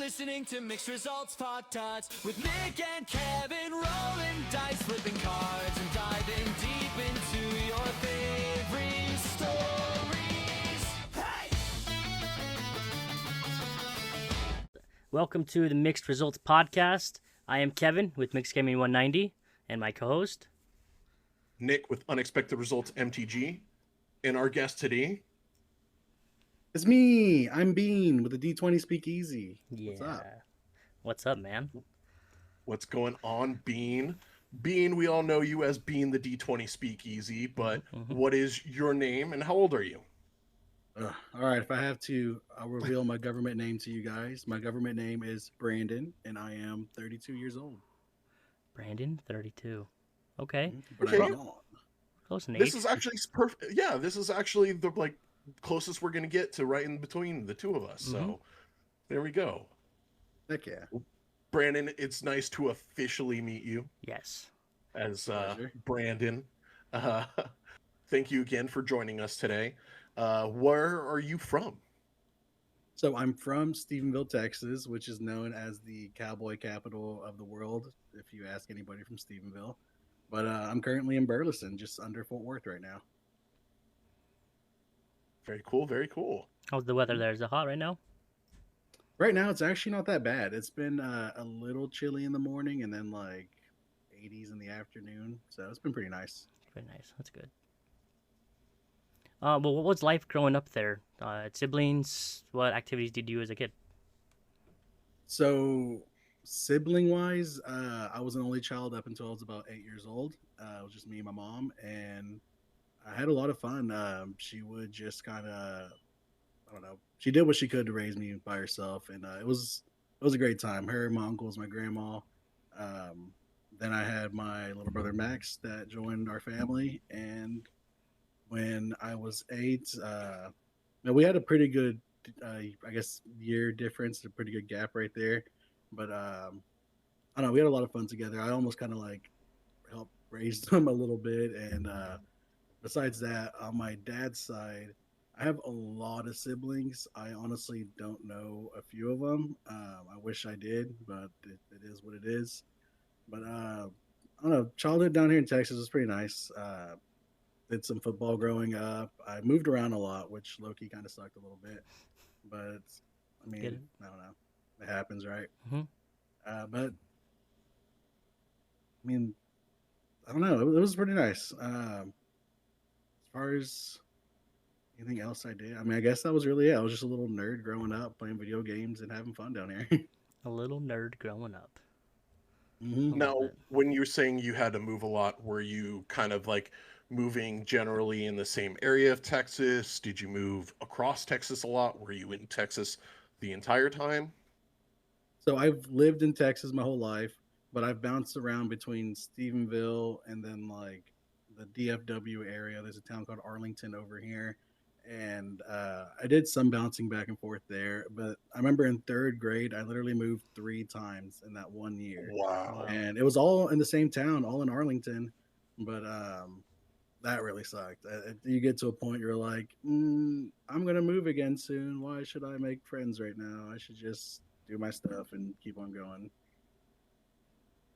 listening to Mixed Results Pot Tots with Nick and Kevin, rolling dice, flipping cards, and diving deep into your favorite stories. Hey! Welcome to the Mixed Results Podcast. I am Kevin with Mixed Gaming 190 and my co-host Nick with Unexpected Results MTG, and our guest today. It's me. I'm Bean with the D20 Speakeasy. What's up? What's up, man? What's going on, Bean? Bean, we all know you as Bean the D20 Speakeasy, but what is your name and how old are you? All right, if I have to, I'll reveal my government name to you guys. My government name is Brandon, and I am 32 years old. Brandon, 32. Okay. But Okay. I'm not. Close in age. This is actually perfect. Yeah, this is actually the closest we're gonna get to right in between the two of us. So there we go. Heck yeah. Brandon, it's nice to officially meet you Yes. as Pleasure. Brandon. Thank you again for joining us today. Where are you from? So I'm from Stephenville, Texas, which is known as the cowboy capital of the world, if you ask anybody from Stephenville. But I'm currently in Burleson, just under Fort Worth right now. Very cool, very cool. How's the weather there? Is it hot right now? Right now, it's actually not that bad. It's been a little chilly in the morning and then like 80s in the afternoon. So it's been pretty nice. Very nice. That's good. Well, what was life growing up there? Siblings? What activities did you do as a kid? So, sibling wise, I was an only child up until I was about 8 years old. It was just me and my mom, and I had a lot of fun. She would just kind of, I don't know, she did what she could to raise me by herself, and it was a great time. Her, my uncles, my grandma. Then I had my little brother Max that joined our family, and when I was 8, we had a pretty good, I guess, year difference, a pretty good gap right there. But I don't know, we had a lot of fun together. I almost kind of like helped raise them a little bit. And besides that, on my dad's side, I have a lot of siblings. I honestly don't know a few of them. I wish I did, but it is what it is. But I don't know, childhood down here in Texas was pretty nice. Did some football growing up. I moved around a lot, which low-key kind of sucked a little bit. But, I mean, I don't know. It happens, right? But, I mean, I don't know. It was pretty nice. As far as anything else I did, I mean, I guess that was really it. I was just a little nerd growing up, playing video games and having fun down here. A little nerd growing up. Now, when you're saying you had to move a lot, were you kind of like moving generally in the same area of Texas? Did you move across Texas a lot? Were you in Texas the entire time? So I've lived in Texas my whole life, but I've bounced around between Stephenville and then like the DFW area. There's a town called Arlington over here. And I did some bouncing back and forth there. But I remember in 3rd grade, I literally moved 3 times in that 1 year. Wow. And it was all in the same town, all in Arlington. But that really sucked. You get to a point you're like, I'm going to move again soon. Why should I make friends right now? I should just do my stuff and keep on going.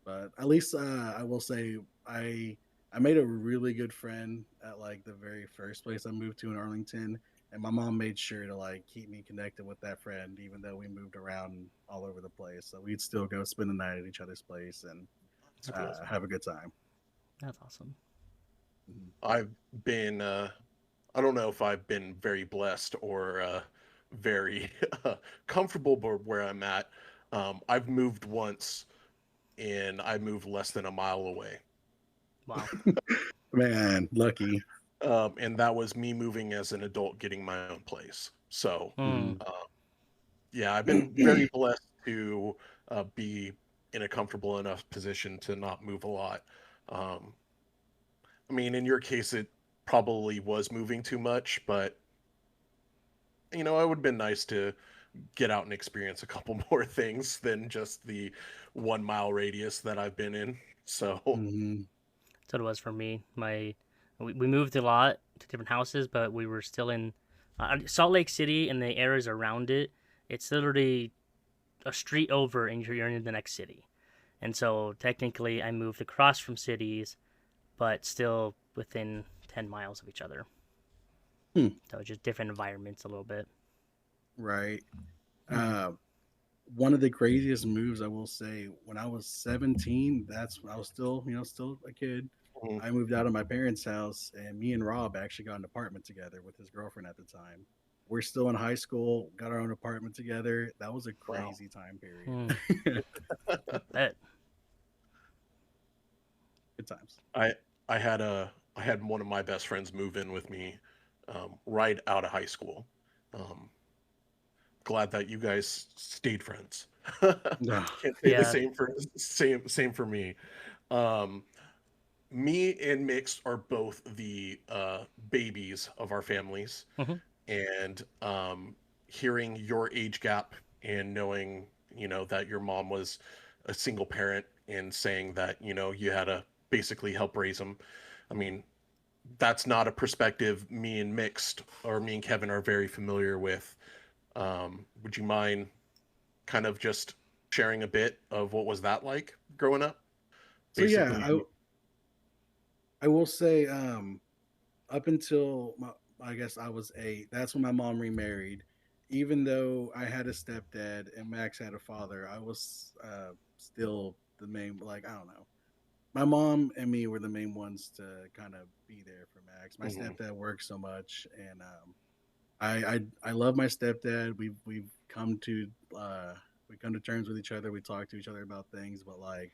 But at least I will say I made a really good friend at like the very first place I moved to in Arlington, and my mom made sure to like keep me connected with that friend, even though we moved around all over the place. So we'd still go spend the night at each other's place and have a good time. That's awesome. I've been, I don't know if I've been very blessed or very comfortable where I'm at. I've moved once, and I moved less than a mile away. Wow. Man, lucky. And that was me moving as an adult, getting my own place. So, yeah, I've been very blessed to be in a comfortable enough position to not move a lot. I mean, in your case, it probably was moving too much, but, you know, it would have been nice to get out and experience a couple more things than just the 1 mile radius that I've been in. So, That's what it was for me. We moved a lot to different houses, but we were still in Salt Lake City and the areas around it. It's literally a street over and you're in the next city. And so technically, I moved across from cities, but still within 10 miles of each other. Hmm. So just different environments a little bit. Right. Uh, one of the craziest moves I will say when I was 17, that's when I was still, still a kid. Mhm. I moved out of my parents' house and me and Rob actually got an apartment together with his girlfriend at the time. We're still in high school, got our own apartment together. That was a Wow. crazy time period. Hmm. I bet. Good times. I I had one of my best friends move in with me right out of high school. Um, glad that you guys stayed friends. Can't say the Yeah. same for me. Um, Me and Mixed are both the babies of our families, Hmm. and hearing your age gap and knowing that your mom was a single parent and saying that you had to basically help raise them. I mean, that's not a perspective me and Mixed or me and Kevin are very familiar with. Would you mind kind of just sharing a bit of what was that like growing up? So yeah, Basically, I will say up until I guess I was 8, that's when my mom remarried. Even though I had a stepdad and Max had a father, I was still the main. Like I don't know, my mom and me were the main ones to kind of be there for Max. My mhm, stepdad worked so much, and I love my stepdad. We've come to we come to terms with each other. We talk to each other about things, but like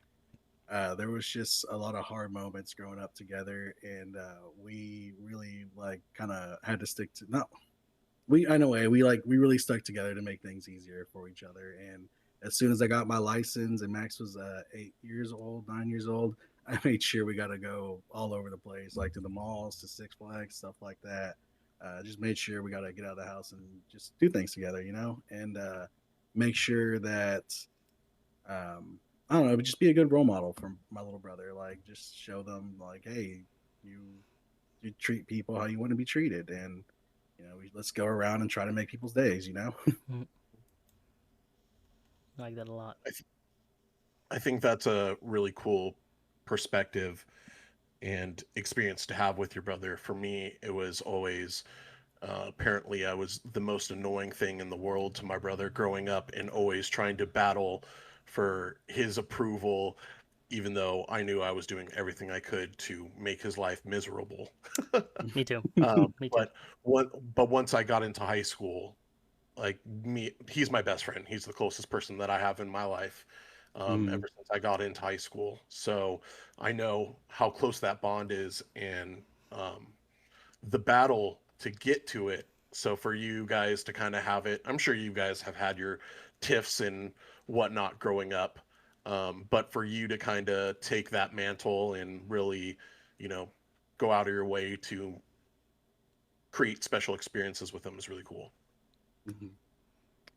there was just a lot of hard moments growing up together, and we really like kind of had to stick to not we I know we really stuck together to make things easier for each other. And as soon as I got my license and Max was 8 years old, 9 years old, I made sure we got to go all over the place, like to the malls, to Six Flags, stuff like that. Just made sure we got to get out of the house and just do things together, and make sure that I don't know, just be a good role model for my little brother. Like, just show them, like, hey, you you treat people how you want to be treated, and let's go around and try to make people's days. I like that a lot. I, th- I think that's a really cool perspective and experience to have with your brother. For me, it was always apparently I was the most annoying thing in the world to my brother growing up and always trying to battle for his approval, even though I knew I was doing everything I could to make his life miserable. Me too. Me too. But what, but once I got into high school, like he's my best friend. He's the closest person that I have in my life Mm, ever since I got into high school. So I know how close that bond is, and um, the battle to get to it. So for you guys to kind of have it, I'm sure you guys have had your tiffs and whatnot growing up, but for you to kind of take that mantle and really, you know, go out of your way to create special experiences with them is really cool. mhm.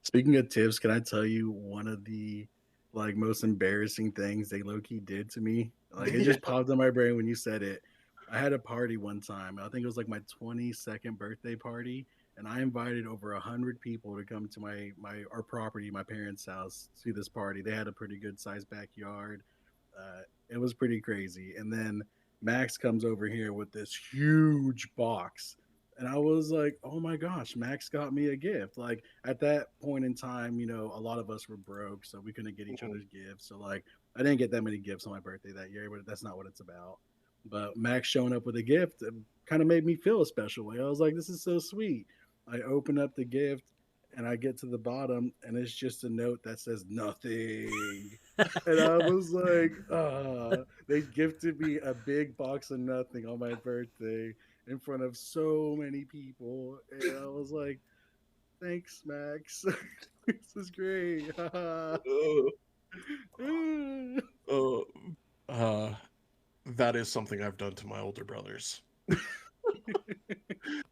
Speaking of tips, can I tell you one of the like most embarrassing things they low key did to me? Like it Yeah. just popped in my brain when you said it. I had a party one time. I think it was like my 22nd birthday party, and I invited over 100 people to come to my our property, my parents' house, to this party. They had a pretty good sized backyard. It was pretty crazy. And then Max comes over here with this huge box. And I was like, oh my gosh, Max got me a gift. Like at that point in time, a lot of us were broke, so we couldn't get each Mhm. other's gifts. So like I didn't get that many gifts on my birthday that year, but that's not what it's about. But Max showing up with a gift kind of made me feel a special way. I was like, this is so sweet. I open up the gift and I get to the bottom and it's just a note that says nothing. And I was like, they gifted me a big box of nothing on my birthday in front of so many people. And I was like, thanks, Max. This is great. Uh, uh, uh, that is something I've done to my older brothers.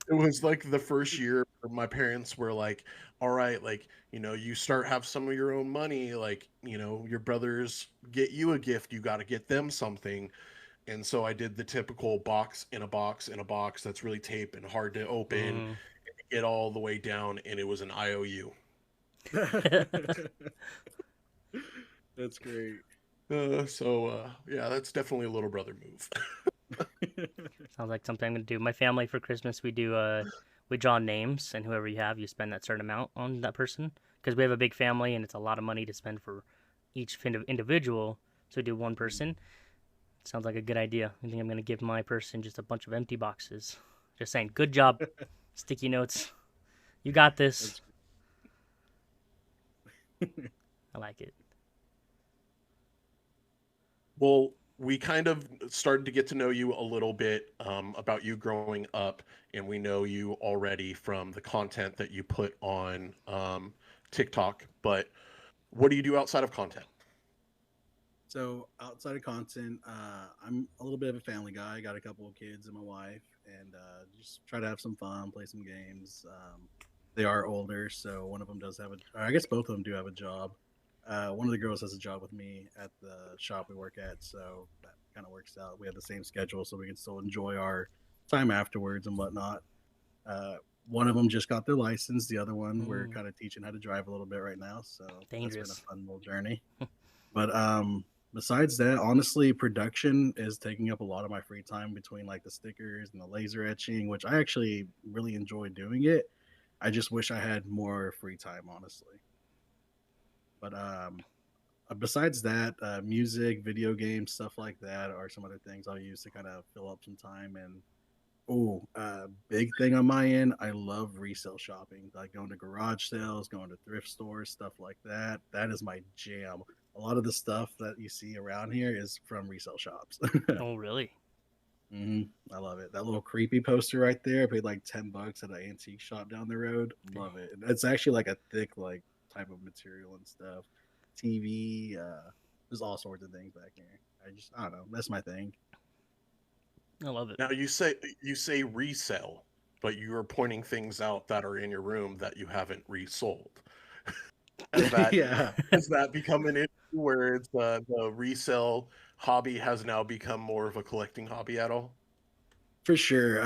It was like the first year my parents were like, all right, like, you start have some of your own money, like, your brothers get you a gift, you got to get them something. And so I did the typical box in a box in a box that's really tape and hard to open, Mm, get all the way down, and it was an IOU. That's great. Yeah, that's definitely a little brother move. Sounds like something I'm gonna do. My family for Christmas we draw names, and whoever you have, you spend that certain amount on that person because we have a big family and it's a lot of money to spend for each individual. So we do one person. Sounds like a good idea. I think I'm gonna give my person just a bunch of empty boxes. Just saying, good job, sticky notes. You got this. That's I like it. Well, we kind of started to get to know you a little bit about you growing up, and we know you already from the content that you put on TikTok. But what do you do outside of content? So outside of content, I'm a little bit of a family guy. I got a couple of kids and my wife, and just try to have some fun, play some games. They are older, so one of them does have or I guess both of them do have a job. One of the girls has a job with me at the shop we work at, so that kind of works out. We have the same schedule, so we can still enjoy our time afterwards and whatnot. One of them just got their license. The other one we're Mm, kind of teaching how to drive a little bit right now, so that's been a dangerous. fun little journey. But besides that, honestly, production is taking up a lot of my free time between like the stickers and the laser etching, which I actually really enjoy doing it. I just wish I had more free time, honestly. But besides that, music, video games, stuff like that are some other things I'll use to kind of fill up some time. And oh, big thing on my end, I love resale shopping, like going to garage sales, going to thrift stores, stuff like that. That is my jam. A lot of the stuff that you see around here is from resale shops. Oh, really? I love it. That little creepy poster right there, I paid like $10 at an antique shop down the road. Dang. Love it. And it's actually like a thick like type of material and stuff. TV, there's all sorts of things back here. I don't know. That's my thing. I love it. Now you say resell, but you are pointing things out that are in your room that you haven't resold. Has that Yeah. has that become an issue where it's the resale hobby has now become more of a collecting hobby at all? For sure.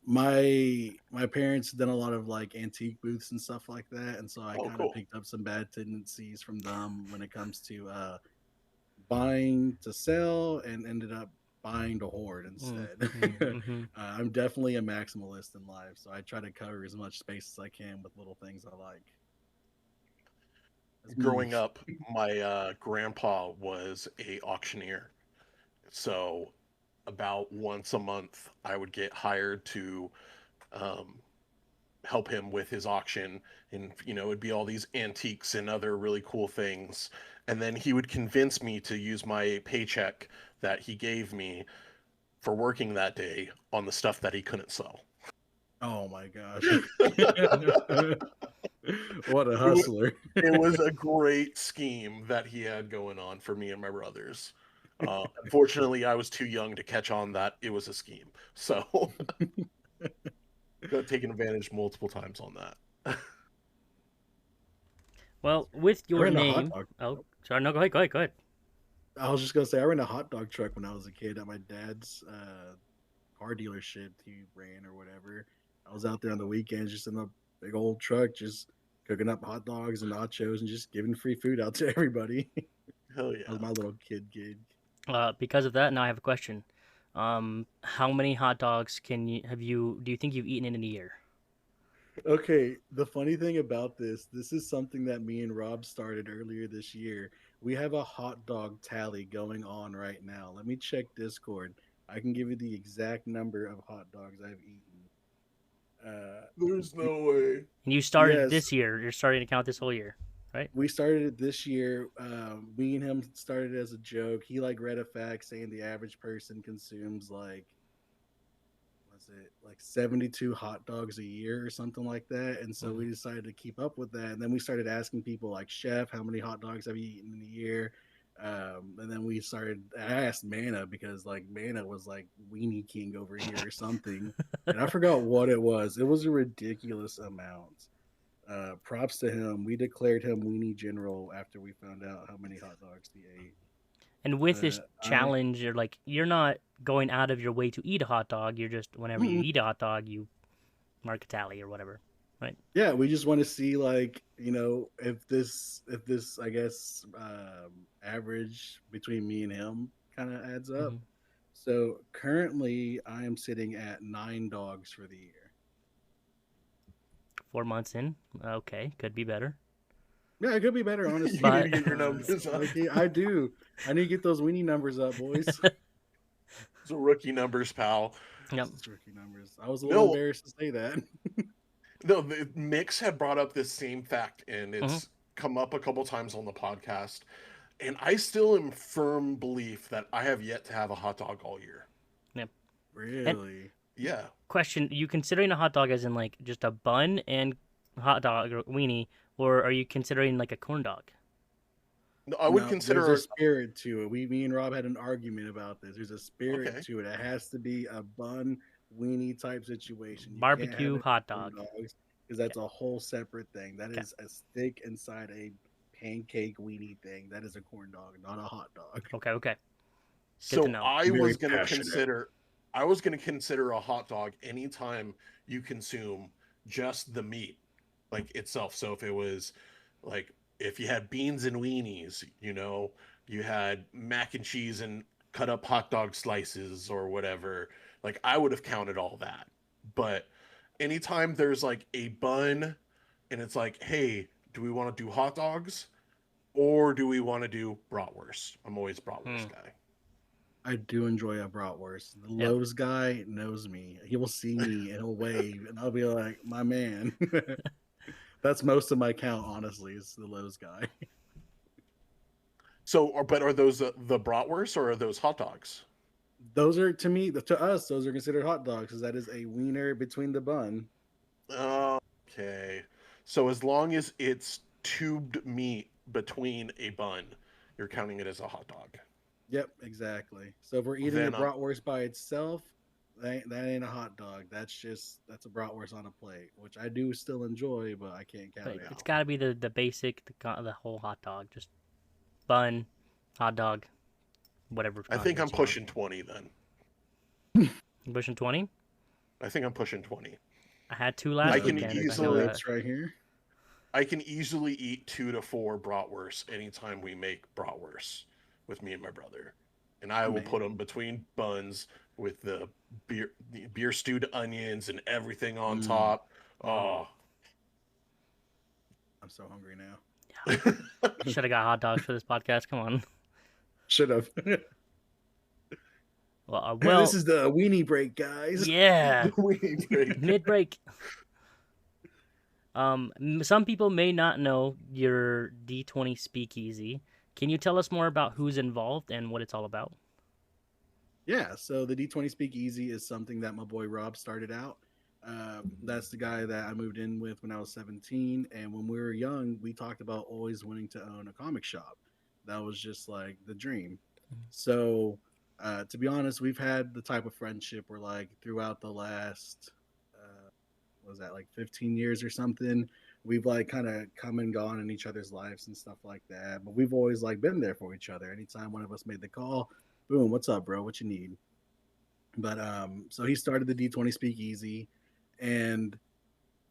My parents done a lot of like antique booths and stuff like that, and so I Oh, kind of cool. picked up some bad tendencies from them when it comes to buying to sell, and ended up buying to hoard Mm, instead. mm, mm-hmm. I'm definitely a maximalist in life, so I try to cover as much space as I can with little things I like. That's me. Growing up, my grandpa was a auctioneer, so about once a month I would get hired to um, help him with his auction, and it'd be all these antiques and other really cool things, and then he would convince me to use my paycheck that he gave me for working that day on the stuff that he couldn't sell. Oh my gosh. What a it, hustler. it was a great scheme that he had going on for me and my brothers. Unfortunately, I was too young to catch on that it was a scheme, so got taken advantage multiple times on that. Well, with I your ran a hot name. dog. Oh, sorry. No, go ahead. Go ahead. Go ahead. I was just gonna say I ran a hot dog truck when I was a kid at my dad's car dealership he ran or whatever. I was out there on the weekends just in a big old truck, just cooking up hot dogs and nachos and just giving free food out to everybody. That Hell was yeah. my little kid gig. Because of that, now I have a question. How many hot dogs can you have you? Do you think you've eaten in a year? Okay, the funny thing about this is something that me and Rob started earlier this year. We have a hot dog tally going on right now. Let me check Discord. I can give you the exact number of hot dogs I've eaten. Uh, There's no way. And you started yes, this year. You're starting to count this whole year, right? we started it this year. Me and him started as a joke. He like read a fact saying the average person consumes like was it like 72 hot dogs a year or something like that. And so Mm. we decided to keep up with that. And then we started asking people like, Chef, how many hot dogs have you eaten in a year? And then I asked Mana because like Mana was like Weenie King over here or something. And I forgot what it was. It was a ridiculous amount. Props to him. We declared him Weenie General after we found out how many hot dogs he ate. And with this But I, challenge, you're not going out of your way to eat a hot dog. You're just whenever you mm, eat a hot dog, you mark a tally or whatever. Yeah, we just want to see like if this I guess average between me and him kind of adds up. Hmm. So currently, I am sitting at 9 dogs for the year. 4 months in, okay, could be better. Yeah, it could be better, You need honestly. to get your numbers up. Like I do. I need to get those weenie numbers up, boys. So rookie numbers, pal. Yep. It's rookie numbers. I was a little No, embarrassed to say that. no, the Mix had brought up this same fact, and Hmm. it's come up a couple times on the podcast. And I still am firm belief that I have yet to have a hot dog all year. Yep. And Really? Yeah. question: you considering a hot dog as in like just a bun and hot dog or weenie, or are you considering like a corn dog? No, I would No, there's a consider. spirit to it. Me and Rob had an argument about this. There's a spirit Okay. to it. It has to be a bun weenie type situation. You can't have Barbecue it hot corn dog. dogs because that's a whole separate thing. That Okay. is a stick inside a pancake weenie thing. That is a corn dog, not a hot dog. Okay. Okay. Good to So know. I Very was gonna passionate. consider. I was gonna consider a hot dog anytime you consume just the meat, like itself. So if it was, like, if you had beans and weenies, you had mac and cheese and cut up hot dog slices or whatever. Like I would have counted all that. But anytime there's like a bun, and it's like, hey, do we want to do hot dogs or do we want to do bratwurst? I'm always Hmm. bratwurst guy. I do enjoy a bratwurst. The Yep. Lowe's guy knows me. He will see me and he'll wave, and I'll be like, "My man." That's most of my count, honestly. Is the Lowe's guy. So, but are those the bratwurst or are those hot dogs? Those are to me, to us, those are considered hot dogs because that is a wiener between the bun. Okay. So as long as it's tubed meat between a bun, you're counting it as a hot dog. Yep, exactly. So if we're eating a Then bratwurst by itself, that ain't a hot dog. That's a bratwurst on a plate, which I do still enjoy, but I can't count But it it's out. got to be the basic, the whole hot dog, just bun, hot dog, whatever I think I'm condiments you want. pushing 20 then. You pushing 20? I think I'm pushing 20. I had two I last can weekend. I These know easily that. lips right here. I can easily eat 2 to 4 bratwursts anytime we make bratwursts with me and my brother. And I will Man, put them between buns with the beer stewed onions and everything on mm, top. Oh, I'm so hungry now. Should have got hot dogs for this podcast. Come on. Should have. Well, This is the weenie break, guys. yeah, the weenie break. mid break. Some people may not know your D20 Speakeasy. Can you tell us more about who's involved and what it's all about? Yeah, so the D20 Speakeasy is something that my boy Rob started out. That's the guy that I moved in with when I was 17. And when we were young, we talked about always wanting to own a comic shop. That was just like the dream. So, to be honest, we've had the type of friendship where, like, throughout the last, what was that, like 15 years or something, we've like kind of come and gone in each other's lives and stuff like that. But we've always like been there for each other. Anytime one of us made the call, boom, what's up, bro? What you need? But so he started the D20 Speakeasy, and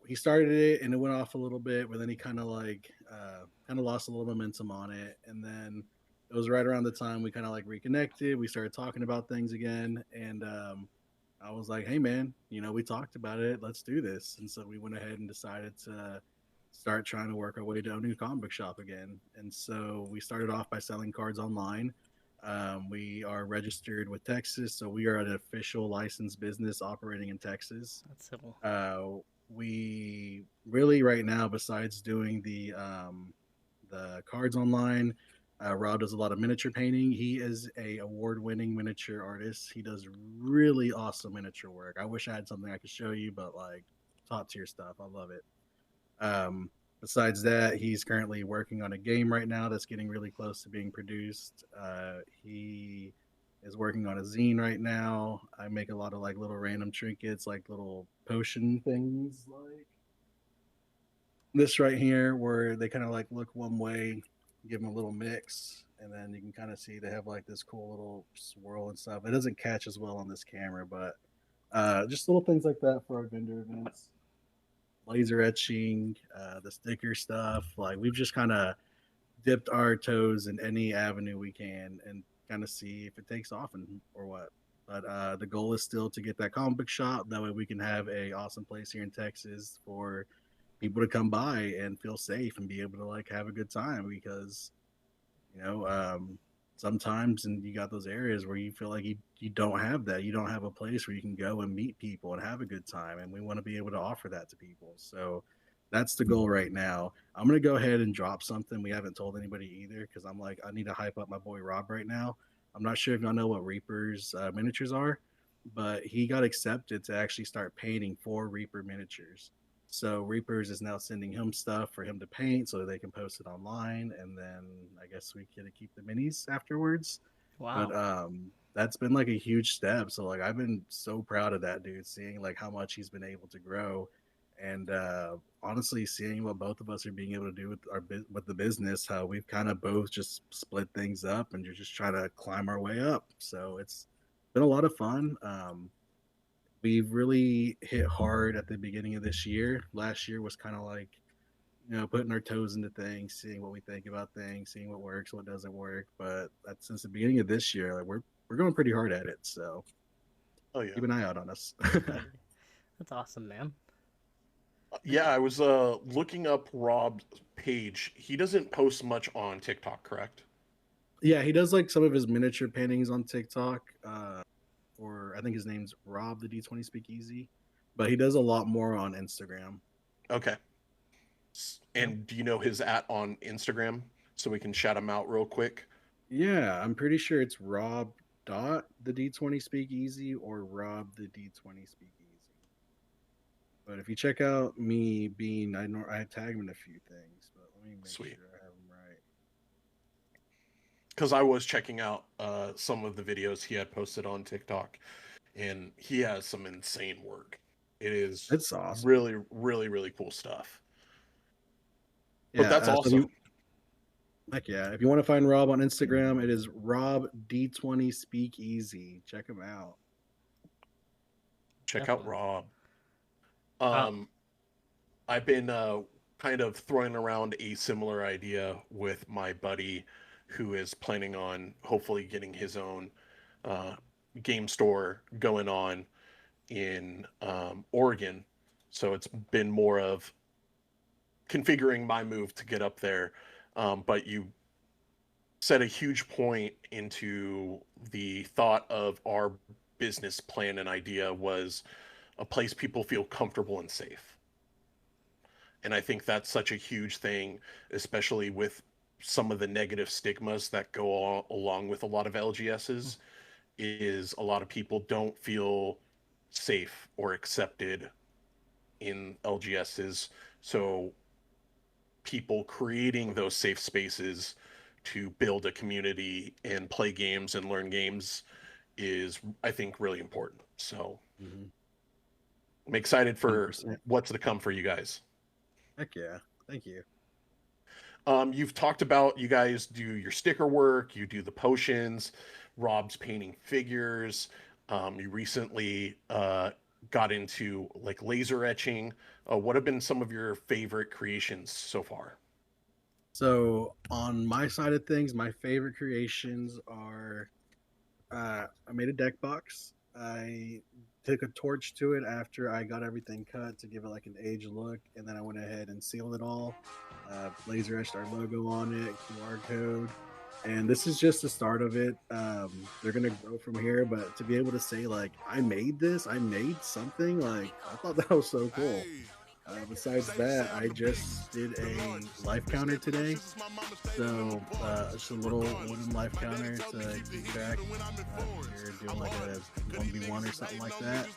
he started it, and it went off a little bit, but then he kind of lost a little momentum on it, and then it was right around the time we kind of like reconnected. We started talking about things again, and I was like, "Hey, man, we talked about it. Let's do this." And so we went ahead and decided to start trying to work our way to a new comic book shop again. And so we started off by selling cards online. We are registered with Texas, so we are an official licensed business operating in Texas. That's simple. We really right now, besides doing the cards online, Rob does a lot of miniature painting. He is a award-winning miniature artist. He does really awesome miniature work. I wish I had something I could show you, but like top tier stuff. I love it. Besides that, he's currently working on a game right now that's getting really close to being produced. He is working on a zine right now. I make a lot of like little random trinkets, like little potion things, like this right here, where they kind of like look one way, give them a little mix, and then you can kind of see they have like this cool little swirl and stuff. It doesn't catch as well on this camera, but just little things like that for our vendor events. laser etching, the sticker stuff. Like we've just kind of dipped our toes in any avenue we can and kind of see if it takes off and or what. But the goal is still to get that comic book shop. That way we can have a awesome place here in Texas for people to come by and feel safe and be able to like have a good time because you know sometimes and you got those areas where you feel like you don't have that, you don't have a place where you can go and meet people and have a good time, and we want to be able to offer that to people. So that's the goal right now. I'm going to go ahead and drop something we haven't told anybody either because I'm like I need to hype up my boy Rob right now. I'm not sure if y'all know what Reaper's miniatures are, but he got accepted to actually start painting for Reaper miniatures. So Reapers is now sending him stuff for him to paint so they can post it online, and then I guess we get to keep the minis afterwards. But Wow. that's been like a huge step. So like I've been so proud of that dude, seeing like how much he's been able to grow, and honestly seeing what both of us are being able to do with with the business, how we've kind of both just split things up and you're just trying to climb our way up. So it's been a lot of fun. We've really hit hard at the beginning of this year. Last year was kind of like, putting our toes into things, seeing what we think about things, seeing what works, what doesn't work. But that's since the beginning of this year, like we're going pretty hard at it. So Oh yeah. keep an eye out on us. That's awesome, man. Yeah, I was looking up Rob's page. He doesn't post much on TikTok, correct? Yeah, he does like some of his miniature paintings on TikTok. Or I think his name's Rob the D20 Speakeasy, but he does a lot more on Instagram. Okay. Yep. And do you know his at on Instagram so we can shout him out real quick? Yeah, I'm pretty sure it's Rob dot the D20 Speakeasy or Rob the D20 Speakeasy. But if you check out me being, I know I tag him in a few things, but let me make Sweet. sure I have him right. Because I was checking out some of the videos he had posted on TikTok, and he has some insane work. It is It's awesome. really, really, really cool stuff. But Yeah, that's so if you awesome. heck yeah, if you want to find Rob on Instagram, it is Rob D20 Speakeasy. Check him out. Check out Definitely. Rob. Uh, Um, I've been kind of throwing around a similar idea with my buddy who is planning on hopefully getting his own uh, game store going on in Oregon. So it's been more of configuring my move to get up there. But you set a huge point into the thought of our business plan and idea was a place people feel comfortable and safe. And I think that's such a huge thing, especially with some of the negative stigmas that go along with a lot of LGSs, is a lot of people don't feel safe or accepted in LGSs. So people creating those safe spaces to build a community and play games and learn games is, I think, really important. So Mm-hmm. I'm excited for 100%. what's to come for you guys. Heck yeah. Thank you. You've talked about you guys do your sticker work, you do the potions, Rob's painting figures. You recently got into like laser etching. What have been some of your favorite creations so far? So on my side of things, my favorite creations are I made a deck box. I took a torch to it after I got everything cut to give it like an age look, and then I went ahead and sealed it all. Laser etched our logo on it, QR code, and this is just the start of it. They're gonna grow from here, but to be able to say like I made this, I made something, like I thought that was so cool. Besides that, I just did a life counter today. So it's a little wooden life counter to keep track if you're doing like a 1v1 or something like that.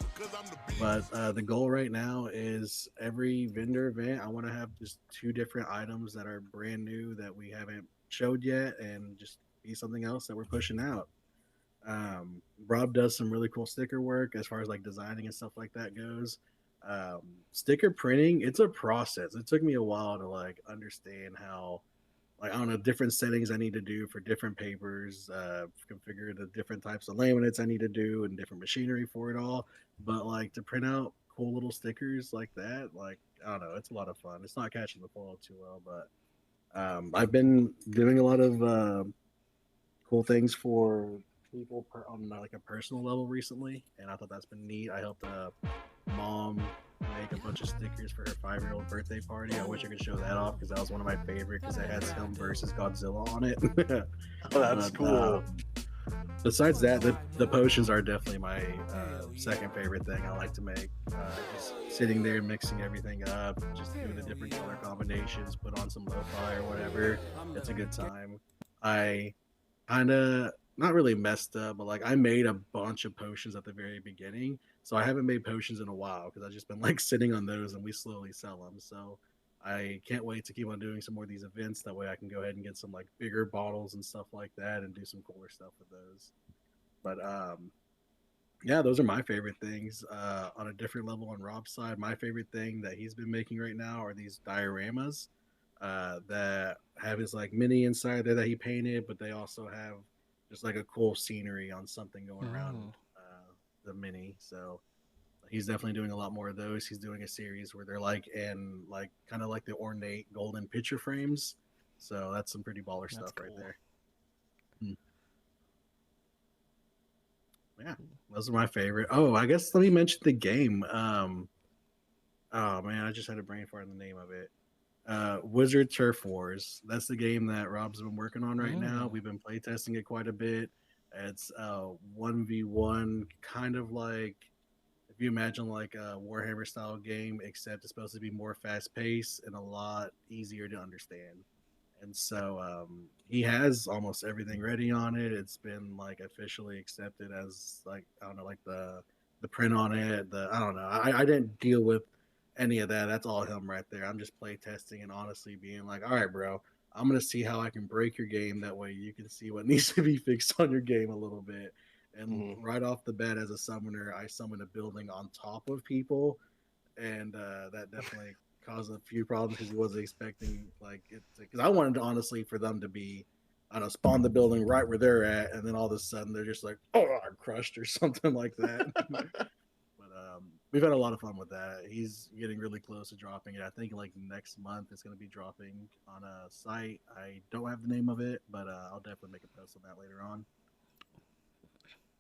But the goal right now is every vendor event, I want to have just two different items that are brand new that we haven't showed yet and just be something else that we're pushing out. Rob does some really cool sticker work as far as like designing and stuff like that goes. Sticker printing, it's a process. It took me a while to like understand how, like, I don't know, different settings I need to do for different papers, configure the different types of laminates I need to do and different machinery for it all. But like to print out cool little stickers like that, like I don't know. It's a lot of fun. It's not catching the flow too well, but I've been doing a lot of cool things for people on like a personal level recently, and I thought that's been neat. I helped a mom make a bunch of stickers for her 5-year-old birthday party. I wish I could show that off because that was one of my favorite because it has him versus Godzilla on it. Oh, that's But, cool. besides that, the potions are definitely my second favorite thing I like to make. Just sitting there mixing everything up, just doing the different color combinations, put on some lo-fi or whatever. It's a good time. I kind of not really messed up, but like I made a bunch of potions at the very beginning, so I haven't made potions in a while because I've just been like sitting on those, and we slowly sell them. So I can't wait to keep on doing some more of these events. That way, I can go ahead and get some like bigger bottles and stuff like that, and do some cooler stuff with those. But yeah, those are my favorite things. On a different level on Rob's side, my favorite thing that he's been making right now are these dioramas that have his like mini inside there that he painted, but they also have just like a cool scenery on something going Mm. around the mini. So he's definitely doing a lot more of those. He's doing a series where they're like in like kind of like the ornate golden picture frames. So that's some pretty baller That's stuff right cool. there. Hmm. Yeah, those are my favorite. Oh, I guess let me mention the game. Oh man, I just had a brain fart in the name of it. Wizard Turf Wars. That's the game that Rob's been working on right now. Mm. We've been playtesting it quite a bit. It's 1v1, kind of like if you imagine like a Warhammer style game, except it's supposed to be more fast paced and a lot easier to understand. And so he has almost everything ready on it. It's been like officially accepted as like I don't know, like the print on it. The I don't know. I didn't deal with any of that. That's all him right there. I'm just play testing and honestly being like, all right, bro, I'm gonna see how I can break your game. That way you can see what needs to be fixed on your game a little bit. And Mhm. right off the bat, as a summoner, I summon a building on top of people, and that definitely caused a few problems because he wasn't expecting like it. Because I wanted to honestly for them to be, I don't know, spawn the building right where they're at, and then all of a sudden they're just like, oh, I'm crushed or something like that. But we've had a lot of fun with that. He's getting really close to dropping it. I think like next month it's going to be dropping on a site. I don't have the name of it, but I'll definitely make a post on that later on.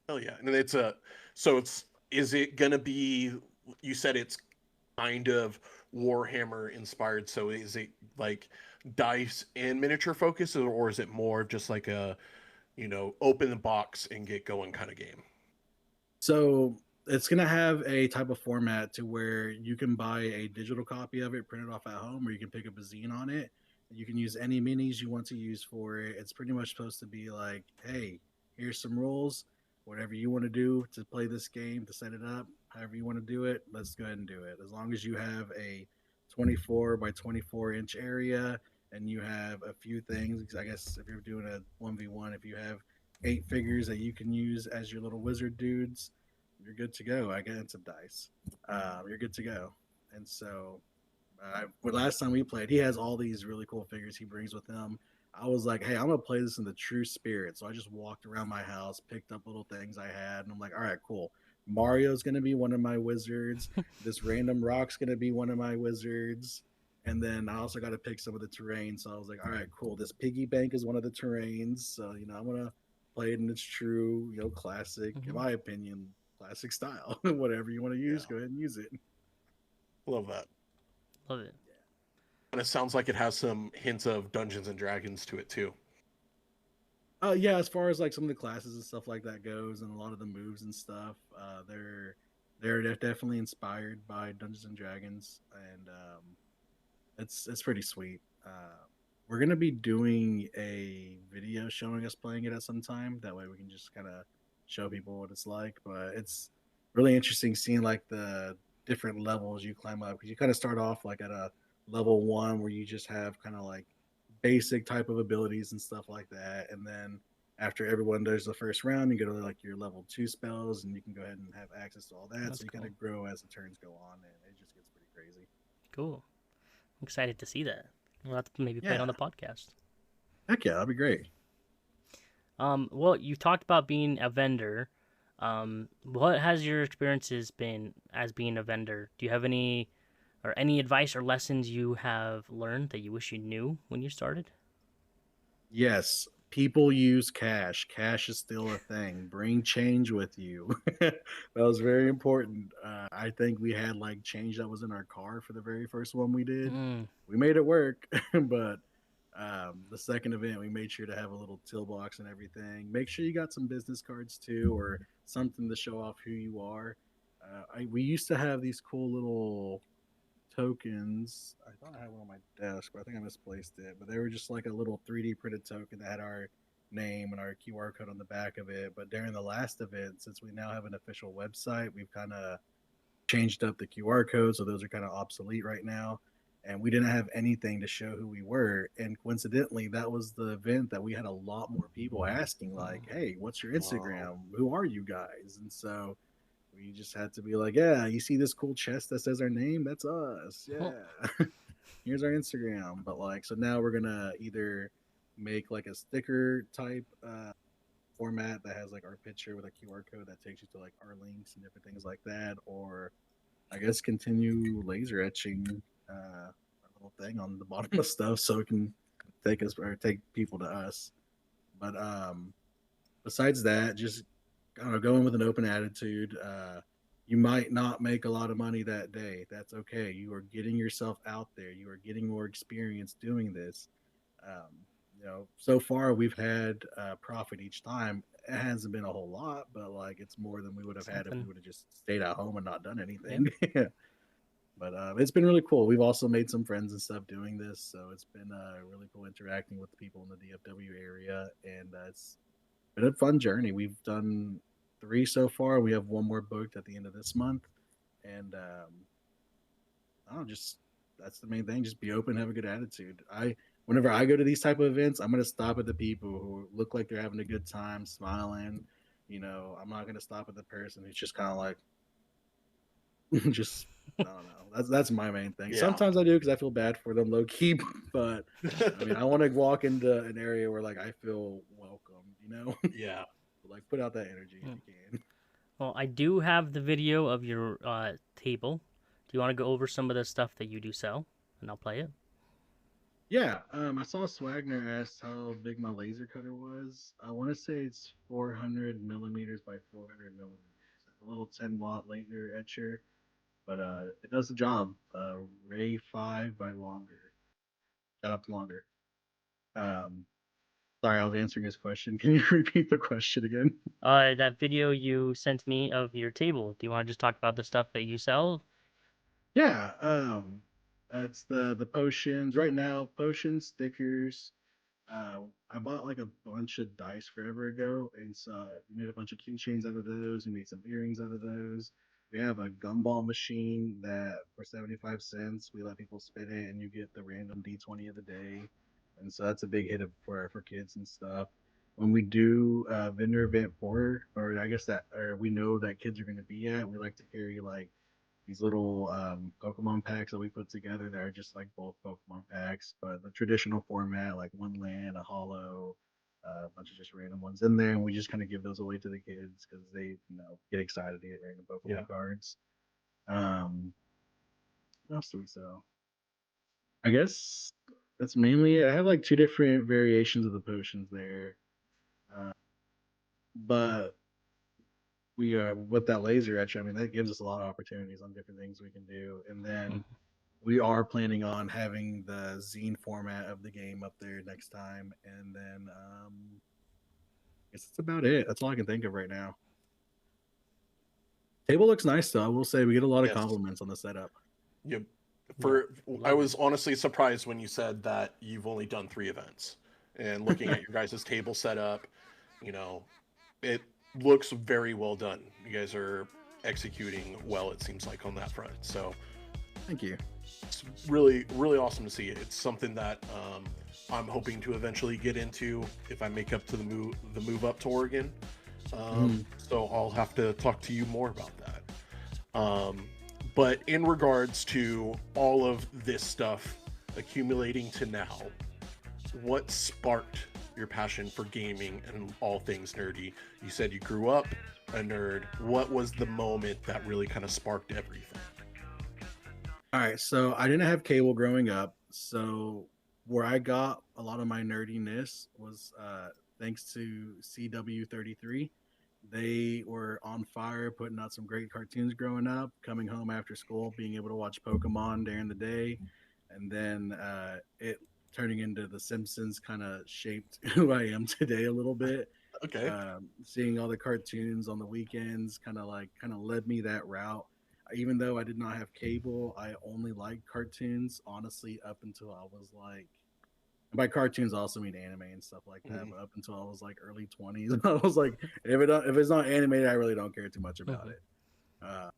Oh yeah, and it's a so it's is it gonna be? You said it's kind of Warhammer inspired. So is it like dice and miniature focus, or is it more just like a open the box and get going kind of game? So it's gonna have a type of format to where you can buy a digital copy of it, print it off at home, or you can pick up a zine on it. You can use any minis you want to use for it. It's pretty much supposed to be like, hey, here's some rules. Whatever you want to do to play this game, to set it up, however you want to do it, let's go ahead and do it. As long as you have a 24 by 24-inch area and you have a few things, I guess if you're doing a 1v1, if you have 8 figures that you can use as your little wizard dudes, you're good to go. I get into dice. You're good to go. And so, last time we played, he has all these really cool figures he brings with him. I was like, hey, I'm gonna play this in the true spirit. So I just walked around my house, picked up little things I had, and I'm like, all right, cool. Mario's gonna be one of my wizards. This random rock's gonna be one of my wizards. And then I also got to pick some of the terrain. So I was like, all right, cool. This piggy bank is one of the terrains. So, I'm gonna play it in its true, classic, in Mm-hmm. my opinion, classic style. Whatever you want to use, Yeah, go ahead and use it. love that. Love it. And it sounds like it has some hints of Dungeons and Dragons to it too. Yeah, as far as like some of the classes and stuff like that goes, and a lot of the moves and stuff, they're definitely inspired by Dungeons and Dragons, and it's pretty sweet. We're gonna be doing a video showing us playing it at some time. That way, we can just kind of show people what it's like. But it's really interesting seeing like the different levels you climb up because you kind of start off like at a level one where you just have kind of like basic type of abilities and stuff like that, and then after everyone does the first round, you go to like your level two spells, and you can go ahead and have access to all that. That's So you cool. kind of grow as the turns go on, and it just gets pretty crazy. Cool. I'm excited to see that. We'll have to maybe play it Yeah, on the podcast. heck yeah, that'd be great. Well, you talked about being a vendor. What has your experiences been as being a vendor? Do you have any or any advice or lessons you have learned that you wish you knew when you started? Yes, people use cash. Cash is still a thing. Bring change with you. That was very important. I think we had like change that was in our car for the very first one we did. Mm, We made it work, but the second event we made sure to have a little till box and everything. Make sure you got some business cards too, or something to show off who you are. We used to have these cool little tokens. I thought I had one on my desk, but I think I misplaced it. But they were just like a little 3D printed token that had our name and our QR code on the back of it. But during the last event, since we now have an official website, we've kind of changed up the QR code, so those are kind of obsolete right now. And we didn't have anything to show who we were. And coincidentally, that was the event that we had a lot more people asking, like, "Hey, what's your Wow. Instagram? Who are you guys?" And so we just had to be like, "Yeah, you see this cool chest that says our name? That's us. huh, Yeah, here's our Instagram." But like, so now we're gonna either make like a sticker type format that has like our picture with a QR code that takes you to like our links and different things like that, or I guess continue laser etching a little thing on the bottom of stuff so it can take us or take people to us. But besides that, just I don't know, go in with an open attitude. You might not make a lot of money that day. That's okay. You are getting yourself out there. You are getting more experience doing this. Um, so far we've had profit each time. It hasn't been a whole lot, but like it's more than we would have had if we something. would have just stayed at home and not done Yep. anything. But it's been really cool. We've also made some friends and stuff doing this, so it's been really cool interacting with the people in the DFW area, and it's been a fun journey. We've done three so far. We have one more booked at the end of this month, and I don't know, just that's the main thing. Just be open, have a good attitude. Whenever I go to these type of events, I'm gonna stop at the people who look like they're having a good time, smiling. I'm not gonna stop at the person who's just kind of like just I don't know. That's my main thing. Yeah. Sometimes I do because I feel bad for them, low key. But I mean, I want to walk into an area where like I feel welcome. Yeah. Like put out that energy if Mm. you can. Well, I do have the video of your table. Do you want to go over some of the stuff that you do sell, and I'll play it? Yeah, I saw Swagner asked how big my laser cutter was. I want to say it's 400 millimeters by 400 millimeters. A little 10-watt laser etcher, but it does the job. Ray 5 by longer. Shut up longer. Um, Sorry, I was answering his question. Can you repeat the question again? That video you sent me of your table. Do you want to just talk about the stuff that you sell? Yeah, that's the potions right now. Potions, stickers. Uh, I bought like a bunch of dice forever ago, and so we made a bunch of keychains out of those. We made some earrings out of those. We have a gumball machine that for 75 cents we let people spin it, and you get the random D20 of the day, and so that's a big hit for kids and stuff. When we do vendor event for, or I guess that, or we know that kids are going to be at, we like to carry like these little Pokemon packs that we put together that are just like both Pokemon packs, but the traditional format, like one land, a hollow, a bunch of just random ones in there, and we just kind of give those away to the kids because they, get excited to get random Yeah. Pokemon cards. What else do we sell? I guess that's mainly it. I have like two different variations of the potions there, uh, but we with that laser etch. I mean, that gives us a lot of opportunities on different things we can do, and then Mhm. we are planning on having the zine format of the game up there next time, and then I guess that's about it. That's all I can think of right now. Table looks nice though. I will say we get a lot of Yes. compliments on the setup. You Yeah, for I love it. was honestly surprised when you said that you've only done 3 events. And looking at your guys' table setup, you know, it looks very well done. You guys are executing well, it seems like, on that front. So Thank you. it's really, really awesome to see. It's something that I'm hoping to eventually get into if I make up to the move up to Oregon. Mhm. So I'll have to talk to you more about that. But in regards to all of this stuff accumulating to now, what sparked your passion for gaming and all things nerdy? You said you grew up a nerd. What was the moment that really kind of sparked everything? All right, so I didn't have cable growing up, so where I got a lot of my nerdiness was thanks to CW33. They were on fire, putting out some great cartoons growing up. Coming home after school, being able to watch Pokemon during the day, and then it turning into The Simpsons kind of shaped who I am today a little bit. Okay. Seeing all the cartoons on the weekends kind of led me that route. Even though I did not have cable, I only liked cartoons honestly up until I was like, by cartoons I also mean anime and stuff like that. Mhm. But up until I was like early 20s, I was like, if it's not animated, I really don't care too much about Mhm. it. Uh,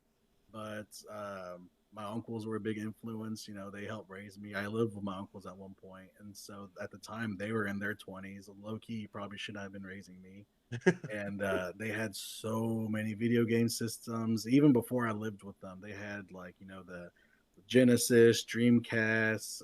but my uncles were a big influence. You know, they helped raise me. I lived with my uncles at one point, and so at the time they were in their 20s. Low key, probably should have been raising me. And they had so many video game systems. Even before I lived with them, they had like the Genesis, Dreamcast,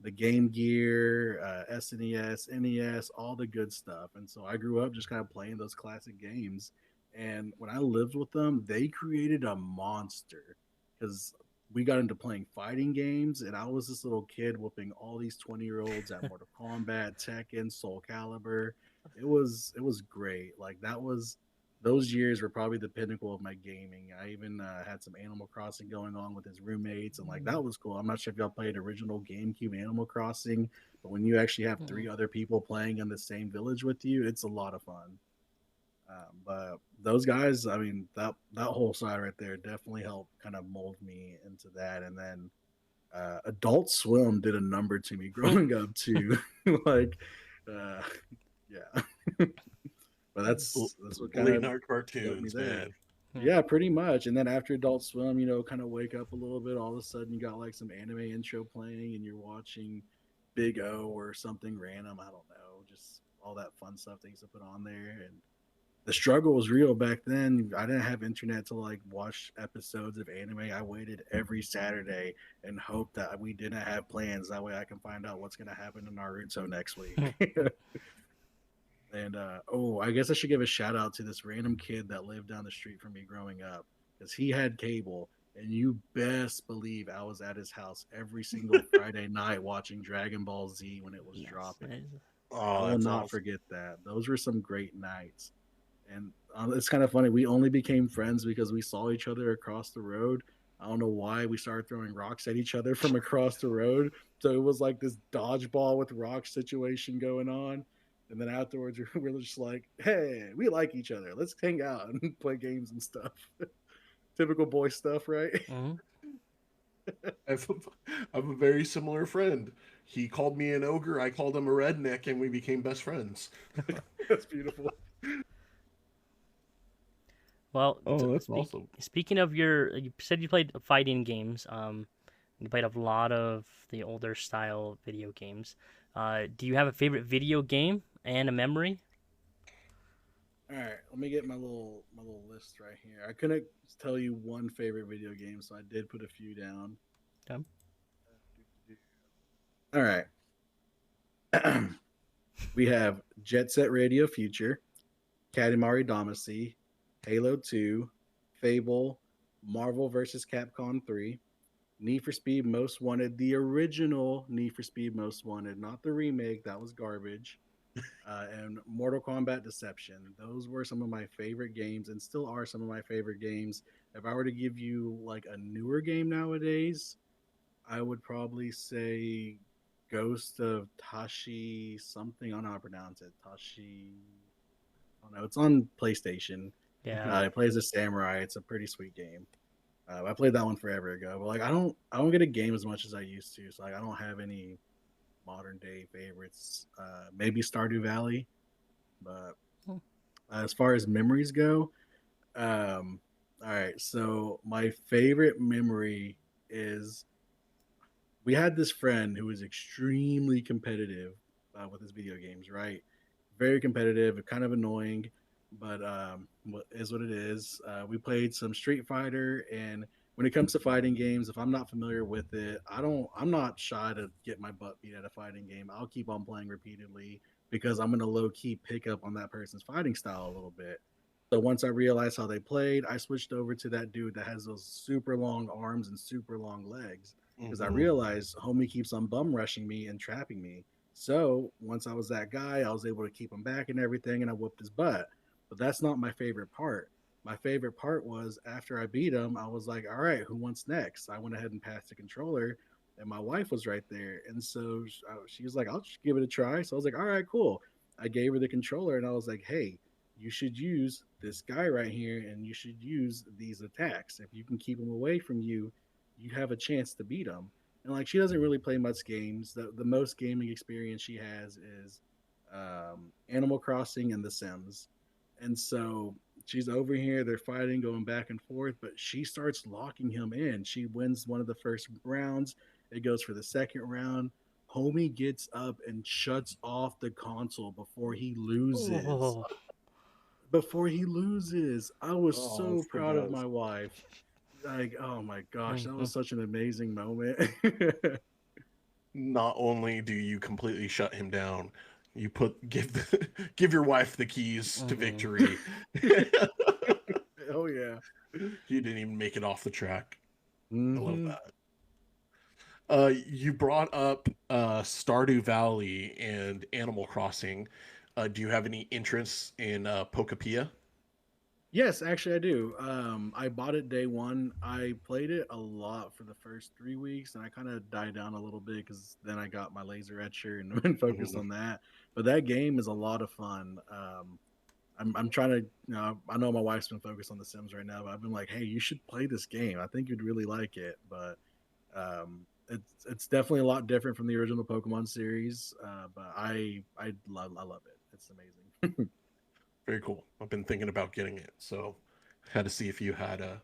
the Game Gear, SNES, NES, all the good stuff. And so I grew up just kind of playing those classic games. And when I lived with them, they created a monster because we got into playing fighting games, and I was this little kid whooping all these 20-year-olds at Mortal Kombat, Tekken, Soul Calibur. It was great. Like that was those years were probably the pinnacle of my gaming. I even had some Animal Crossing going on with his roommates, and like that was cool. I'm not sure if y'all played original GameCube Animal Crossing, but when you actually have Mm-mm. three other people playing in the same village with you, it's a lot of fun. But those guys, I mean, that whole side right there definitely helped kind of mold me into that. And then Adult Swim did a number to me growing up too. Like, uh, yeah, but L- that's what kind Late of night got me cartoons, there. man. Yeah, pretty much. And then after Adult Swim, kind of wake up a little bit. All of a sudden, you got like some anime intro playing, and you're watching Big O or something random. I don't know, just all that fun stuff they used to put on there. And the struggle was real back then. I didn't have internet to like watch episodes of anime. I waited every Saturday and hoped that we didn't have plans. That way, I can find out what's going to happen in Naruto next week. And oh, I guess I should give a shout out to this random kid that lived down the street from me growing up because he had cable, and you best believe I was at his house every single Friday night watching Dragon Ball Z when it was Nice, dropping. nice. I Oh, will that's not awesome. forget that. Those were some great nights. And it's kind of funny. We only became friends because we saw each other across the road. I don't know why we started throwing rocks at each other from across the road. So it was like this dodgeball with rocks situation going on. And then afterwards, we were just like, hey, we like each other. Let's hang out and play games and stuff. Typical boy stuff, right? Hmm. I have a, I have a very similar friend. He called me an ogre. I called him a redneck, and we became best friends. That's beautiful. Well, Oh, that's awesome. speaking of you said you played fighting games. You played a lot of the older style video games. Do you have a favorite video game and a memory? All right, let me get my little list right here. I couldn't tell you one favorite video game, so I did put a few down. Okay. All right. We have Jet Set Radio Future, Katamari Damacy, Halo 2, Fable, Marvel vs. Capcom 3, Need for Speed Most Wanted, the original Need for Speed Most Wanted, not the remake, that was garbage, and Mortal Kombat Deception. Those were some of my favorite games and still are some of my favorite games. If I were to give you like a newer game nowadays, I would probably say Ghost of Tashi something. I don't know how to pronounce it. Tashi. I don't know. It's on PlayStation. Yeah. It plays a samurai. It's a pretty sweet game. I played that one forever ago, but like I don't get a game as much as I used to. So like I don't have any modern day favorites. Maybe Stardew Valley, but Hmm. as far as memories go, all right. So my favorite memory is we had this friend who was extremely competitive with his video games, right? Very competitive, kind of annoying, but what is what it is. We played some Street Fighter, and when it comes to fighting games, if I'm not familiar with it, I'm not shy to get my butt beat at a fighting game. I'll keep on playing repeatedly because I'm gonna low key pick up on that person's fighting style a little bit. So once I realized how they played, I switched over to that dude that has those super long arms and super long legs because I Hmm. realized homie keeps on bum rushing me and trapping me. So once I was that guy, I was able to keep him back and everything, and I whooped his butt. But that's not my favorite part. My favorite part was after I beat him, I was like, all right, who wants next? I went ahead and passed the controller, and my wife was right there. And so she was like, I'll just give it a try. So I was like, all right, cool. I gave her the controller, and I was like, hey, you should use this guy right here and you should use these attacks. If you can keep him away from you, you have a chance to beat him. And like she doesn't really play much games. The most gaming experience she has is Animal Crossing and The Sims. And so she's over here, they're fighting, going back and forth, but she starts locking him in. She wins one of the first rounds. It goes for the second round. Homie gets up and shuts off the console Oh. before he loses. I was Oh, so that's the proud of best. my wife. Like, oh my gosh, that Mhm. was such an amazing moment. Not only do you completely shut him down, you give your wife the keys to Mhm. victory. Oh yeah. You didn't even make it off the track. I love Hmm. that. You brought up Stardew Valley and Animal Crossing. Do you have any interests in Pokepia? Yes, actually I do. I bought it day one. I played it a lot for the first 3 weeks, and I kind of died down a little bit because then I got my laser etcher and been focused Mhm. on that. But that game is a lot of fun. I'm trying to, I know my wife's been focused on The Sims right now, but I've been like, hey, you should play this game. I think you'd really like it. But it's definitely a lot different from the original Pokemon series. But I love it. It's amazing. Very cool. I've been thinking about getting it, so had to see if you had a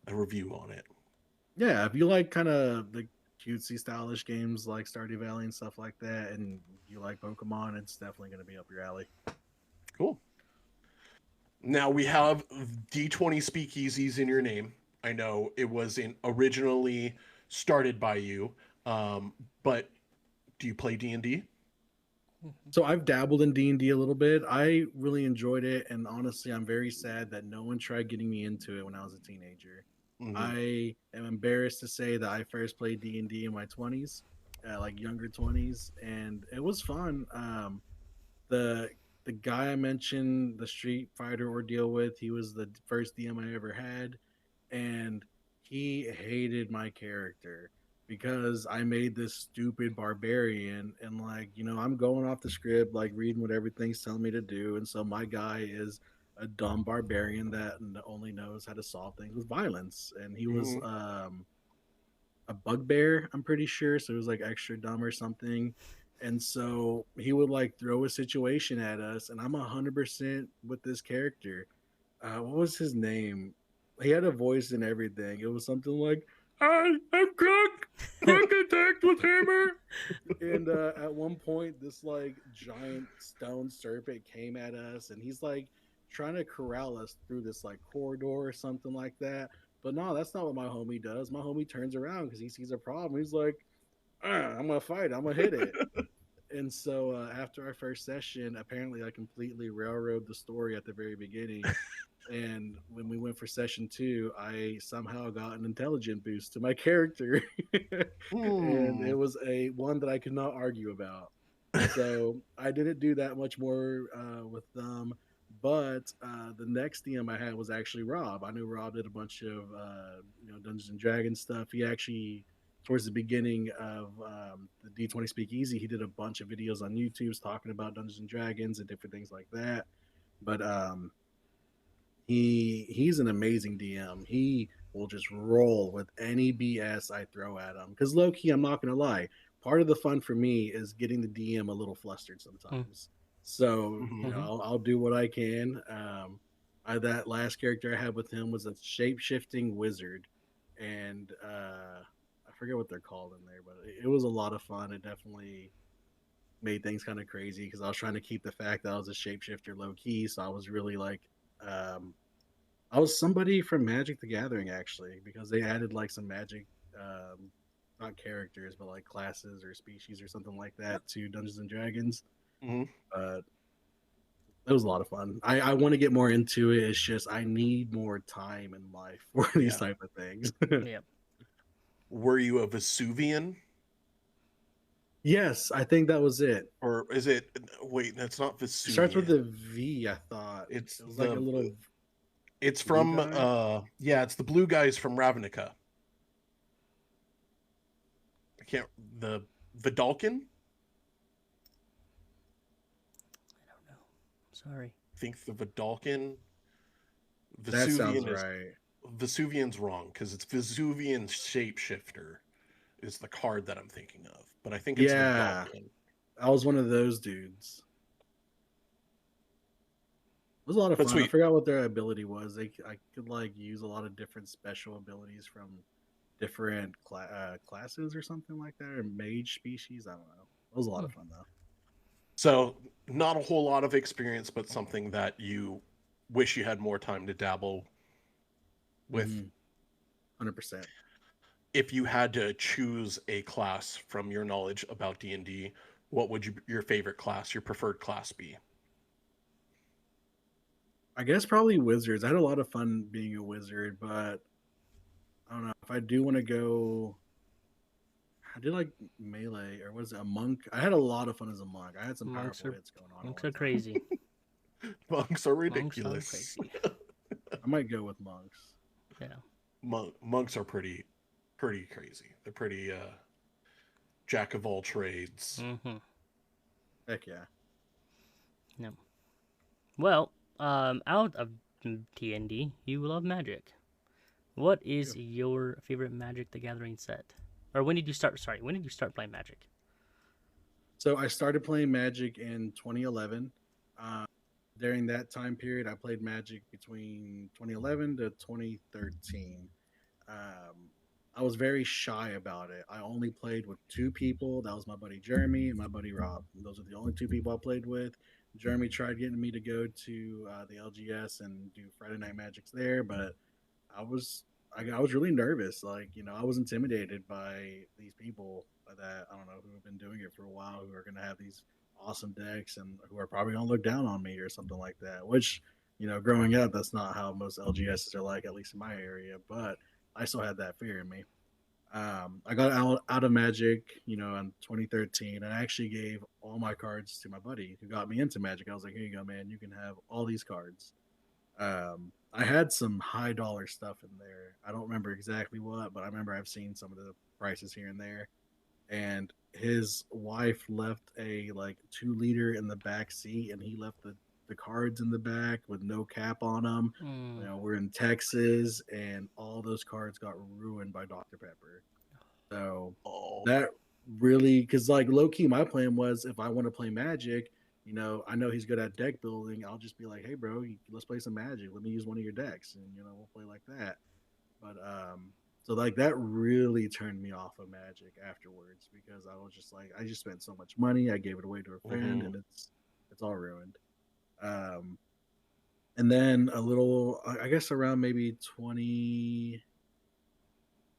review on it. Yeah, if you like kind of the cutesy, stylish games like Stardew Valley and stuff like that, and you like Pokemon, it's definitely going to be up your alley. Cool. Now we have D20 speakeasies in your name. I know it was originally started by you, but do you play D&D? So I've dabbled in D&D a little bit. I really enjoyed it, and honestly, I'm very sad that no one tried getting me into it when I was a teenager. Mm-hmm. I am embarrassed to say that I first played D&D in my 20s, like younger 20s, and it was fun. The the guy I mentioned, the Street Fighter ordeal with, he was the first DM I ever had, and he hated my character because I made this stupid barbarian and like, I'm going off the script, like reading what everything's telling me to do. And so my guy is a dumb barbarian that only knows how to solve things with violence. And he was Mm-hmm. a bugbear, I'm pretty sure. So it was like extra dumb or something. And so he would like throw a situation at us, and I'm 100% with this character. What was his name? He had a voice and everything. It was something like, "I am Crook. Crook attacked with hammer." And at one point, this like giant stone serpent came at us, and he's like trying to corral us through this like corridor or something like that. But no, that's not what my homie does. My homie turns around because he sees a problem. He's like, I'm gonna fight. I'm gonna hit it. And so after our first session, apparently I completely railroaded the story at the very beginning. And when we went for session two, I somehow got an intelligent boost to my character, and Hmm. it was a one that I could not argue about. So I didn't do that much more with them. But the next DM I had was actually Rob. I knew Rob did a bunch of Dungeons and Dragons stuff. He actually towards the beginning of the D20 Speakeasy, he did a bunch of videos on YouTube talking about Dungeons and Dragons and different things like that. But he's an amazing DM. He will just roll with any BS I throw at him. Because low key, I'm not gonna lie, part of the fun for me is getting the DM a little flustered sometimes. So Mm-hmm. I'll do what I can. That last character I had with him was a shape shifting wizard, and I forget what they're called in there, but it was a lot of fun. It definitely made things kind of crazy because I was trying to keep the fact that I was a shapeshifter low key. So I was really like um, I was somebody from Magic the Gathering actually, because they added like some magic, um, not characters, but like classes or species or something like that to Dungeons and Dragons. Mm-hmm. But It was a lot of fun. I want to get more into it. It's just I need more time in life for these Yeah. type of things. Yep. Were you a Vesuvian? Yes, I think that was it. Or is it, wait, that's not It starts with Vesuvian. the V, I thought. It's It was like a the little it's blue from guy. yeah, it's the blue guys from Ravnica. I can't the Vidalkin? I don't know. Sorry. I think the Vidalkin. That sounds Vesuvian is right. Vesuvian's wrong because it's Vesuvian Shapeshifter is the card that I'm thinking of, but I think it's Yeah, Vidalkin. I was one of those dudes. It was a lot of But fun. I sweet. forgot what their ability was. I could like use a lot of different special abilities from different classes or something like that, or mage species. I don't know. It was a lot Hmm. of fun though. So not a whole lot of experience, but something that you wish you had more time to dabble with. 100%. If you had to choose a class from your knowledge about D&D, what would your favorite class, your preferred class be? I guess probably wizards. I had a lot of fun being a wizard, but I don't know if I do want to go. I did like melee or was it a monk? I had a lot of fun as a monk. I had some Monks powerful are hits going on at monks one are time. crazy. Monks are Monks are ridiculous. crazy. I might go with monks. Yeah. Monks are pretty crazy. They're pretty jack of all trades. Mm-hmm. Heck yeah. Yep. Well, out of D&D, you love Magic. What is your favorite Magic the Gathering set? Or when did you start? Sorry, when did you start playing Magic? So I started playing Magic in 2011. Uh, During that time period, I played Magic between 2011 to 2013. Um, I was very shy about it. I only played with two people. That was my buddy Jeremy and my buddy Rob. Those are the only two people I played with. Jeremy tried getting me to go to the LGS and do Friday Night Magics there, but I was I was really nervous. Like, I was intimidated by these people that I don't know who have been doing it for a while, who are going to have these awesome decks and who are probably going to look down on me or something like that. Which, growing up, that's not how most LGSs are like, at least in my area. But I still had that fear in me. I got out of Magic, in 2013, and I actually gave all my cards to my buddy who got me into Magic. I was like, "Here you go, man. You can have all these cards." I had some high dollar stuff in there. I don't remember exactly what, but I remember I've seen some of the prices here and there. And his wife left a like 2 liter in the back seat, and he left the cards in the back with no cap on them. Mm. We're in Texas, and all those cards got ruined by Dr. Pepper. So Oh, that really, because like low key, my plan was if I want to play Magic, I know he's good at deck building. I'll just be like, hey, bro, let's play some Magic. Let me use one of your decks, and we'll play like that. But so like that really turned me off of Magic afterwards because I was just like, I just spent so much money. I gave it away to a friend, hmm and it's all ruined. Um, and then a little, I guess around maybe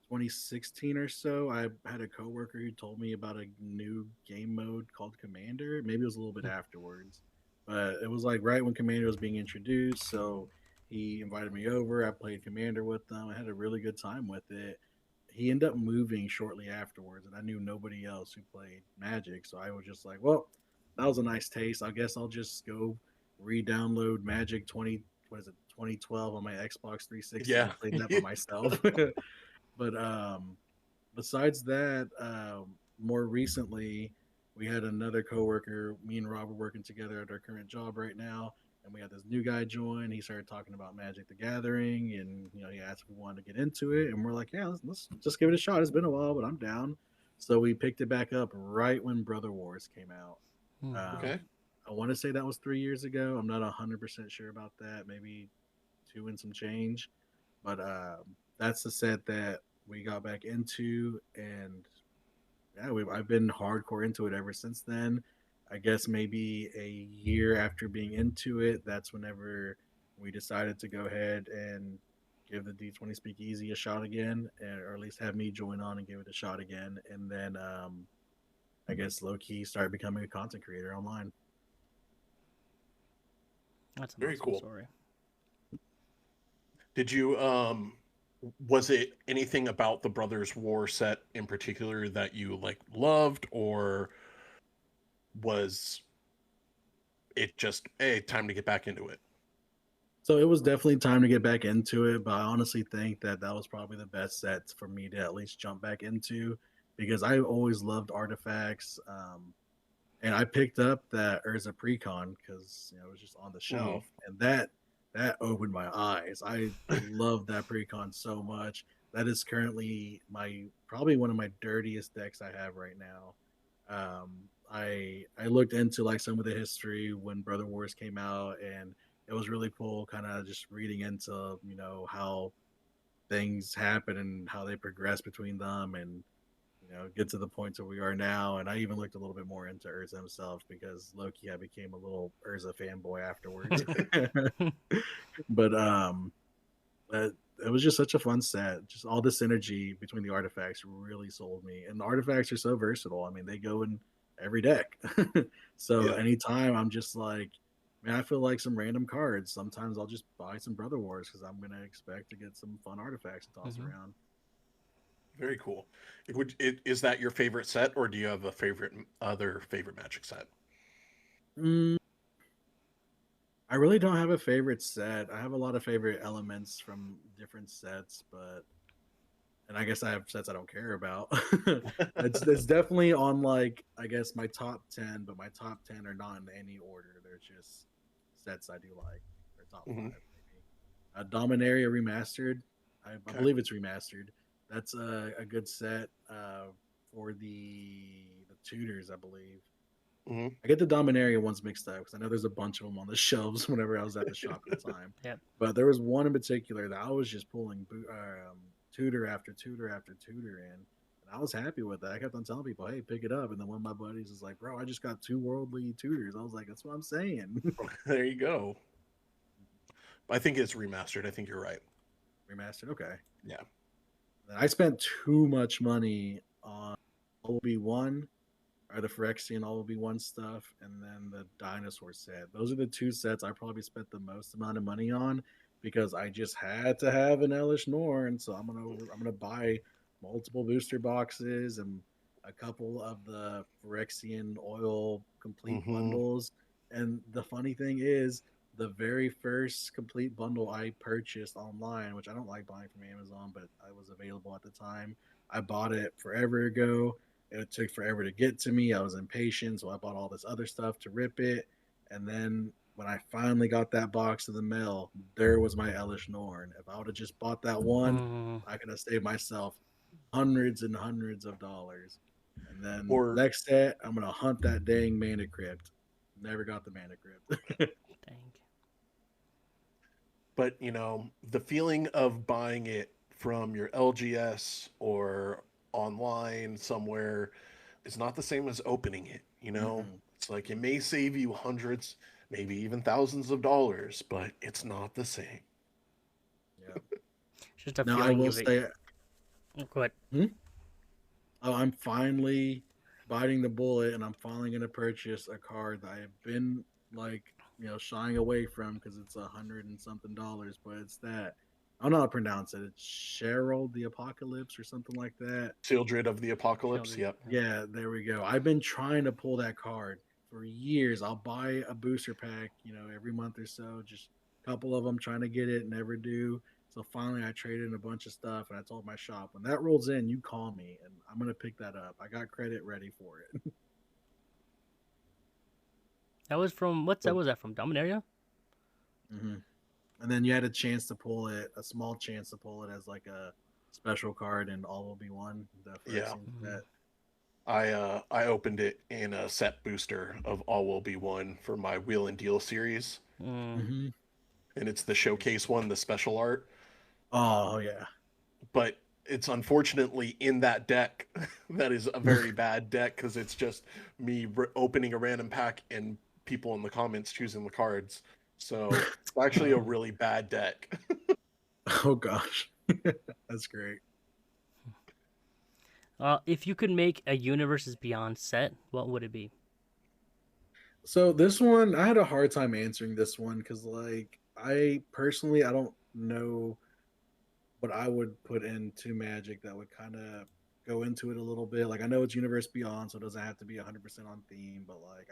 2016 or so, I had a coworker who told me about a new game mode called Commander. Maybe it was a little bit afterwards, but it was like right when Commander was being introduced. So he invited me over. I played Commander with them. I had a really good time with it. He ended up moving shortly afterwards, and I knew nobody else who played Magic. So I was just like, well, that was a nice taste. I guess I'll just go re-download Magic 20. What is it? 2012 on my Xbox 360 yeah. and play that by myself. But besides that, more recently, we had another coworker. Me and Rob were working together at our current job right now, and we had this new guy join. He started talking about Magic the Gathering, and he asked if we wanted to get into it, and we're like, yeah, let's just give it a shot. It's been a while, but I'm down. So we picked it back up right when Brother Wars came out. Mm. Okay. I want to say that was 3 years ago. I'm not 100% sure about that. Maybe two and some change, but that's the set that we got back into, and yeah, I've been hardcore into it ever since then. I guess maybe a year after being into it, that's whenever we decided to go ahead and give the D20 Speakeasy a shot again, or at least have me join on and give it a shot again. And then I guess low key started becoming a content creator online. That's an Very awesome cool. story. Did you was it anything about the Brothers War set in particular that you like loved, or was it just hey, time to get back into it? So it was definitely time to get back into it, but I honestly think that that was probably the best set for me to at least jump back into because I always loved artifacts. And I picked up that Urza Precon because it was just on the Hmm. shelf, and that opened my eyes. I love that Precon so much. That is currently my probably one of my dirtiest decks I have right now. I looked into like some of the history when Brother Wars came out, and it was really cool. Kind of just reading into how things happen and how they progress between them, and get to the point where we are now. And I even looked a little bit more into Urza himself because Loki, I became a little Urza fanboy afterwards. But uh, it was just such a fun set. Just all the synergy between the artifacts really sold me. And the artifacts are so versatile. I mean, they go in every deck. So Yeah. anytime I'm just like, man, I feel like some random cards. Sometimes I'll just buy some Brother Wars because I'm gonna expect to get some fun artifacts to toss Hmm. around. Very cool. Is that your favorite set, or do you have a favorite other favorite Magic set? Mm, I really don't have a favorite set. I have a lot of favorite elements from different sets, but and I guess I have sets I don't care about. It's definitely on like I guess my top 10, but my top 10 are not in any order. They're just sets I do like. Or top Hmm. 5 maybe. Dominaria remastered. I Okay. believe it's remastered. That's a good set for the tutors, I believe. Hmm. I get the Dominaria ones mixed up because I know there's a bunch of them on the shelves whenever I was at the shop at the time. Yep. But there was one in particular that I was just pulling tutor after tutor after tutor in. And I was happy with that. I kept on telling people, hey, pick it up. And then one of my buddies was like, bro, I just got 2 worldly tutors. I was like, that's what I'm saying. There you go. I think it's remastered. I think you're right. Remastered. Okay. Yeah. I spent too much money on OB1 or the Phyrexian all will be one stuff, and then the dinosaur set. Those are the two sets I probably spent the most amount of money on because I just had to have an Elish Nor, and so I'm gonna buy multiple booster boxes and a couple of the Phyrexian oil complete Hmm. bundles. And the funny thing is, the very first complete bundle I purchased online, which I don't like buying from Amazon, but I was available at the time. I bought it forever ago. It took forever to get to me. I was impatient, so I bought all this other stuff to rip it. And then when I finally got that box in the mail, there was my Elish Norn. If I would have just bought that one, Mm. I could have saved myself hundreds and hundreds of dollars. And then Or next set, I'm gonna hunt that dang Mana Crypt. Never got the Mana Crypt. Dang. but the feeling of buying it from your LGS or online somewhere is not the same as opening it. Mm-mm. It's like it may save you hundreds, maybe even thousands of dollars, but it's not the same. Yeah. It's just a Now I feeling will of it. say, Oh, go ahead. hmm? Oh, I'm finally biting the bullet, and I'm finally going to purchase a card that I have been like, shying away from because it's 100 and something dollars. But it's that I don't know how to pronounce it. It's Cheryl the Apocalypse or something like that. Children of the Apocalypse. Children. Yep. Yep. Yeah, there we go. I've been trying to pull that card for years. I'll buy a booster pack, every month or so, just a couple of them trying to get it, never do. So finally, I traded in a bunch of stuff, and I told my shop when that rolls in, you call me, and I'm gonna pick that up. I got credit ready for it. That was from what's that? So Was that from Dominaria? Hmm. And then you had a chance to pull it, a small chance to pull it as like a special card, and all will be one. The yeah, Phyrexian Mm. set. I opened it in a set booster of All Will Be One for my Wheel and Deal series, Mm. Hmm. and it's the showcase one, the special art. Oh yeah. But it's unfortunately in that deck that is a very bad deck because it's just me opening a random pack and people in the comments choosing the cards. So it's actually a really bad deck. Oh gosh, that's great. If you could make a Universes Beyond set, what would it be? So this one, I had a hard time answering this one because, like, I personally, I don't know what I would put into Magic that would kind of go into it a little bit. Like, I know it's Universe Beyond, so it doesn't have to be 100% on theme, but like,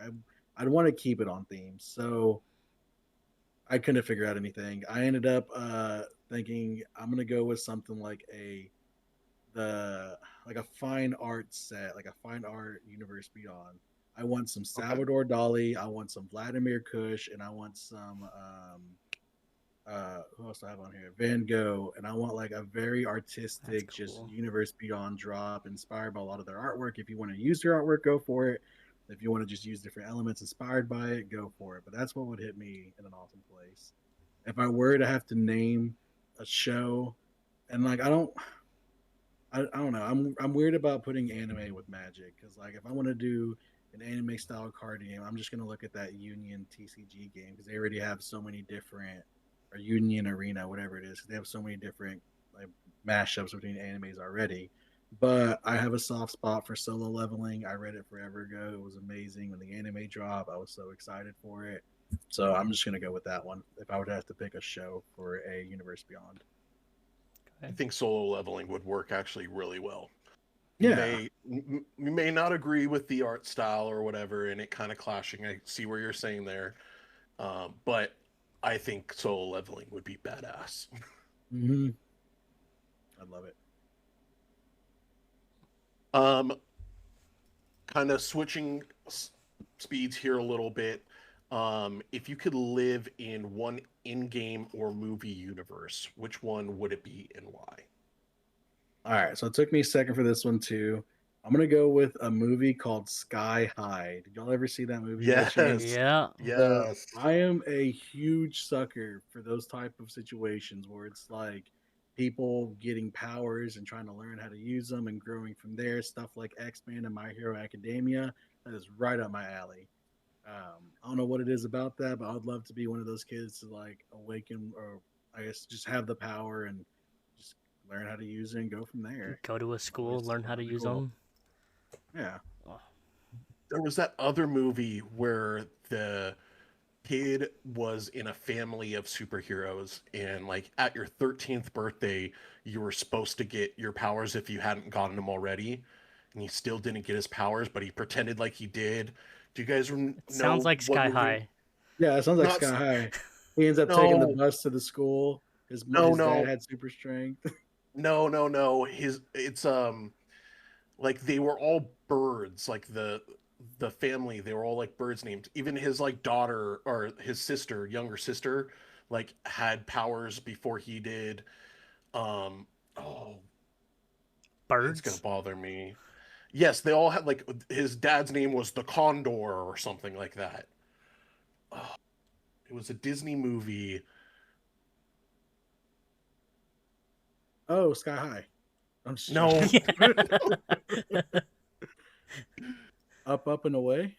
I'd want to keep it on theme. So I couldn't figure out anything. I ended up thinking I'm gonna go with something like the a fine art set, like a fine art Universe Beyond. I want some Okay. Salvador Dali, I want some Vladimir Kush, and I want some who else do I have on here? Van Gogh, and I want like a very That's artistic, just cool. Universe Beyond drop, inspired by a lot of their artwork. If you want to use their artwork, go for it. If you want to just use different elements inspired by it, go for it. But that's what would hit me in an awesome place. If I were to have to name a show, and like I don't know. I'm weird about putting anime with Magic because like if I want to do an anime style card game, I'm just gonna look at that Union TCG game because they already have so many different or Union Arena, whatever it is. They have so many different like mashups between animes already. But I have a soft spot for solo leveling. I read it forever ago. It was amazing when the anime dropped. I was so excited for it. So I'm just gonna go with that one. If I would have to pick a show for a Universe Beyond. I think solo leveling would work actually really well. Yeah. You may not agree with the art style or whatever, and it kind of clashing. I see where you're saying there, but I think solo leveling would be badass. Mm-hmm. I love it. Um, Kind of switching speeds here a little bit. If you could live in one in-game or movie universe, which one would it be and why? All right, so it took me a second for this one too. I'm gonna go with a movie called Sky High. Did y'all ever see that movie by Yes, chance? Yeah. So yes. I am a huge sucker for those type of situations where it's like people getting powers and trying to learn how to use them and growing from there. Stuff like X-Men and My Hero Academia. That is right up my alley. I don't know what it is about that, but I'd love to be one of those kids to like awaken or I guess just have the power and just learn how to use it and go from there. Go to a It's school, learn how to really use cool. them. Yeah. Oh, There was that other movie where the kid was in a family of superheroes, and like at your 13th birthday, you were supposed to get your powers if you hadn't gotten them already, and he still didn't get his powers, but he pretended like he did. Do you guys it sounds know like what Sky movie? High. Yeah, it sounds like Not Sky High. He ends up taking the no, bus to the school. no, His dad no, had super strength. no. His it's like they were all birds, like the family, they were all like birds named. Even his like daughter or his sister, younger sister, like had powers before he did. Oh, it's gonna Birds? bother me. Yes, they all had like his dad's name was the Condor or something like that. Oh, it was a Disney movie. Oh, Sky High. I'm just No, joking. Yeah. Up and away.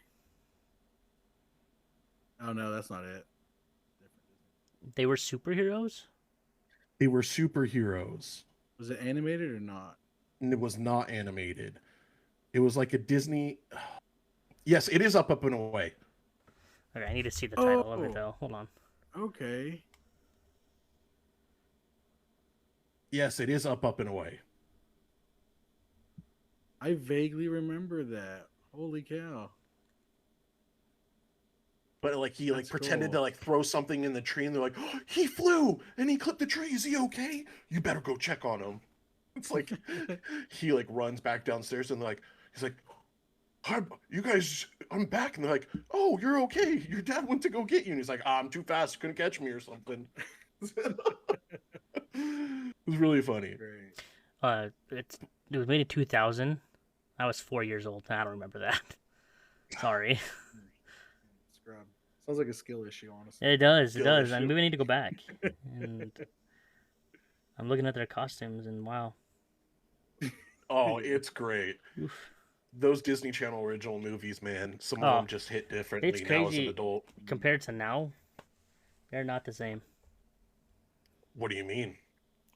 Oh no, that's not it. They were superheroes? they were superheroes, Was it animated or not? and it was not animated. It was like a Disney. Yes, it is up and away. Okay, I need to see the title of it Oh, though. Hold on. okay. Yes, it is up and away. I vaguely remember that. Holy cow. But like he like That's pretended to cool. like throw something in the tree, and they're like, oh, he flew and he clipped the tree. Is he okay? You better go check on him. It's like he like runs back downstairs, and like he's like, hi, you guys, I'm back, and they're like, oh, you're okay. Your dad went to go get you, and he's like, I'm too fast, couldn't catch me or something. It was really funny. Great. It was made in 2000. I was 4 years old. I don't remember that. Sorry. Scrub. Sounds like a skill issue, honestly. It does. It Skill does. I issue. maybe I need to go back. And I'm looking at their costumes, and wow. Oh, it's great. Oof. Those Disney Channel original movies, man. Some of Oh, them just hit it's differently now as an crazy adult. compared to now. They're not the same. What do you mean?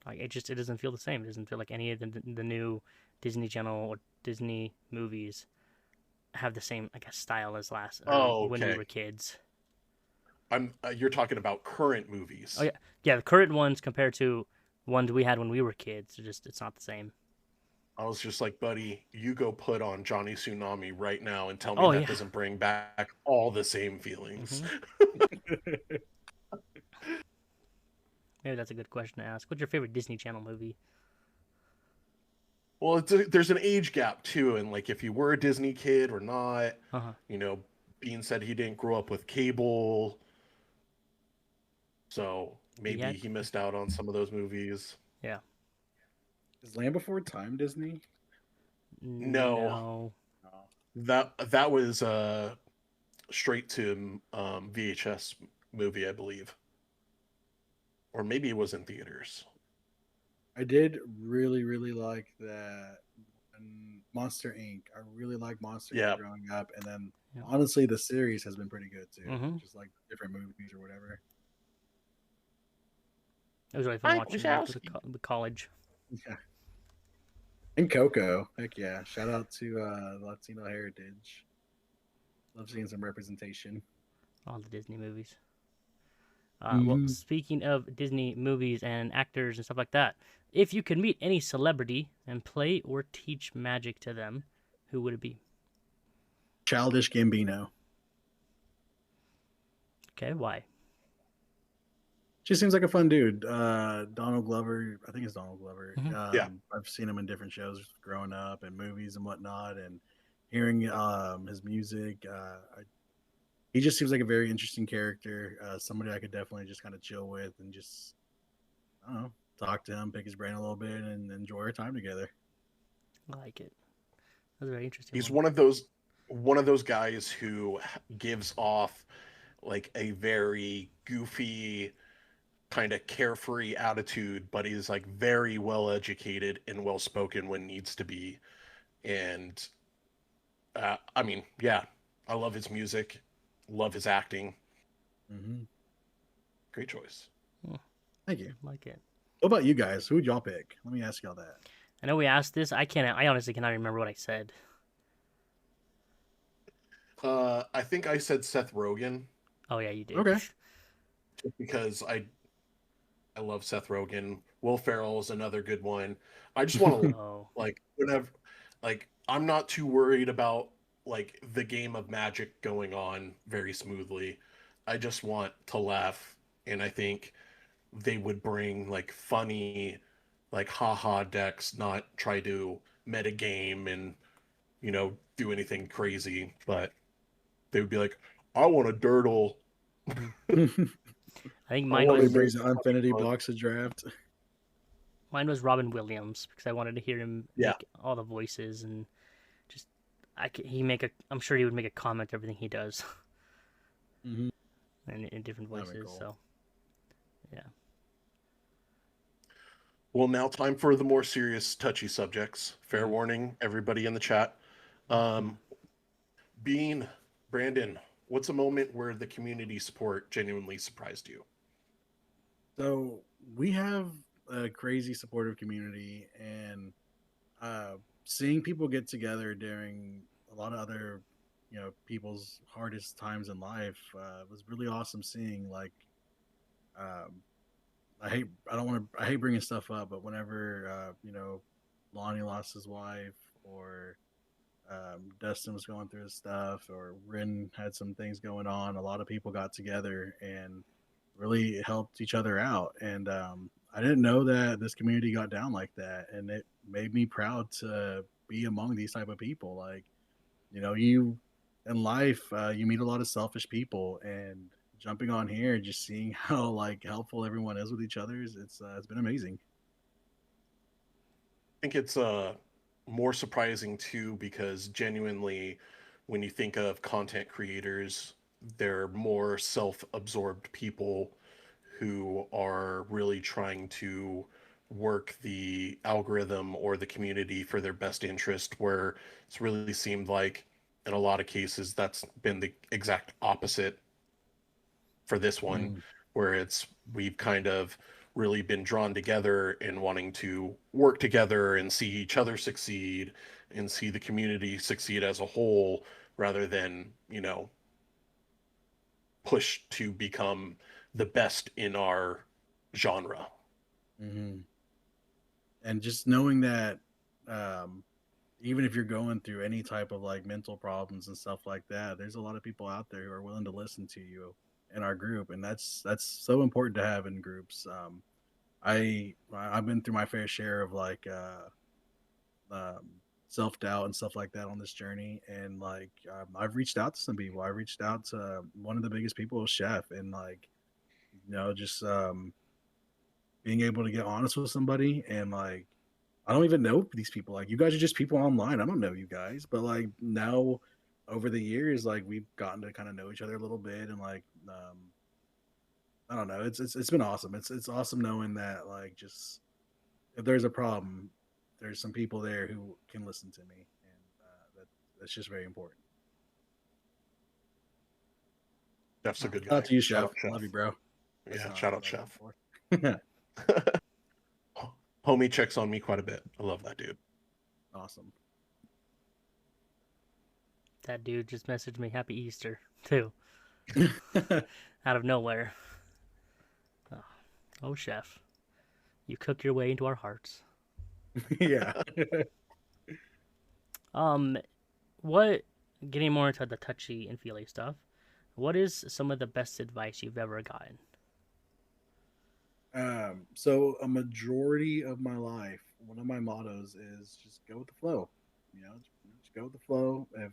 Like it doesn't feel the same. It doesn't feel like any of the new Disney Channel or Disney movies. have the same, I guess, style as last or Oh, when we okay. were kids. I'm you're talking about current Oh movies. yeah, yeah. The current ones compared to ones we had when we were kids, it's not the same. I was just like, buddy, you go put on Johnny Tsunami right now and tell me Oh that yeah. doesn't bring back all the same feelings. hmm Maybe that's a good question to ask. What's your favorite Disney Channel movie? Well, there's an age gap too, and like if you were a Disney kid or not, Uh huh. you know, Bean said he didn't grow up with cable, so He maybe had. he missed out on some of those movies. Yeah. Is Land Before Time Disney? No, No. Oh. that was straight to VHS movie, I believe, or maybe it was in theaters. I did really, really like that Monster Inc. I really liked Monster Inc. Yeah, growing up, and then Yeah. honestly, the series has been pretty good too. Mm-hmm. Just like different movies or whatever. It was really fun Mike watching that Wazowski. with college. Yeah, and Coco, heck yeah! Shout out to Latino heritage. Love seeing some representation. All the Disney movies. Well, Hmm. speaking of Disney movies and actors and stuff like that, if you could meet any celebrity and play or teach magic to them, who would it be? Childish Gambino. Okay, why? Just seems like a fun dude. Donald Glover, I think it's Donald Glover. hmm Yeah, I've seen him in different shows growing up and movies and whatnot, and hearing his music. He just seems like a very interesting character. Somebody I could definitely just kind of chill with and just, I don't know, talk to him, pick his brain a little bit, and enjoy our time together. I like it. That's a very interesting he's one. one of those guys who gives off like a very goofy kind of carefree attitude, but he's like very well educated and well spoken when needs to be. And I mean, yeah, I love his music, love his acting. Hmm. Great choice. Hmm, Thank you. like it. What about you guys? Who would y'all pick? Let me ask y'all that. I know we asked this. I can't. I honestly cannot remember what I said. I think I said Seth Rogen Oh yeah, you did. Okay. just because I love Seth Rogen. Will Ferrell is another good one. I just want to Oh. like whenever like I'm not too worried about like the game of magic going on very smoothly. I just want to laugh, and I think they would bring like funny like haha decks, not try to meta game and do anything crazy, but they would be like, I want a dirtle. hmm Somebody I think I want to make brings an Infinity fun. box of draft. mine was Robin Williams because I wanted to hear him Yeah. make all the voices and just he make a. I'm sure he would make a comment to everything he does Hmm. in different That'd be voices. cool. So yeah. Well, now time for the more serious, touchy subjects. Fair Mhm. warning, everybody in the chat. Um, Bean, Brandon, what's a moment where the community support genuinely surprised you? So we have a crazy supportive community, and uh, seeing people get together during a lot of other, people's hardest times in life was really awesome. Seeing like, um, I don't want to, I hate bringing stuff up, but whenever Lonnie lost his wife, or Dustin was going through his stuff, or Rin had some things going on, a lot of people got together and really helped each other out. And I didn't know that this community got down like that, and it made me proud to be among these type of people. Like, you in life, you meet a lot of selfish people, and jumping on here, just seeing how like helpful everyone is with each other, it's been amazing. I think it's more surprising too because genuinely, when you think of content creators, they're more self-absorbed people who are really trying to work the algorithm or the community for their best interest, where it's really seemed like in a lot of cases that's been the exact opposite for this one, Mm. where it's we've kind of really been drawn together in wanting to work together and see each other succeed and see the community succeed as a whole rather than, push to become the best in our genre. Hmm. And just knowing that, um, even if you're going through any type of like mental problems and stuff like that, there's a lot of people out there who are willing to listen to you in our group, and that's so important to have in groups. I've been through my fair share of like um, self doubt and stuff like that on this journey, and like I've reached out to some people. I reached out to one of the biggest people, Chef, and like just being able to get honest with somebody and like I don't even know these people. Like you guys are just people online. I don't know you guys, but like now over the years, like we've gotten to kind of know each other a little bit, and like I don't know. It's been awesome. It's awesome knowing that like just if there's a problem, there's some people there who can listen to me, and that's just very important. Chef's a good Shout out guy. to you, Shout Chef. out Chef. Love you, bro. That's Yeah, not shout out what I was Chef. going for. Homie checks on me quite a bit. I love that dude. Awesome. That dude just messaged me Happy Easter too, out of nowhere. Oh, oh, chef, you cook your way into our hearts. Yeah. Um, what? Getting more into the touchy and feely stuff. What is some of the best advice you've ever gotten? So a majority of my life, one of my mottos is just go with the flow. Just go with the flow. If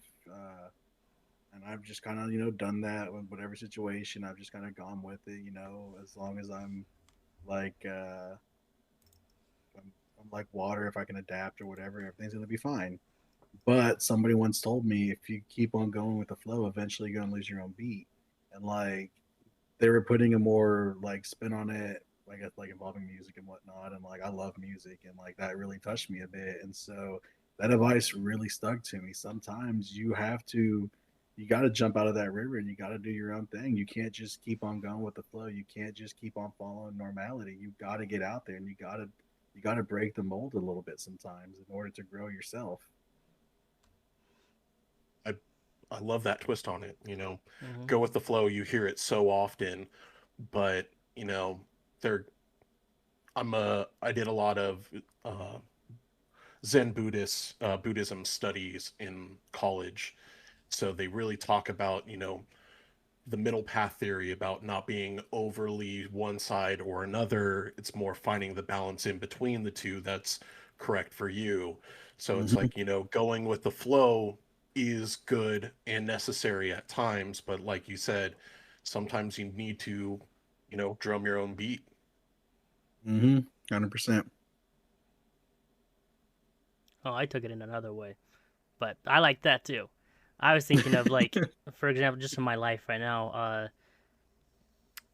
and I've just kind of done that with whatever situation. I've just kind of gone with it. As long as I'm like I'm like water, if I can adapt or whatever, everything's gonna be fine. But somebody once told me if you keep on going with the flow, eventually you're gonna lose your own beat. And like they were putting a more like spin on it, like involving music and whatnot. And like I love music, and like that really touched me a bit. And so that advice really stuck to me. Sometimes you got to jump out of that river and you got to do your own thing. You can't just keep on going with the flow. You can't just keep on following normality. You got to get out there and you got to break the mold a little bit sometimes in order to grow yourself. I I love that twist on it. Mm-hmm. Go with the flow. You hear it so often, but there. I did a lot of uh, Zen Buddhism studies in college, so they really talk about the middle path theory about not being overly one side or another. It's more finding the balance in between the two that's correct for you. So it's Mhm. like, going with the flow is good and necessary at times, but like you said, sometimes you need to, drum your own beat. Mhm. 100%. Oh, I took it in another way, but I like that too. I was thinking of like, for example, just in my life right now.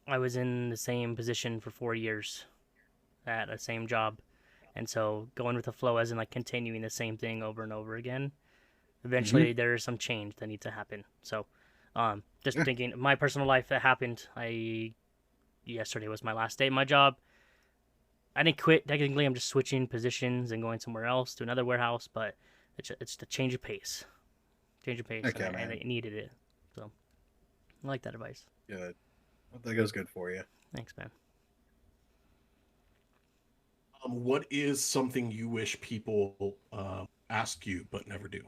I was in the same position for 4 years at the same job, and so going with the flow, as in like continuing the same thing over and over again. Mhm. Eventually, there is some change that needs to happen. So, just Yeah. thinking, my personal life that happened. Yesterday was my last day at my job. I didn't quit. Technically, I'm just switching positions and going somewhere else to another warehouse, but it's the change of pace, and Okay, I man. needed it. So I like that advice. Good. Hope that goes good for you. Thanks, man. What is something you wish people ask you but never do?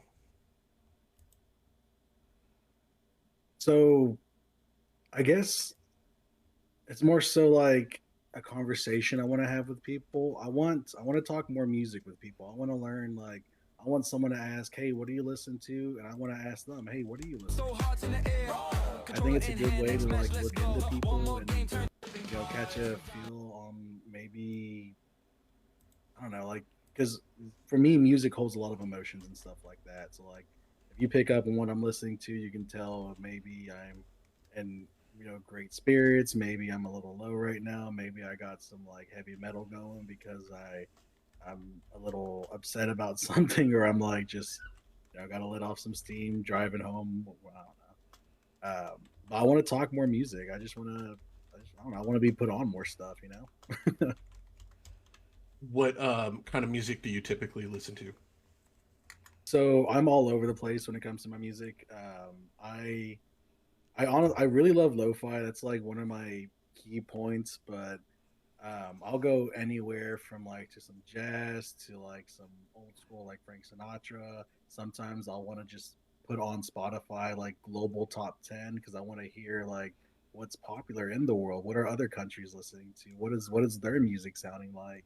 So I guess it's more so like a conversation I want to have with people. I want to talk more music with people. I want to learn like I want someone to ask, "Hey, what do you listen to?" And I want to ask them, "Hey, what are you listening to?" I think it's a good way to like look into people and catch a feel on maybe I don't know, like because for me, music holds a lot of emotions and stuff like that. So like, if you pick up on what I'm listening to, you can tell maybe I'm in great spirits. Maybe I'm a little low right now. Maybe I got some like heavy metal going because I'm a little upset about something, or I'm like just got to let off some steam driving home. I don't know. But I want to talk more music. I just want to. I don't know. I want to be put on more stuff. What kind of music do you typically listen to? So I'm all over the place when it comes to my music. I really love lo-fi. That's like one of my key points, but I'll go anywhere from like to some jazz to like some old school like Frank Sinatra. Sometimes I'll want to just put on Spotify like global top 10 because I want to hear like what's popular in the world. What are other countries listening to? What is their music sounding like?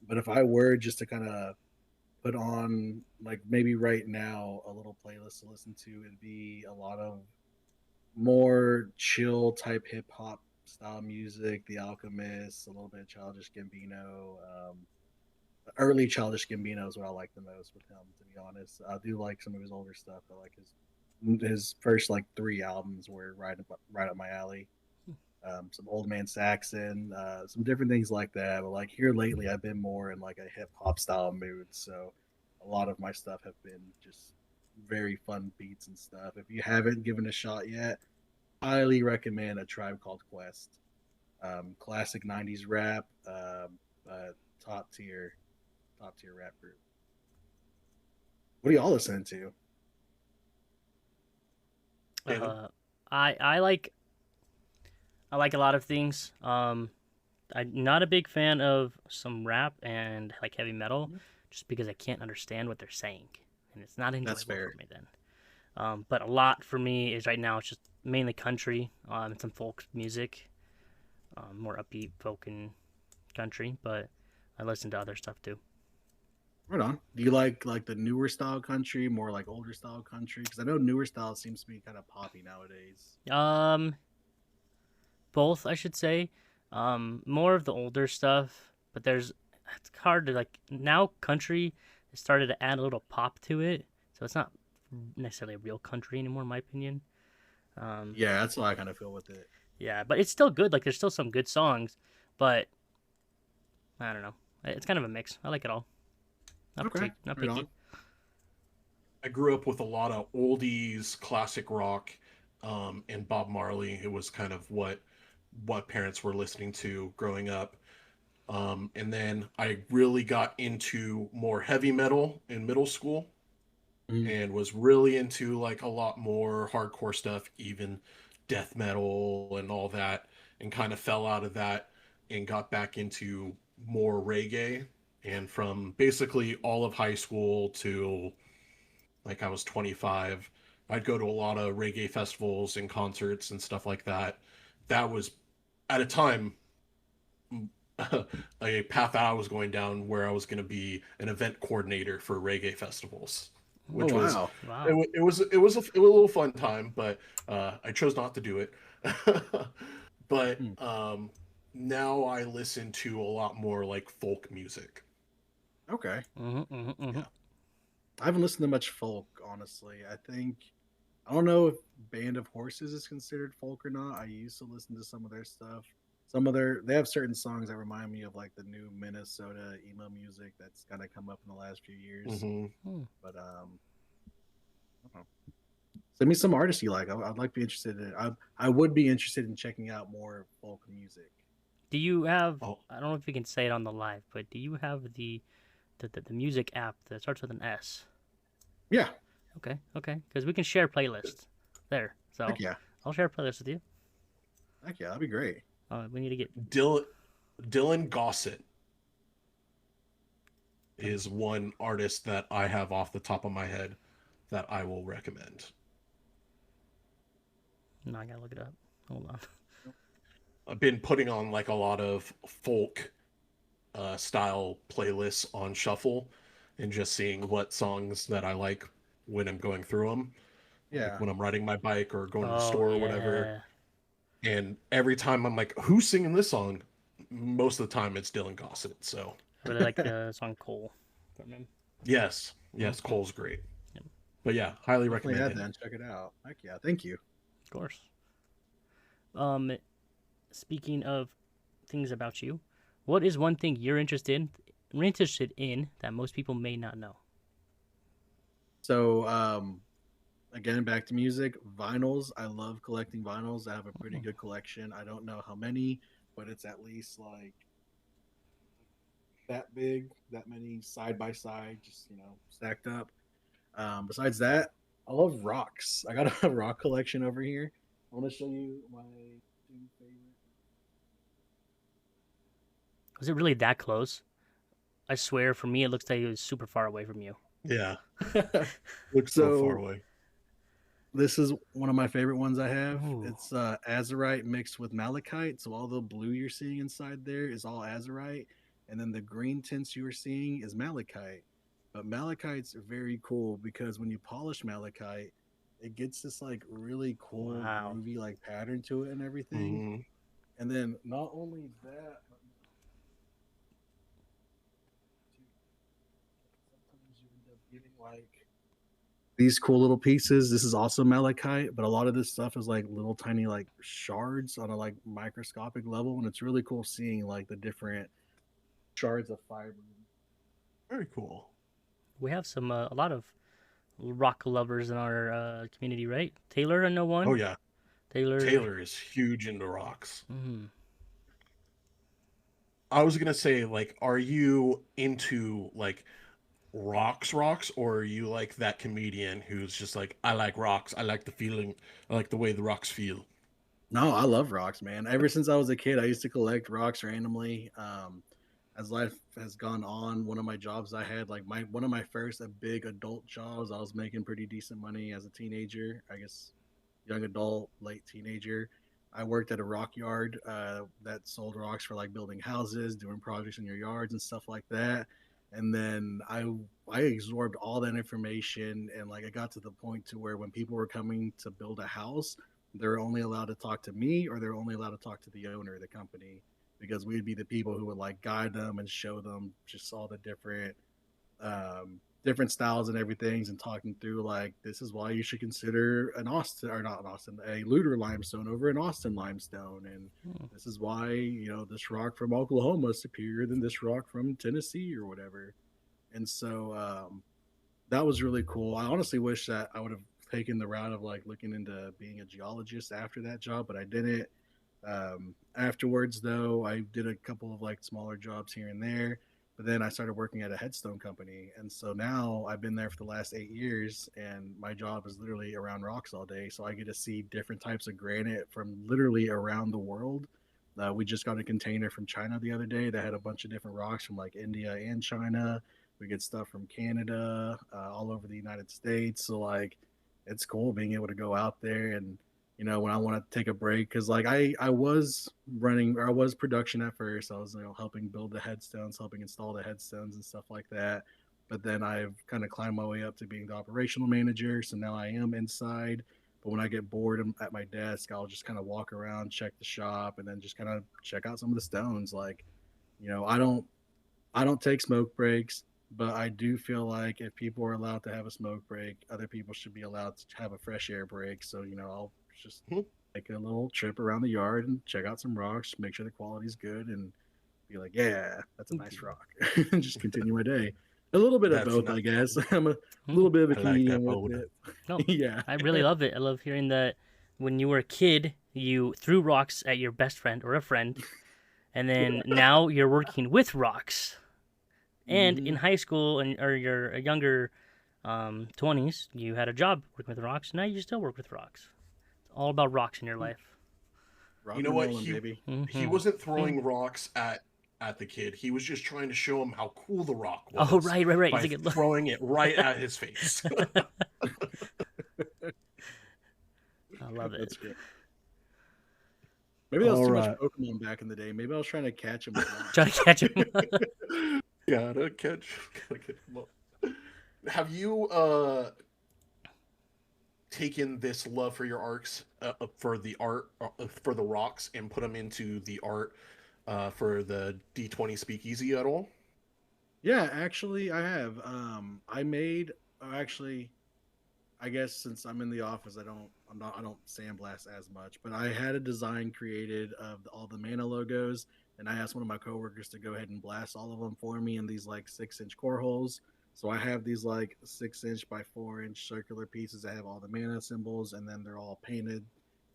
But if I were just to kind of put on like maybe right now a little playlist to listen to, it'd be a lot of more chill type hip hop style music, The Alchemist, a little bit of Childish Gambino. Early Childish Gambino is what I like the most with him, to be honest. I do like some of his older stuff. I like his first like three albums were right up my alley. Some Old Man Saxon, some different things like that. But like here lately, I've been more in like a hip hop style mood. So a lot of my stuff have been just very fun beats and stuff. If you haven't given a shot yet, highly recommend A Tribe Called Quest. Classic '90s rap, but top tier, top tier rap group. What are y'all listening to? David? Uh, I like a lot of things. I'm not a big fan of some rap and like heavy metal, just because I can't understand what they're saying, and it's not That's enjoyable fair. for me then. But a lot for me is right now it's just mainly country, and some folk music, more upbeat folk and country. But I listen to other stuff too. Right on. Do you like the newer style country, more like older style country? Because I know newer style seems to be kind of poppy nowadays. Um, Both I should say. More of the older stuff, but it's hard to like now country has started to add a little pop to it, so it's not necessarily a real country anymore, in my opinion. Um, Yeah, that's how I kind of feel with it. yeah, but it's still good. Like there's still some good songs, but I don't know. It's kind of a mix. I like it all. Not Okay, picky. Not right picky. on. I grew up with a lot of oldies, classic rock, and Bob Marley. It was kind of what parents were listening to growing up. And then I really got into more heavy metal in middle school Mm. and was really into like a lot more hardcore stuff, even death metal and all that, and kind of fell out of that and got back into more reggae. And from basically all of high school to like I was 25, I'd go to a lot of reggae festivals and concerts and stuff like that. That was at a time a path that I was going down where I was going to be an event coordinator for reggae festivals, Oh which was wow. Wow. it was a little fun time, but I chose not to do it. But Hmm. now I listen to a lot more like folk music. Okay. Mm-hmm. Yeah. I haven't listened to much folk, honestly. I don't know if Band of Horses is considered folk or not. I used to listen to some of their stuff. They have certain songs that remind me of like the new Minnesota emo music that's kind of come up in the last few years. Hmm. But I don't know. Send me some artists you like. I'd like to be interested in. I would be interested in checking out more folk music. Do you have? Oh, I don't know if you can say it on the live, but do you have the music app that starts with an S? Yeah. Okay. Because we can share playlists there. So Heck yeah. I'll share a playlist with you. Heck yeah. That'd be great. We need to get. Dylan Gossett is one artist that I have off the top of my head that I will recommend. No, I gotta look it up. Hold on. I've been putting on like a lot of folk style playlists on shuffle and just seeing what songs that I like when I'm going through them, like Yeah. when I'm riding my bike or going to the Oh store or whatever. yeah. And every time I'm like, who's singing this song? Most of the time it's Dylan Gossett. So I really like the song Cole from him. yes, Mhm. Cole's great. Yep, But yeah, highly Definitely recommend add that him. and check it out. Heck yeah. Thank you. of course. Um, Speaking of things about you, what is one thing you're interested in that most people may not know? So, again, back to music, vinyls. I love collecting vinyls. I have a pretty good collection. I don't know how many, but it's at least like that big, that many side by side, just stacked up. Besides that, I love rocks. I got a rock collection over here. I want to show you my two Was it really that close? I swear, for me, it looks like it was super far away from you. Yeah, favorite. looks so far So away. this is one of my favorite ones I have. Ooh. It's azurite mixed with malachite. So all the blue you're seeing inside there is all azurite, and then the green tints you are seeing is malachite. But malachite's very cool because when you polish malachite, it gets this like really cool Wow. groovy like pattern to it and everything. Mhm. And then not only that, but sometimes you end up getting like these cool little pieces. This is also malachite, but a lot of this stuff is like little tiny like shards on a like microscopic level, and it's really cool seeing like the different shards of fiber. Very cool. We have a lot of rock lovers in our community, right? Taylor, I know one. Oh yeah, Taylor. Taylor is huge into rocks. Mm. I was gonna say, like, are you into like rocks, or are you like that comedian who's just like, I like rocks, I like the feeling, I like the way the rocks feel. No, I love rocks, man. Ever since I was a kid, I used to collect rocks randomly. As life has gone on, one of my jobs I had, like my one of my first big adult jobs, I was making pretty decent money as a teenager. I guess young adult, late teenager. I worked at a rock yard that sold rocks for like building houses, doing projects in your yards and stuff like that. And then I absorbed all that information, and like I got to the point to where when people were coming to build a house, they're only allowed to talk to me, or they're only allowed to talk to the owner of the company, because we'd be the people who would like guide them and show them just all the different styles and everything, and talking through like this is why you should consider an Austin, or not an Austin, a Luder limestone over an Austin limestone, and Mm. this is why this rock from Oklahoma is superior than this rock from Tennessee or whatever. And so that was really cool. I honestly wish that I would have taken the route of like looking into being a geologist after that job, but I didn't. Afterwards, though, I did a couple of like smaller jobs here and there, but then I started working at a headstone company, and so now I've been there for the last 8 years, and my job is literally around rocks all day. So I get to see different types of granite from literally around the world. We just got a container from China the other day that had a bunch of different rocks from like India and China. We get stuff from Canada, all over the United States. So like, it's cool being able to go out there and when I want to take a break, because like I was running, or I was production at first. I was helping build the headstones, helping install the headstones and stuff like that. But then I've kind of climbed my way up to being the operational manager. So now I am inside. But when I get bored at my desk, I'll just kind of walk around, check the shop, and then just kind of check out some of the stones. Like, I don't take smoke breaks, but I do feel like if people are allowed to have a smoke break, other people should be allowed to have a fresh air break. So, I'll just Mhm. take a little trip around the yard and check out some rocks, make sure the quality's good, and be like, yeah, that's a nice rock. And just continue my day. A little bit of That's both, not. I guess. I'm a Mm. little bit of a I like that comedian with bold. it. No, Yeah. I really love it. I love hearing that when you were a kid, you threw rocks at your best friend or a friend, and then now you're working with rocks. And in Hmm. high school and or your younger 20s, you had a job working with rocks. Now you still work with rocks. It's all about rocks in your life. You Rock know and what? rolling, baby. He Hmm. wasn't Yeah. throwing rocks at the kid. He was just trying to show him how cool the rock Oh, was right. He's by like, look. throwing it right at his face. I love it. That's great. Maybe that was All too much right. Pokemon back in the day. Maybe I was trying to catch him with Try rocks. to catch him. Gotta gotta catch him up. Have you taken this love for your arcs, for the art, for the rocks, and put them into the art for the D20 Speakeasy at all? Yeah, actually, I have. I made actually. I guess since I'm in the office, I don't sandblast as much. But I had a design created of all the mana logos, and I asked one of my coworkers to go ahead and blast all of them for me in these like 6-inch core holes. So I have these like 6-inch by 4-inch circular pieces that have all the mana symbols, and then they're all painted.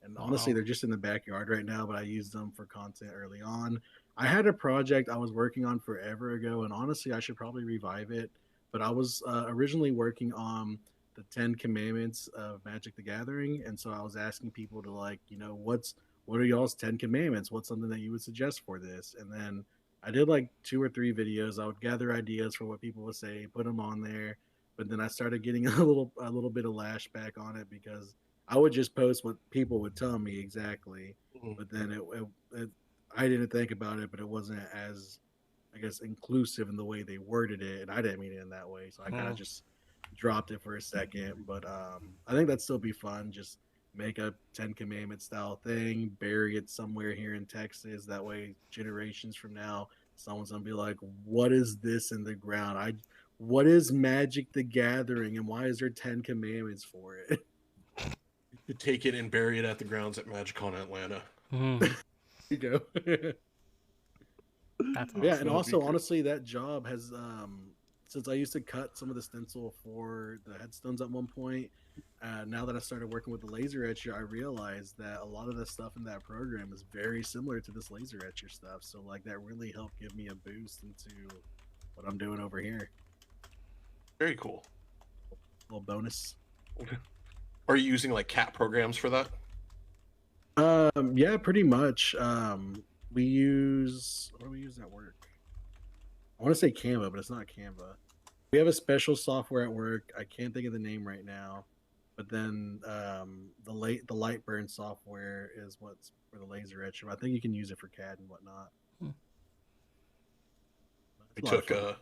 And honestly, Wow. they're just in the backyard right now, but I used them for content early on. I had a project I was working on forever ago, and honestly, I should probably revive it. But I was originally working on the 10 Commandments of Magic the Gathering, and so I was asking people to like, what are y'all's 10 Commandments? What's something that you would suggest for this? And then I did like 2 or 3 videos. I would gather ideas for what people would say, put them on there. But then I started getting a little bit of lashback on it because I would just post what people would tell me exactly. Mhm. But then I didn't think about it, but it wasn't as, I guess, inclusive in the way they worded it, and I didn't mean it in that way. So I kind Hmm. of just dropped it for a second. But I think that'd still be fun. Just make a 10 Commandment style thing, bury it somewhere here in Texas. That way, generations from now, someone's gonna be like, "What is this in the ground? What is Magic the Gathering, and why is there 10 Commandments for it?" You could take it and bury it at the grounds at MagicCon Atlanta. Hmm. You go. That's Yeah, and awesome. That'd be also great. honestly, that job has since I used to cut some of the stencil for the headstones at one point. Now that I started working with the laser etcher, I realized that a lot of the stuff in that program is very similar to this laser etcher stuff. So like that really helped give me a boost into what I'm doing over here. Very cool. A little bonus. Are you using like cat programs for that? Yeah, pretty much. We use what do we use at work? I want to say Canva, but it's not Canva. We have a special software at work. I can't think of the name right now, but then the light burn software is what's for the laser etcher. I think you can use it for CAD and whatnot. Hmm. I It's a lot of took fun.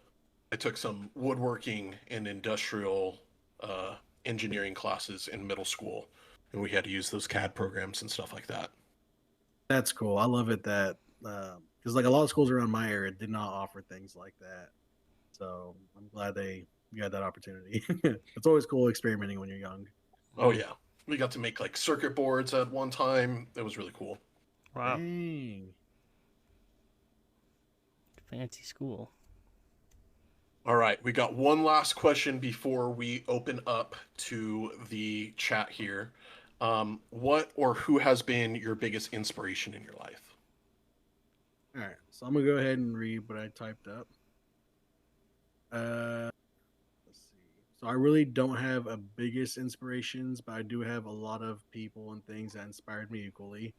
I took some woodworking and industrial uh, engineering classes in middle school, and we had to use those CAD programs and stuff like that. That's cool. I love it that because like a lot of schools around my area did not offer things like that. So I'm glad you had that opportunity. It's always cool experimenting when you're young. Oh Hmm. yeah, we got to make like circuit boards at one time. It was really cool. Wow. Dang. Fancy school. All right, we got one last question before we open up to the chat here. What or who has been your biggest inspiration in your life? All right, so I'm gonna go ahead and read what I typed up. Let's see. So I really don't have a biggest inspirations, but I do have a lot of people and things that inspired me equally.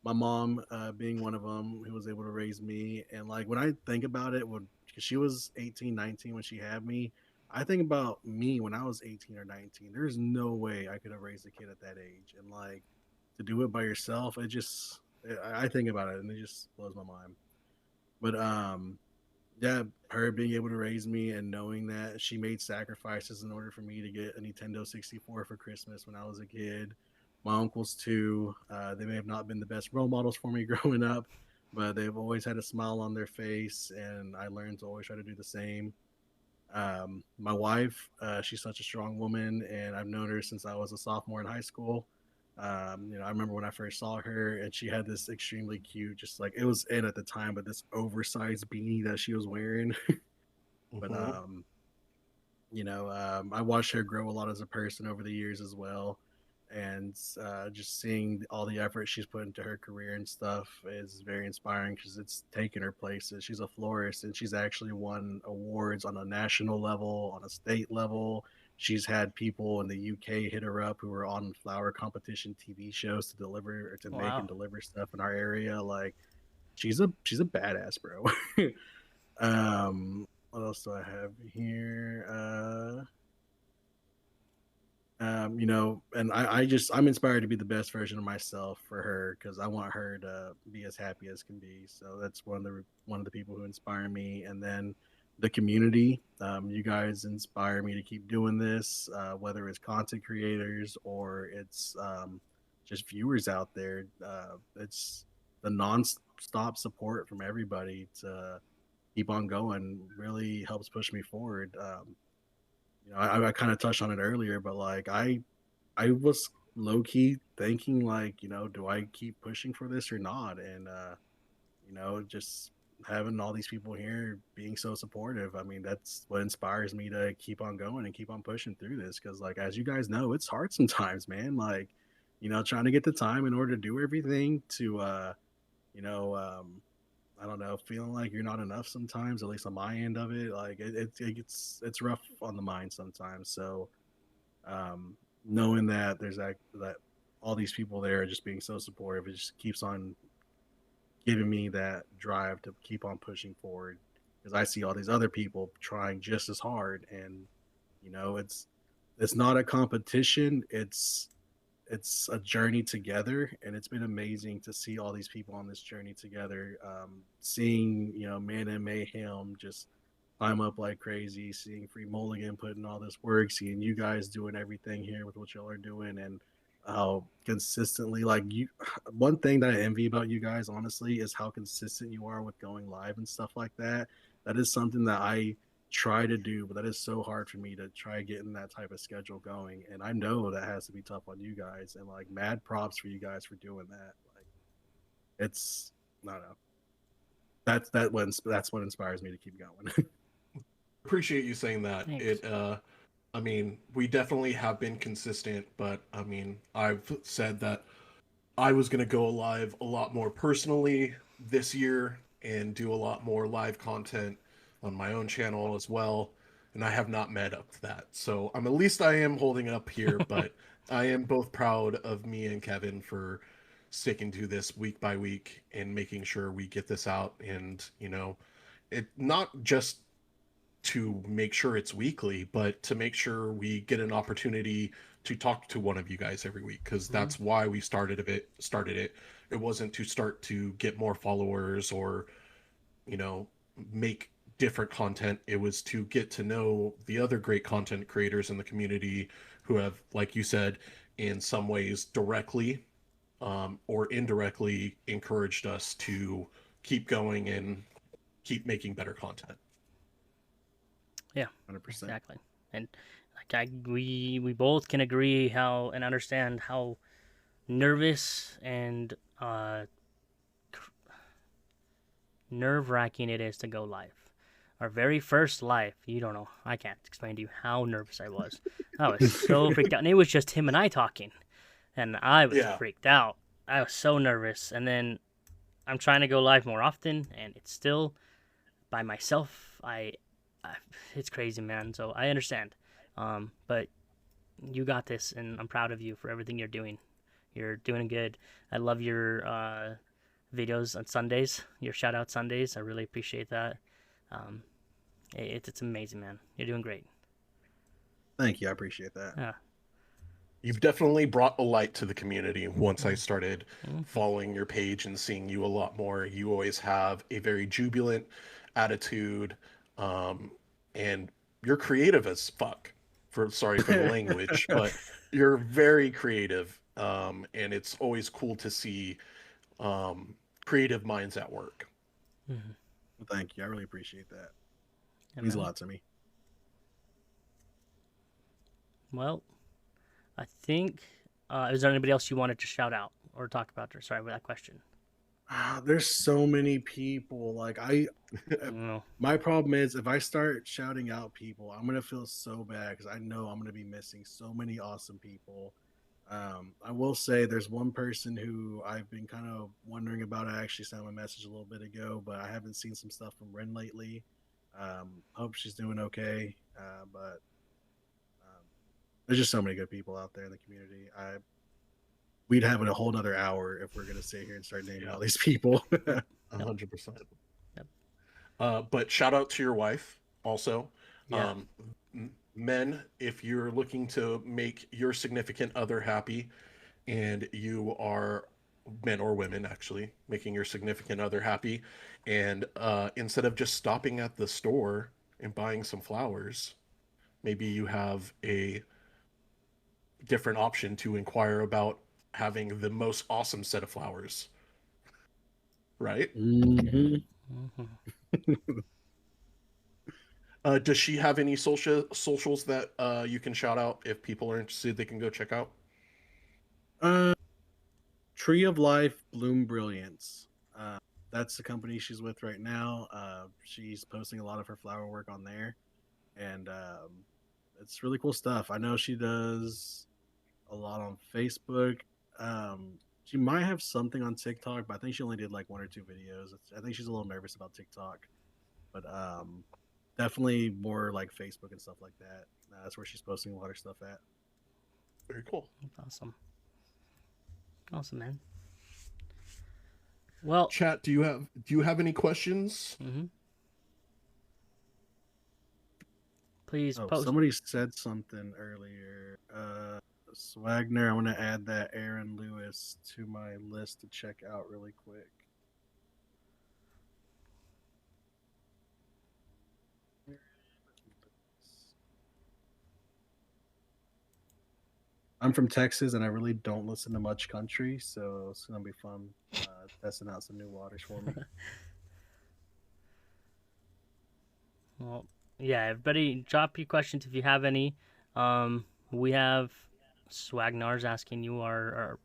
My mom, being one of them, who was able to raise me, and like when I think about it, when cause she was 18, 19 when she had me, I think about me when I was 18 or 19. There's no way I could have raised a kid at that age, and like to do it by yourself, I think about it and it just blows my mind. But yeah, her being able to raise me and knowing that she made sacrifices in order for me to get a Nintendo 64 for Christmas when I was a kid. My uncles too. They may have not been the best role models for me growing up, but they've always had a smile on their face, and I learned to always try to do the same. My wife, she's such a strong woman, and I've known her since I was a sophomore in high school. I remember when I first saw her, and she had this extremely cute, just like it was in at the time, but this oversized beanie that she was wearing. But Mm-hmm. I watched her grow a lot as a person over the years as well, and just seeing all the effort she's put into her career and stuff is very inspiring because it's taken her places. She's a florist, and she's actually won awards on a national level, on a state level. She's had people in the UK hit her up who were on flower competition TV shows to deliver or to make and Wow. deliver stuff in our area. Like she's a badass, bro. What else do I have here? And I'm inspired to be the best version of myself for her because I want her to be as happy as can be. So that's one of the people who inspire me, and then the community. You guys inspire me to keep doing this, whether it's content creators or it's just viewers out there. It's the non-stop support from everybody to keep on going really helps push me forward. I kind of touched on it earlier, but like I was low key thinking like, do I keep pushing for this or not? And just having all these people here being so supportive. I mean, that's what inspires me to keep on going and keep on pushing through this. Cause like as you guys know, it's hard sometimes, man. Like trying to get the time in order to do everything to, you know, I don't know, feeling like you're not enough sometimes, at least on my end of it. Like it's rough on the mind sometimes. So knowing that there's that all these people there just being so supportive, it just keeps on giving me that drive to keep on pushing forward because I see all these other people trying just as hard, and it's not a competition. It's a journey together, and it's been amazing to see all these people on this journey together. Seeing Man and Mayhem just climb up like crazy, seeing Free Mulligan putting all this work, seeing you guys doing everything here with what y'all are doing, and how consistently, like you, one thing that I envy about you guys, honestly, is how consistent you are with going live and stuff like that. That is something that I try to do, but that is so hard for me to try getting that type of schedule going. And I know that has to be tough on you guys. And like, mad props for you guys for doing that. Like, it's I don't know. That's what inspires me to keep going. Appreciate you saying that. Thanks. I mean, we definitely have been consistent, but I mean, I've said that I was going to go live a lot more personally this year and do a lot more live content on my own channel as well. And I have not met up to that. So I'm at least I am holding it up here, but I am both proud of me and Kevin for sticking to this week by week and making sure we get this out. And, it not just to make sure it's weekly, but to make sure we get an opportunity to talk to one of you guys every week, because Mhm. that's why we started it. It wasn't to start to get more followers or you know make different content. It was to get to know the other great content creators in the community who have, like you said, in some ways directly or indirectly encouraged us to keep going and keep making better content. Yeah, 100%. exactly. And we both can agree how and understand how nervous and nerve wracking it is to go live. Our very first live, you don't know. I can't explain to you how nervous I was. I was so freaked out, and it was just him and I talking, and I was Yeah. freaked out. I was so nervous, and then I'm trying to go live more often, and it's still by myself. I it's crazy, man. So I understand, but you got this, and I'm proud of you for everything you're doing. You're doing good. I love your videos on Sundays, your shout out Sundays. I really appreciate that. Um, it's amazing, man. You're doing great. Thank you. I appreciate that. Yeah. You've definitely brought a light to the community once I Mm-hmm. started Mm-hmm. following your page and seeing you a lot more. You always have a very jubilant attitude, and you're creative as fuck. For sorry for the language, but you're very creative, and it's always cool to see creative minds at work. Mm-hmm. Thank you. I really appreciate that. Yeah, Means a man. lot to me. Well, I think. Is there anybody else you wanted to shout out or talk about? Sorry with that question. There's so many people. Like uh, No. my problem is if I start shouting out people, I'm gonna feel so bad because I know I'm gonna be missing so many awesome people. I will say there's one person who I've been kind of wondering about. I actually sent him a message a little bit ago, but I haven't seen some stuff from Ren lately. Hope she's doing okay. But there's just so many good people out there in the community. We'd have it a whole nother hour if we're gonna sit here and start naming Yeah, all these people. 100%. Yep. But shout out to your wife also. Yeah. Um, Men, if you're looking to make your significant other happy, and you are men or women actually making your significant other happy, and instead of just stopping at the store and buying some flowers, maybe you have a different option to inquire about having the most awesome set of flowers, right? Hmm. Mm-hmm. Does she have any socials that you can shout out if people are interested? They can go check out. uh, Tree of Life Bloom Brilliance. Uh, that's the company she's with right now. She's posting a lot of her flower work on there, and it's really cool stuff. I know she does a lot on Facebook. She might have something on TikTok, but I think she only did like 1 or 2 videos. I think she's a little nervous about TikTok, but definitely more like Facebook and stuff like that. That's where she's posting a lot of stuff at. Very cool. Awesome. Awesome, man. Well, Chat, do you have any questions? Please Oh, post. somebody said something earlier. Swagner, I want to add that Aaron Lewis to my list to check out really quick. I'm from Texas and I really don't listen to much country, so it's gonna be fun testing out some new waters for me. Well, yeah, everybody, drop your questions if you have any. We have Swagnar's asking you our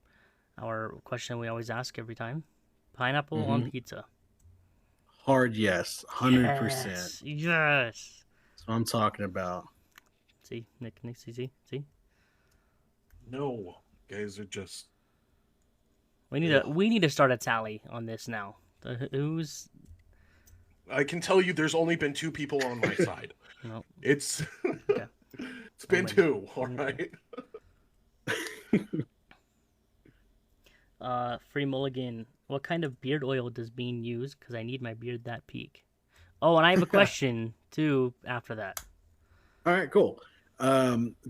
question we always ask every time: pineapple on pizza. Hard yes, 100%. Yes, yes. That's what I'm talking about. See, Nick, see. No, guys are just. We need to start a tally on this now. Who's I can tell you, there's only been 2 people on my side. no? It's Okay. it's been 2. All right. Free Mulligan. What kind of beard oil does Bean use? Because I need my beard that peak. Oh, and I have a question too after that. All right, cool.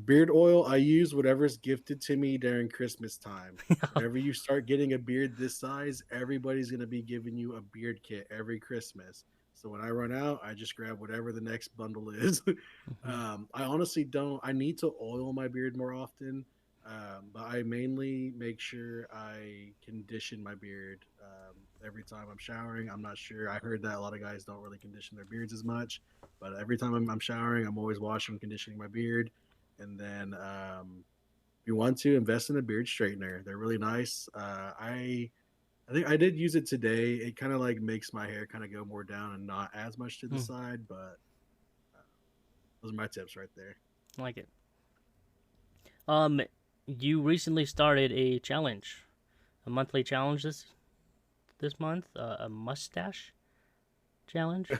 Beard oil, I use whatever's gifted to me during Christmas time. Whenever you start getting a beard this size, everybody's gonna be giving you a beard kit every Christmas. So when I run out, I just grab whatever the next bundle is. I honestly don't. I need to oil my beard more often, but I mainly make sure I condition my beard every time I'm showering. I'm not sure. I heard that a lot of guys don't really condition their beards as much, but every time I'm showering, I'm always washing and conditioning my beard. And then if you want to invest in a beard straightener, they're really nice. I think I did use it today. It kind of like makes my hair kind of go more down and not as much to the side, but those are my tips right there. I like it. You recently started a challenge, a monthly challenge this month, a mustache challenge.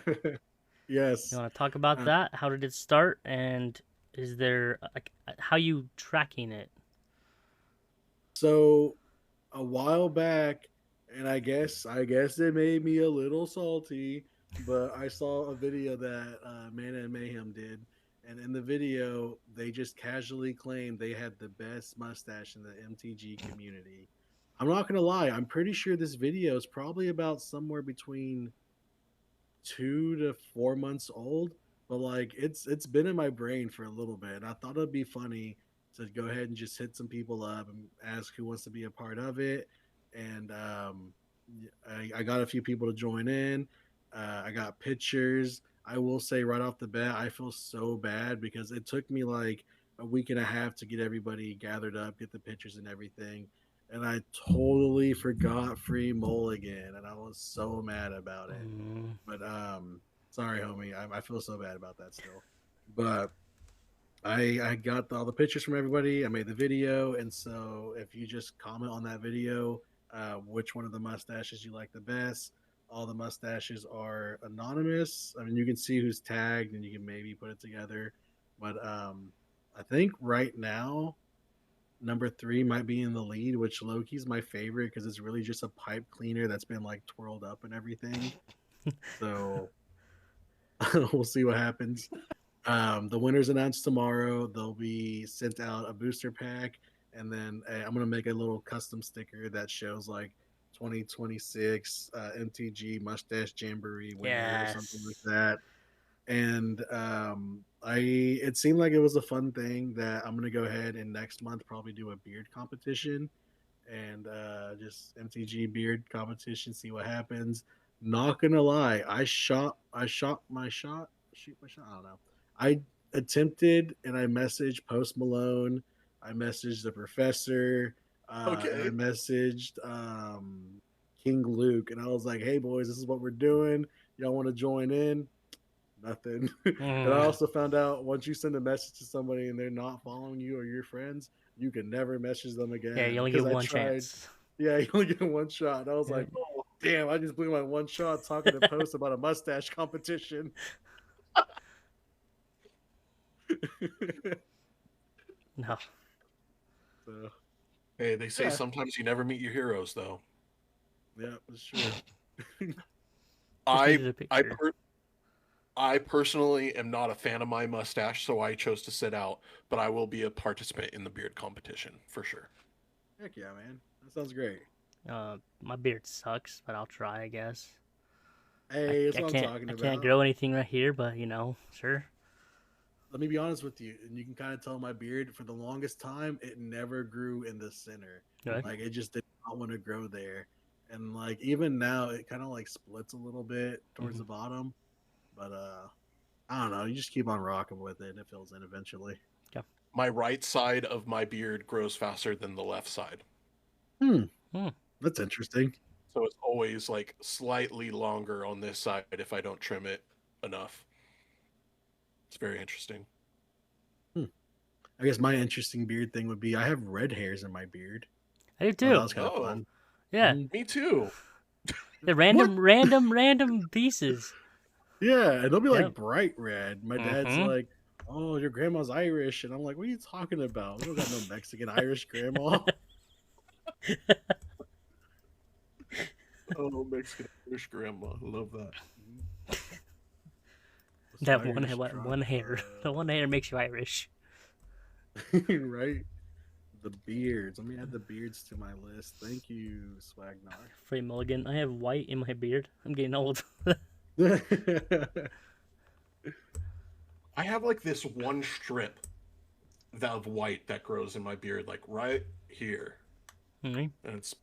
Yes. You want to talk about that? How did it start, and is there how you tracking it? So a while back, and I guess it made me a little salty, but I saw a video that Mana and Mayhem did, and in the video they just casually claimed they had the best mustache in the MTG community. I'm not gonna lie, I'm pretty sure this video is probably about somewhere between 2 to 4 months old, but like it's been in my brain for a little bit. And I thought it'd be funny to go ahead and just hit some people up and ask who wants to be a part of it. And I got a few people to join in. I got pictures. I will say right off the bat, I feel so bad because it took me like a week and a half to get everybody gathered up, get the pictures and everything. And I totally forgot Free Mulligan, and I was so mad about it. But sorry, homie, I feel so bad about that still. But I got all the pictures from everybody. I made the video, and so if you just comment on that video, which one of the mustaches you like the best, all the mustaches are anonymous. I mean, you can see who's tagged, and you can maybe put it together. But I think right now, number 3 might be in the lead, which Loki's my favorite because it's really just a pipe cleaner that's been like twirled up and everything. So we'll see what happens. The winners announced tomorrow. They'll be sent out a booster pack, and then I'm gonna make a little custom sticker that shows like 2026 MTG Mustache Jamboree winner or something like that. And it seemed like it was a fun thing that I'm gonna go ahead and next month probably do a beard competition and just MTG beard competition, see what happens. Not gonna lie, I shot my shot, shoot my shot. I don't know. I attempted and I messaged Post Malone. I messaged the professor. And I messaged King Luke, and I was like, "Hey boys, this is what we're doing. Y'all want to join in?" Nothing. And I also found out once you send a message to somebody and they're not following you or your friends, you can never message them again. Yeah, you only Because get I one tried. chance. Yeah, you only get one shot. And I was Yeah. like, oh, damn, I just blew my one shot talking to post about a mustache competition. No. So, Hey, they say yeah, sometimes you never meet your heroes, though. yeah, that's true. Just I needed a I picture. I personally am not a fan of my mustache, so I chose to sit out. But I will be a participant in the beard competition for sure. Heck yeah, man. That sounds great. My beard sucks, but I'll try, I guess. Hey, that's what I'm talking I can't about. grow anything right here, but sure. Let me be honest with you, and you can kind of tell my beard for the longest time, it never grew in the center. Good. Like it just did not want to grow there. And like even now it kind of like splits a little bit towards the bottom. But I don't know, you just keep on rocking with it and it fills in eventually. Yeah. My right side of my beard grows faster than the left side. Hmm. Hmm. That's interesting. So it's always like slightly longer on this side if I don't trim it enough. It's very interesting. Hmm. I guess my interesting beard thing would be I have red hairs in my beard. I do Oh, that too. was kind of Oh, fun. Yeah. Mhm. me too. The What? random pieces. Yeah, and they'll be like Yep. bright red. My dad's Mm-hmm. like, "Oh, your grandma's Irish," and I'm like, "What are you talking about? We don't got no Mexican Irish grandma." Oh, Mexican Irish grandma. I love that. Those That Irish one hair. The one hair makes you Irish. right? The beards. Let me add the beards to my list. Thank you, Swagnar. Free mulligan. I have white in my beard. I'm getting old. I have like this one strip of white that grows in my beard, like right here, Mhm. and it's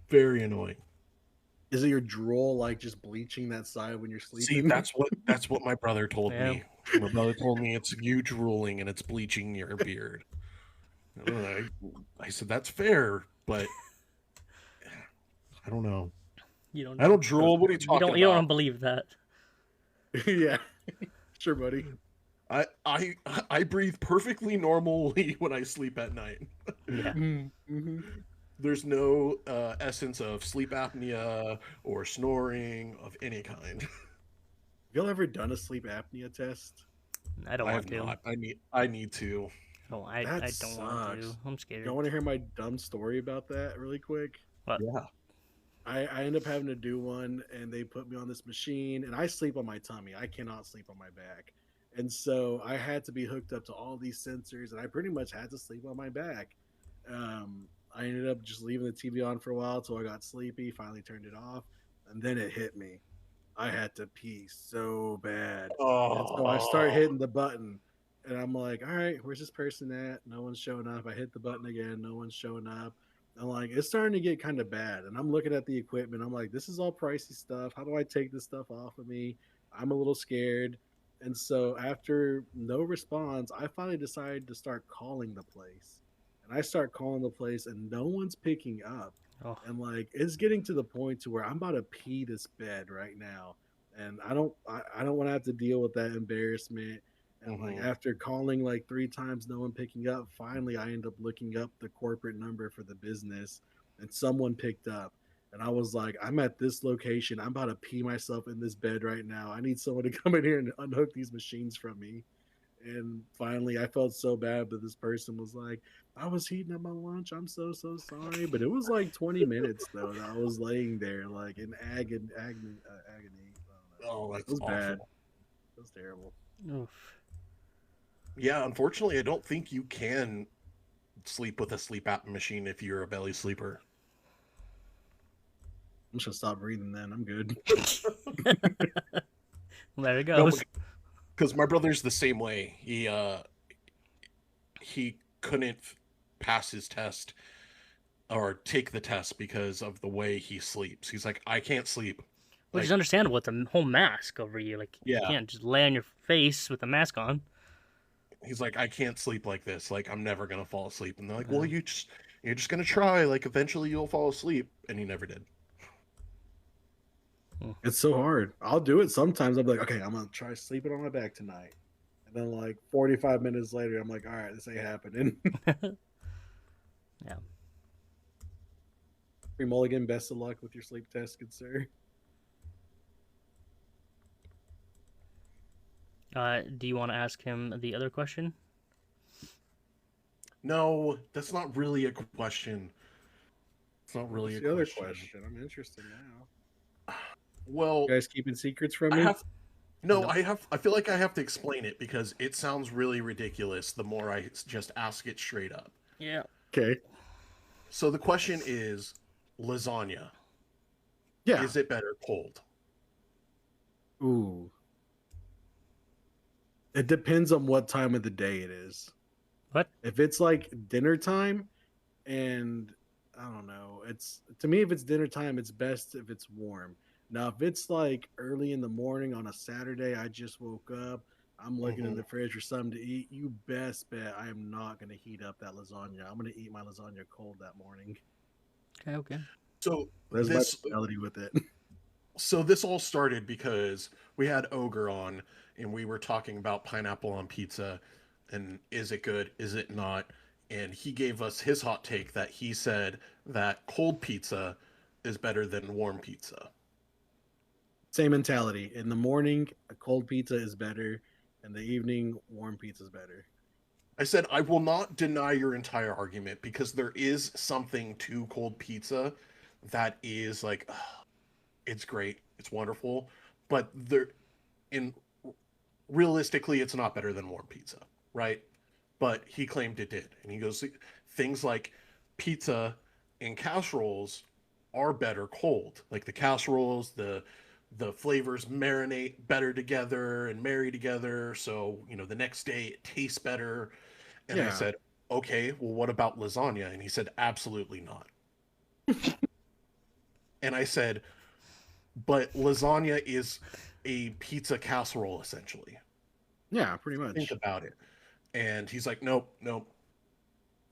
very annoying. Is it your drool like just bleaching that side when you're See, sleeping? that's what my brother told Yeah. me. My brother told me it's you drooling and it's bleaching your beard. I said that's fair, but I don't know. You don't I don't drool. What are you talking you don't about? believe that. Yeah, sure, buddy. I breathe perfectly normally when I sleep at night. Yeah. Mm-hmm. There's no essence of sleep apnea or snoring of any kind. Have y'all ever done a sleep apnea test? I don't I want have to. not. I need to. I That don't want to. sucks. I'm scared. Y'all want to hear my dumb story about that really quick? What? Yeah. I end up having to do one, and they put me on this machine, and I sleep on my tummy. I cannot sleep on my back, and so I had to be hooked up to all these sensors, and I pretty much had to sleep on my back. I ended up just leaving the TV on for a while until I got sleepy. Finally turned it off, and then it hit me. I had to pee so bad, and so I start Oh. hitting the button, and I'm like, "All right, where's this person at? No one's showing up." I hit the button again, no one's showing up. I'm like, it's starting to get kind of bad. And I'm looking at the equipment. I'm like, this is all pricey stuff. How do I take this stuff off of me? I'm a little scared. And so after no response, I finally decided to start calling the place. And I start calling the place and no one's picking up. Oh. And like it's getting to the point to where I'm about to pee this bed right now. And I don't want to have to deal with that embarrassment. And like Mhm. after calling like three times, no one picking up, finally I end up looking up the corporate number for the business and someone picked up. And I was like, I'm at this location. I'm about to pee myself in this bed right now. I need someone to come in here and unhook these machines from me. And finally I felt so bad, but this person was like, I was heating up my lunch. I'm so sorry. But it was like 20 minutes though that I was laying there like in agony. I don't know. Oh, It that's was bad. awful. It was terrible. Oof. Yeah, unfortunately, I don't think you can sleep with a sleep apnea machine if you're a belly sleeper. I'm just gonna stop breathing then. I'm good. Well, there it No, goes. because my brother's the same way. He couldn't pass his test or take the test because of the way he sleeps. He's like, I can't sleep. Which is Like, understandable with the whole mask over you. Like, you yeah. can't just lay on your face with the mask on. He's like, I can't sleep like this. Like, I'm never gonna fall asleep. And they're like, Yeah. well, you're just gonna try. Like, eventually you'll fall asleep. And he never did. It's so hard. I'll do it sometimes. I'll be like, okay, I'm gonna try sleeping on my back tonight. And then like 45 minutes later, I'm like, all right, this ain't happening. Yeah. Free Mulligan, best of luck with your sleep test, good sir. Do you want to ask him the other question? No, that's not really a question. It's not really What's a the other question. question? I'm interested now. Well, You guys keeping secrets from I me? have no, Nope. I feel like I have to explain it because it sounds really ridiculous the more I just ask it straight up. Yeah. Okay. So the question is lasagna. Yeah. Is it better cold? Ooh. It depends on what time of the day it is. What? If it's like dinner time and I don't know, it's to me if it's dinner time, it's best if it's warm. Now, if it's like early in the morning on a Saturday, I just woke up, I'm looking in Hmm. the fridge for something to eat, you best bet I am not going to heat up that lasagna. I'm going to eat my lasagna cold that morning. Okay. Okay. So That's my this mentality with it. so this all started because we had Ogre on and we were talking about pineapple on pizza and is it good, is it not? And he gave us his hot take that he said that cold pizza is better than warm pizza. Same mentality. In the morning, a cold pizza is better. In the evening, warm pizza is better. I said I will not deny your entire argument because there is something to cold pizza that is like it's great, it's wonderful, but there in realistically it's not better than warm pizza, right? But he claimed it did. And he goes, things like pizza and casseroles are better cold. Like the casseroles, the flavors marinate better together and marry together. So, the next day it tastes better. And I Yeah. said, okay, well, what about lasagna? And he said, absolutely not. And I said, but lasagna is a pizza casserole essentially. Yeah, pretty Think much. about it. And he's like, nope, nope.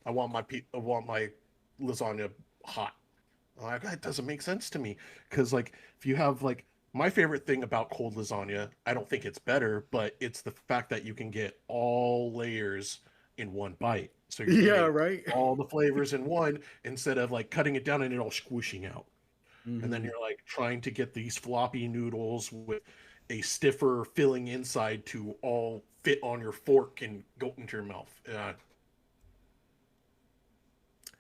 I want my lasagna hot. I'm like, that doesn't make sense to me because like if you have like my favorite thing about cold lasagna, I don't think it's better, but it's the fact that you can get all layers in one bite. So you're Yeah, getting right. all the flavors in one instead of like cutting it down and it all squishing out. And then Hmm. you're like trying to get these floppy noodles with a stiffer filling inside to all fit on your fork and go into your mouth.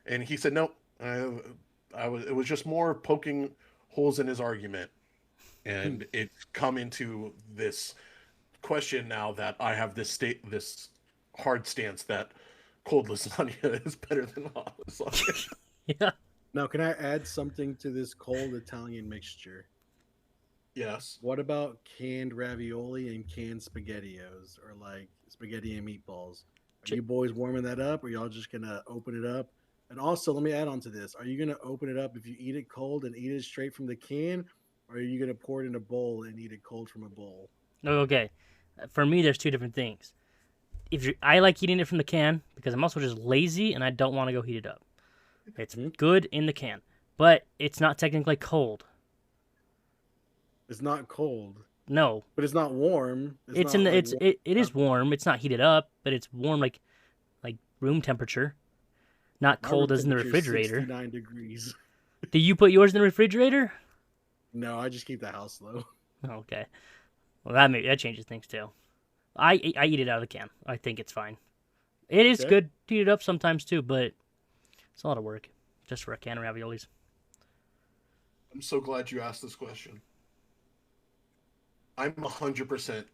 And he said, "Nope, I was. It was just more poking holes in his argument, and it's come into this question now that I have this hard stance that cold lasagna is better than hot lasagna." Yeah. Now, can I add something to this cold Italian mixture? Yes. What about canned ravioli and canned spaghettios or like spaghetti and meatballs? Are Ch- you boys warming that up or y'all just gonna open it up? And also, let me add on to this. Are you gonna open it up if you eat it cold and eat it straight from the can? Or are you gonna pour it in a bowl and eat it cold from a bowl? Okay. For me, there's two different things. I like eating it from the can because I'm also just lazy and I don't want to go heat it up. It's Hmm? good in the can, but it's not technically cold. It's not cold, No, but it's not warm. It's it's in not the like it's warm. it is warm. It's not heated up, but it's warm like room temperature, not My cold room as in the temperature is refrigerator. 69 degrees. Do you put yours in the refrigerator? No, I just keep the house low. Okay. Well, that changes things too. I eat it out of the can. I think it's fine. It is Okay. good to heat it up sometimes too, but it's a lot of work just for a can of raviolis. I'm so glad you asked this question. I'm 100%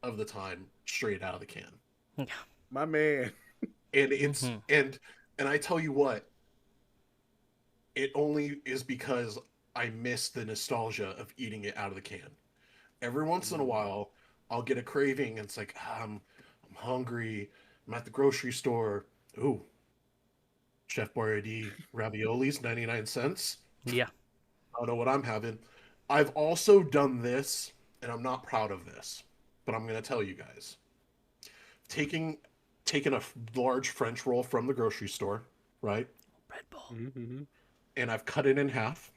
of the time straight out of the can. Yeah. My man. And it's Hmm. and I tell you what, it only is because I miss the nostalgia of eating it out of the can. Every once in a Mm. while, I'll get a craving and it's like, I'm hungry. I'm at the grocery store. Ooh, Chef Boyardee raviolis, 99 cents. Yeah. I don't know what I'm having. I've also done this, and I'm not proud of this, but I'm going to tell you guys. Taking taking a large French roll from the grocery store, right? Red Bull. Mm-hmm. And I've cut it in half,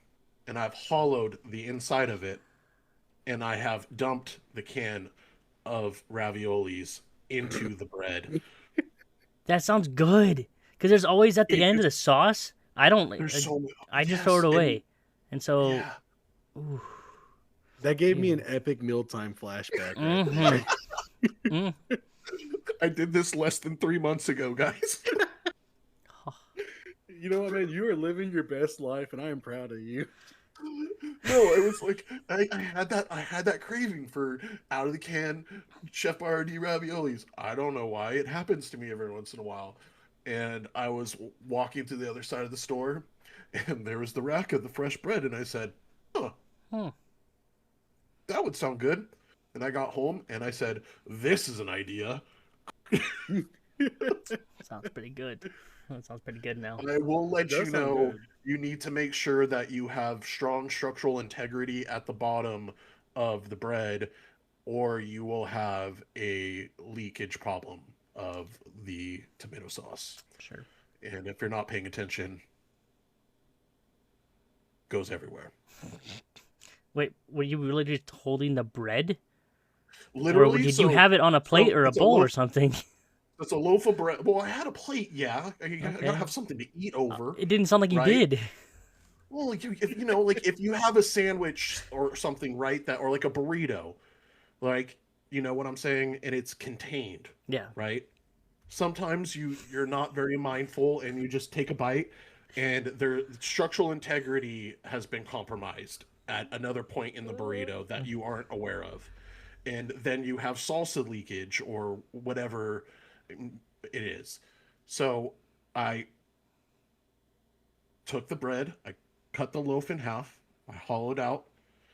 and I've hollowed the inside of it, and I have dumped the can of raviolis into the bread. That sounds good. Because there's always at the It end of the sauce. I don't. There's so many. I just throw it Yes, away, and so. yeah. Ooh, That gave me yeah. an epic mealtime flashback right Mhm. there. I did this less than 3 months ago, guys. You know what, man? You are living your best life, and I am proud of you. No, it was like I had that craving for out of the can Chef Boyardee raviolis. I don't know why. It happens to me every once in a while. And I was walking to the other side of the store, and there was the rack of the fresh bread, and I said, "Huh, Hmm. that would sound good." And I got home and I said, "This is an idea." Sounds pretty good. That sounds pretty good now. I will let you Does sound know good. you need to make sure that you have strong structural integrity at the bottom of the bread, or you will have a leakage problem of the tomato sauce. Sure. And if you're not paying attention, goes everywhere. Wait, were you really just holding the bread, or Literally, did so you have it on a plate or a it's a bowl or loaf. something? It's a loaf of bread. Well, I had a plate, yeah. I Okay. gotta have something to eat over, It didn't sound like you right? did. Well, like if you know, like if you have a sandwich or something, right, that or like a burrito, like you know what I'm saying, and it's contained, Yeah. right? Sometimes you're not very mindful and you just take a bite, and their structural integrity has been compromised at another point in the burrito that you aren't aware of, and then you have salsa leakage or whatever it is. So I took the bread, I cut the loaf in half, I hollowed out,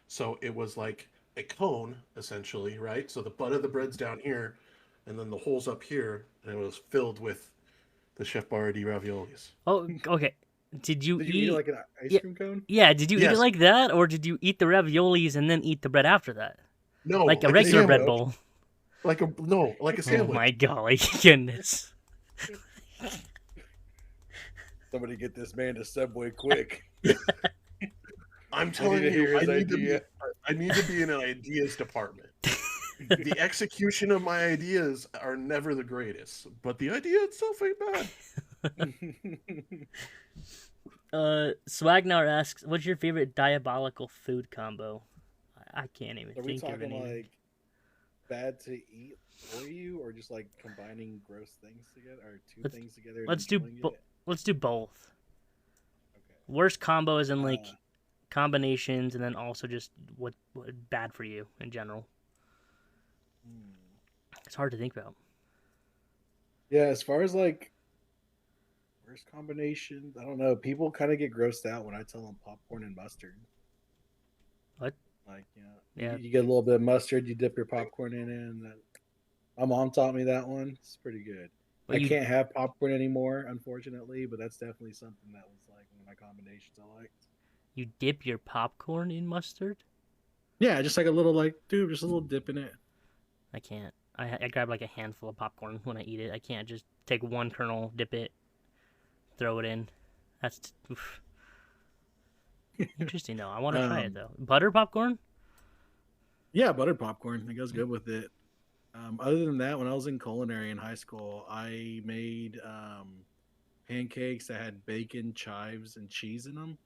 so it was like a cone essentially, right? So the butt of the bread's down here, and then the holes up here, and it was filled with the Chef Boyardee raviolis. Oh, okay. Did you Did you eat it eat? like an ice Yeah, cream cone? yeah. Did you eat it Yes, like that, or did you eat the raviolis and then eat the bread after that, no, like a like a regular bread sandwich, bowl? like a no, like a Oh my sandwich. golly goodness! Somebody get this man to Subway quick. I'm I need telling to you, hear his idea. I need to be in an ideas department. The execution of my ideas are never the greatest, but the idea itself ain't bad. Swagnar asks, "What's your favorite diabolical food combo?" I can't even Are we think of talking anything. like bad to eat for you, or just like combining gross things together, or two Let's things together? And let's do enjoying it? let's do both. Okay. Worst combo is in like Uh, combinations, and then also just what bad for you in general. hmm. It's hard to think about. Yeah, as far as like worst combination, I don't know. People kind of get grossed out when I tell them popcorn and mustard. What? Like, Yeah. you get a little bit of mustard, you dip your popcorn in it, and then my mom taught me that one. It's pretty good. But I you can't have popcorn anymore, unfortunately, but that's definitely something that was like one of my combinations I liked. you dip your popcorn in mustard? Yeah, just like a little like, dude, just a little dip in it. I can't. I grab like a handful of popcorn when I eat it. I can't just take one kernel, dip it, throw it in. That's oof. Interesting though. I want to try it though. Butter popcorn? Yeah, buttered popcorn. It goes good with it. Other than that, when I was in culinary in high school, I made pancakes that had bacon, chives, and cheese in them.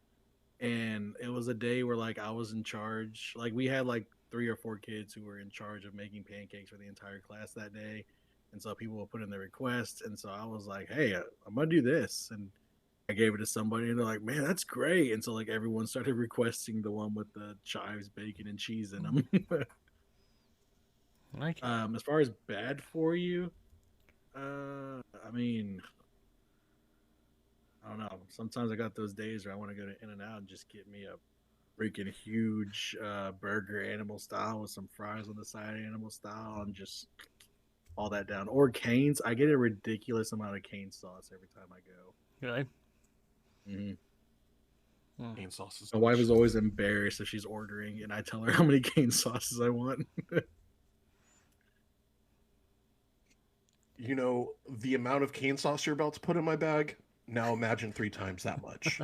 And it was a day where like I was in charge. Like we had like 3 or 4 kids who were in charge of making pancakes for the entire class that day. And so people would put in their requests. And so I was like, hey, I'm gonna do this. And I gave it to somebody, and they're like, "Man, that's great!" And so like everyone started requesting the one with the chives, bacon, and cheese in them. Okay. As far as bad for you, I mean, I don't know. Sometimes I got those days where I want to go to In and Out and just get me a freaking huge burger, animal style, with some fries on the side, animal style, and just all that down. Or Cane's. I get a ridiculous amount of cane sauce every time I go. Really? Cane sauce is My wife is delicious. always embarrassed if she's ordering, and I tell her how many cane sauces I want. You know, the amount of cane sauce you're about to put in my bag, now imagine 3 times that much.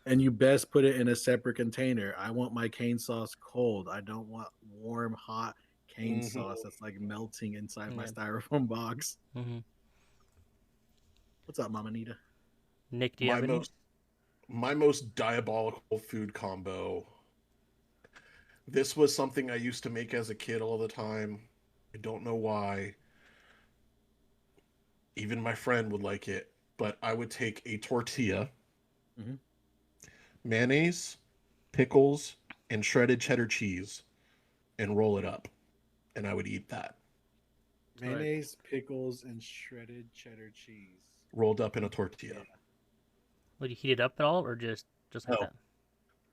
And you best put it in a separate container. I want my cane sauce cold. I don't want warm, hot cane Mhm. sauce that's like melting inside my Yeah. styrofoam box. Mm-hmm. What's up, Mama Nita? Nick, do you My have any? most diabolical food combo. This was something I used to make as a kid all the time. I don't know why. Even my friend would like it, but I would take a tortilla, Hmm. mayonnaise, pickles, and shredded cheddar cheese and roll it up, and I would eat that Right. Mayonnaise, pickles, and shredded cheddar cheese. rolled up in a Yeah. tortilla. Would you heat it up at all, or just like No, that?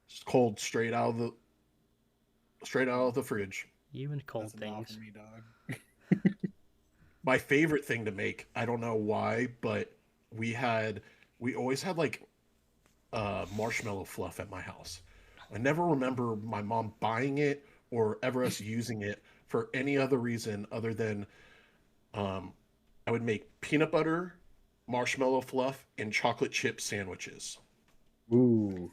just cold, straight out of the fridge. You and cold That's a no for things. me, dog. My favorite thing to make, I don't know why, but we had we always had like marshmallow fluff at my house. I never remember my mom buying it or ever us using it for any other reason other than um, I would make peanut butter, marshmallow fluff, and chocolate chip sandwiches. Ooh,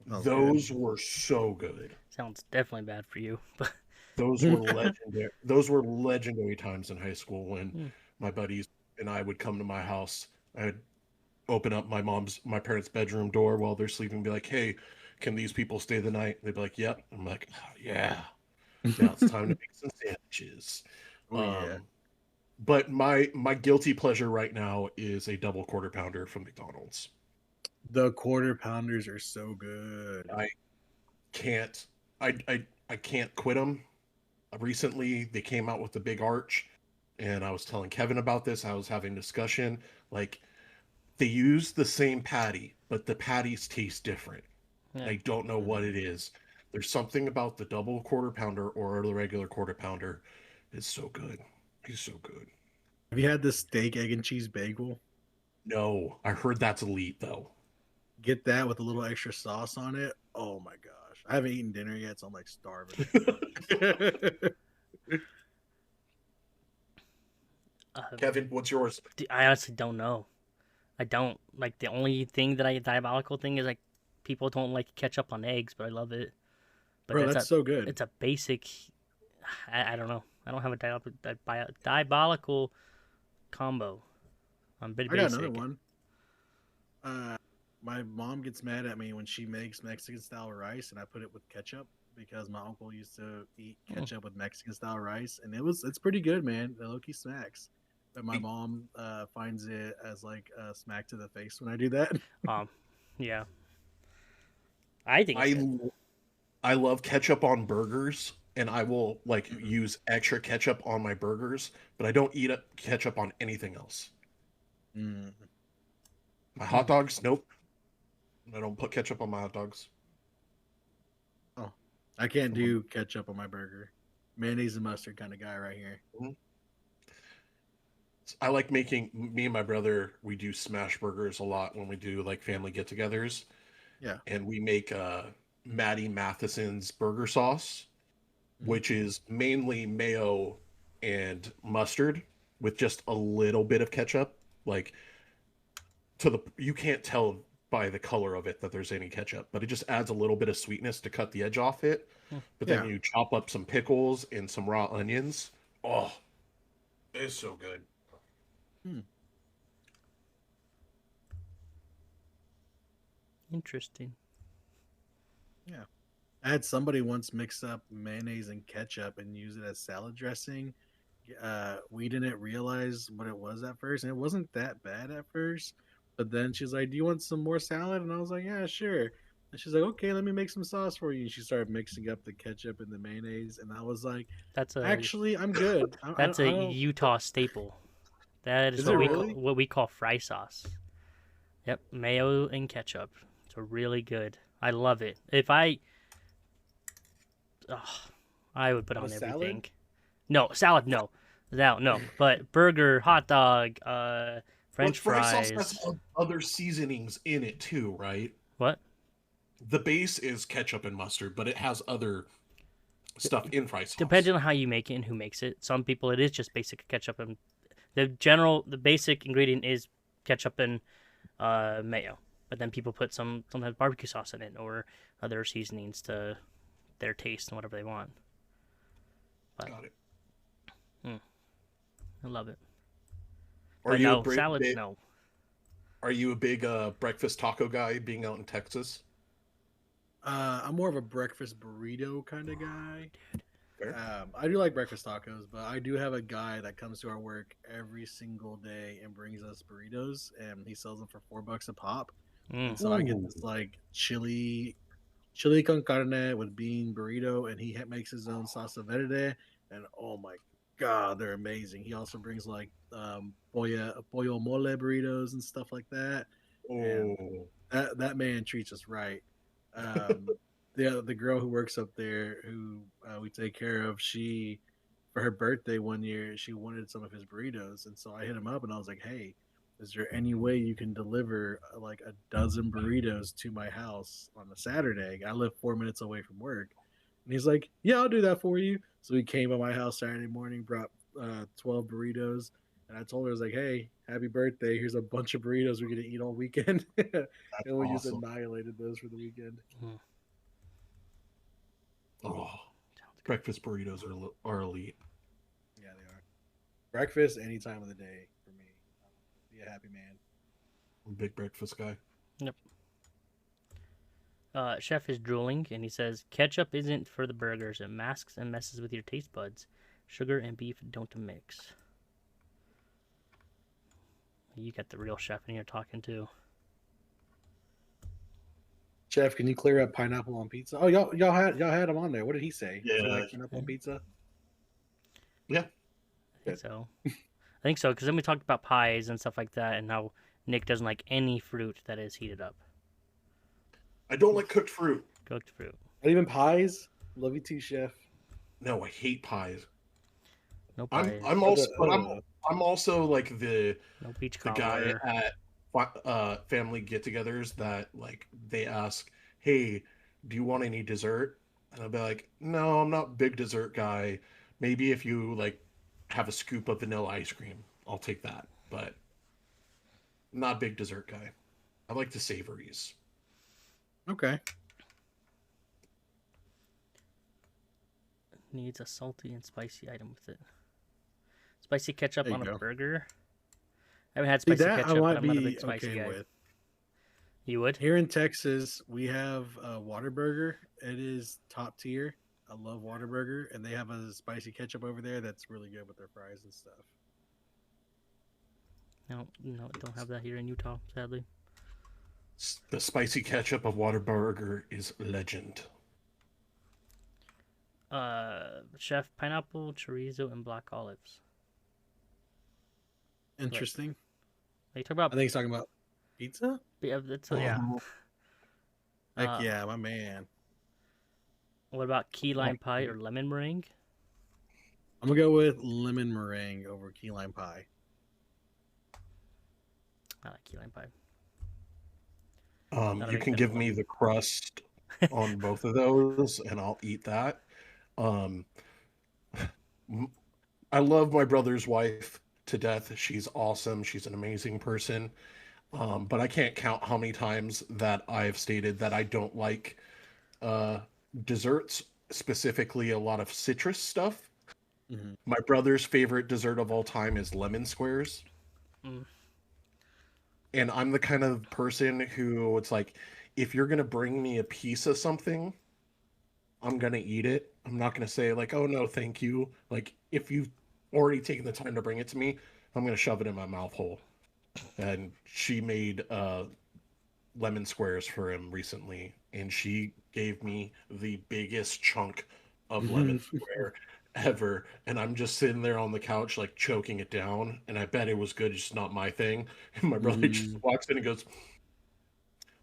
sounds good. Those were so good. Sounds definitely bad for you, but Those were legendary. Those were legendary times in high school when hmm. my buddies and I would come to my house. I'd open up my parents' bedroom door while they're sleeping and be like, "Hey, can these people stay the night?" They'd be like, "Yep." I'm like, "Oh, yeah. Now it's time to make some sandwiches." Oh yeah, Um, but my guilty pleasure right now is a double quarter pounder from McDonald's. the quarter pounders are so good. I can't I can't quit them. Recently, they came out with the big arch, and I was telling Kevin about this. I was having discussion like they use the same patty, but the patties taste different. Yeah. I don't know what it is. There's something about the double quarter pounder or the regular quarter pounder. It's so good. He's so good. Have you had the steak, egg, and cheese bagel? No, I heard that's elite though. Get that with a little extra sauce on it. Oh my gosh, I haven't eaten dinner yet, so I'm like starving. Kevin, what's yours? I honestly don't know. I don't like the only thing that I diabolical thing is like people don't like ketchup on eggs, but I love it. But Bro, that's so good. it's a basic. I don't know. I don't have a diabolical combo. I'm pretty I got another basic. one. Uh, my mom gets mad at me when she makes Mexican style rice, and I put it with ketchup because my uncle used to eat ketchup with Mexican style rice, and it's pretty good, man. The low-key smacks. But my mom finds it as like a smack to the face when I do that. Um, yeah, I think it's I good. I love ketchup on burgers, and I will like Mhm. use extra ketchup on my burgers, but I don't eat ketchup on anything else. Mm. My Hmm. hot dogs, nope. I don't put ketchup on my hot dogs. Oh, I can't do ketchup on my burger. Mayonnaise and mustard kind of guy right here. Mhm. I like making me and my brother. We do smash burgers a lot when we do like family get-togethers, Yeah. and we make Matty Matheson's burger sauce, Mhm. which is mainly mayo and mustard with just a little bit of ketchup. Like to the you can't tell by the color of it that there's any ketchup, but it just adds a little bit of sweetness to cut the edge off it. Hmm. But then Yeah. you chop up some pickles and some raw onions. Oh, it's so good. Hmm. Interesting. Yeah. I had somebody once mix up mayonnaise and ketchup and use it as salad dressing. We didn't realize what it was at first, and it wasn't that bad at first. But then she's like, "Do you want some more salad?" And I was like, "Yeah, sure." And she's like, "Okay, let me make some sauce for you." And she started mixing up the ketchup and the mayonnaise, and I was like, That's a "Actually, I'm good. that's a I don't." Utah staple. That is Is it really? what we call fry sauce. Yep, mayo and ketchup. It's a really good. I love it. If I, oh, I would put On a on salad? everything. No salad, no, no. But burger, hot dog, But French fry sauce has fries. other seasonings in it too, right? What? The base is ketchup and mustard, but it has other stuff in fry sauce. Depending on how you make it and who makes it. Some people it is just basic ketchup and the basic ingredient is ketchup and mayo. But then people put sometimes barbecue sauce in it or other seasonings to their taste and whatever they want. But Got it. I love it. Are But you a no big, salads, big no. Are you a big breakfast taco guy being out in Texas? I'm more of a breakfast burrito kind of guy. Fair. I do like breakfast tacos, but I do have a guy that comes to our work every single day and brings us burritos, and he sells them for $4 a pop. And Mm. so I get Ooh. this like chili con carne with bean burrito, and he makes his own salsa verde, and oh my god, they're amazing. He also brings like pollo mole burritos and stuff like that, and Oh. that man treats us right. Um, the girl who works up there, who we take care of, she for her birthday one year, she wanted some of his burritos, and so I hit him up and I was like, "Hey, is there any way you can deliver like a dozen burritos to my house on a Saturday? I live 4 minutes away from work." And he's like, "Yeah, I'll do that for you." So he came by my house Saturday morning, brought 12 burritos, and I told her, I was like, "Hey, happy birthday! Here's a bunch of burritos we're gonna eat all weekend," That's and we just awesome. annihilated those for the weekend. Mm. Oh, Sounds good. breakfast burritos are elite. Yeah, they are. Breakfast any time of the day for me. Be a happy man. I'm a big breakfast guy. Yep. Chef is drooling, and he says ketchup isn't for the burgers. It masks and messes with your taste buds. Sugar and beef don't mix. You got the real chef in here talking too. Chef, can you clear up pineapple on pizza? Oh, y'all had him on there. What did he say? Does he Yeah, like pineapple on pizza? yeah. I think so. I think so, because then we talked about pies and stuff like that, and how Nick doesn't like any fruit that is heated up. I don't like cooked fruit. Cooked fruit. Not even pies. Love you too, chef. No, I hate pies. No I'm pies. I'm also but I'm also like No peach the guy cobbler. at family get-togethers that like they ask, "Hey, do you want any dessert?" And I'll be like, "No, I'm not a big dessert guy. Maybe if you like have a scoop of vanilla ice cream, I'll take that. But not a big dessert guy. I like the savories." Okay. Needs a salty and spicy item with it. Spicy ketchup There on you a go. burger. I haven't had See spicy that I ketchup, but might I'm not a be big spicy okay guy. with. You would? Here in Texas, we have a Whataburger. It is top tier. I love Whataburger, and they have a spicy ketchup over there that's really good with their fries and stuff. No, don't have that here in Utah, sadly. The spicy ketchup of Whataburger is legend. Chef, pineapple, chorizo, and black olives. Interesting. You talk I about think he's talking about pizza. yeah, yeah. Heck yeah, my man. What about key lime pie or lemon meringue? I'm gonna go with lemon meringue over key lime pie. I like key lime pie. Not a You big can fan of give lemon. me the crust on both of those, and I'll eat that. Um, I love my brother's wife to death. She's awesome. She's an amazing person. But I can't count how many times that I've stated that I don't like uh, desserts, specifically a lot of citrus stuff. Mm-hmm. My brother's favorite dessert of all time is lemon squares. Mm. And I'm the kind of person who it's like, if you're gonna bring me a piece of something, I'm gonna eat it. I'm not gonna say like, oh no, thank you. Like if you've already taken the time to bring it to me, I'm gonna shove it in my mouth hole. And she made lemon squares for him recently, and she gave me the biggest chunk of lemon square ever. And I'm just sitting there on the couch, like choking it down. And I bet it was good, just not my thing. And my brother just Mm. walks in and goes,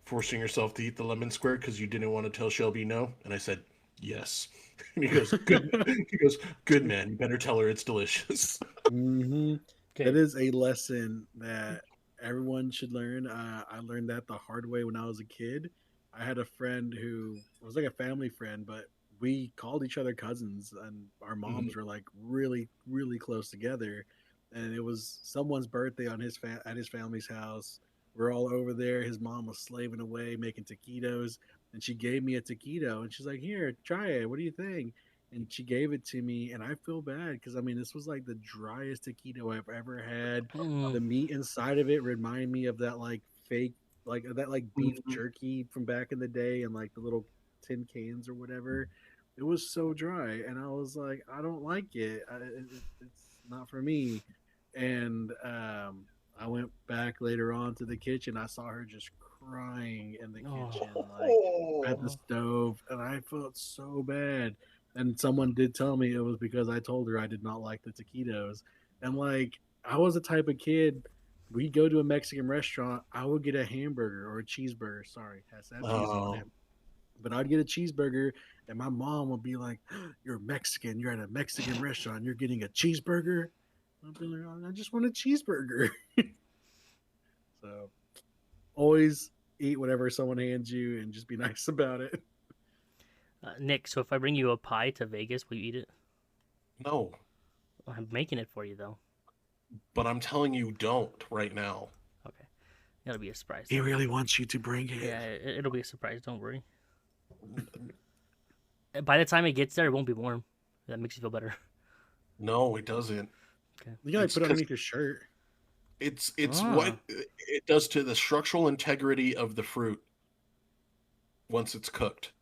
"Forcing yourself to eat the lemon square because you didn't want to tell Shelby no?" And I said, "Yes." And he goes, "Good." He goes, "Good man. You better tell her it's delicious." Mm-hmm. Okay. That is a lesson that everyone should learn. I learned that the hard way when I was a kid. I had a friend who was like a family friend, but we called each other cousins, and our Mhm. moms were like really, really close together. And it was someone's birthday on at his family's house. We're all over there. His mom was slaving away making taquitos, and she gave me a taquito, and she's like, "Here, try it. What do you think?" and she gave it to me, and I feel bad because I mean this was like the driest taquito I've ever had. Mm. The meat inside of it remind me of that like fake like that like beef Mhm. jerky from back in the day and like the little tin cans or whatever. It was so dry, and I was like, I don't like it. It's not for me. And I went back later on to the kitchen. I saw her just crying in the kitchen, like at the Oh, stove, and I felt so bad. And someone did tell me it was because I told her I did not like the taquitos. And like I was the type of kid, we'd go to a Mexican restaurant, I would get a hamburger or a cheeseburger. Sorry, has to have cheese on oh, it. But I'd get a cheeseburger, and my mom would be like, "You're Mexican. You're at a Mexican restaurant. You're getting a cheeseburger." I'd be like, "I just want a cheeseburger." So always eat whatever someone hands you, and just be nice about it. Nick, so if I bring you a pie to Vegas, will you eat it? no. I'm making it for you though. But I'm telling you, don't right now. Okay, it'll be a surprise. He Don't worry. really wants you to bring it. Yeah, it'll be a surprise. Don't worry. By the time it gets there, it won't be warm. That makes you feel better. No, it doesn't. Okay. You gotta It's put it because underneath your shirt. it's what Ah. it does to the structural integrity of the fruit once it's cooked.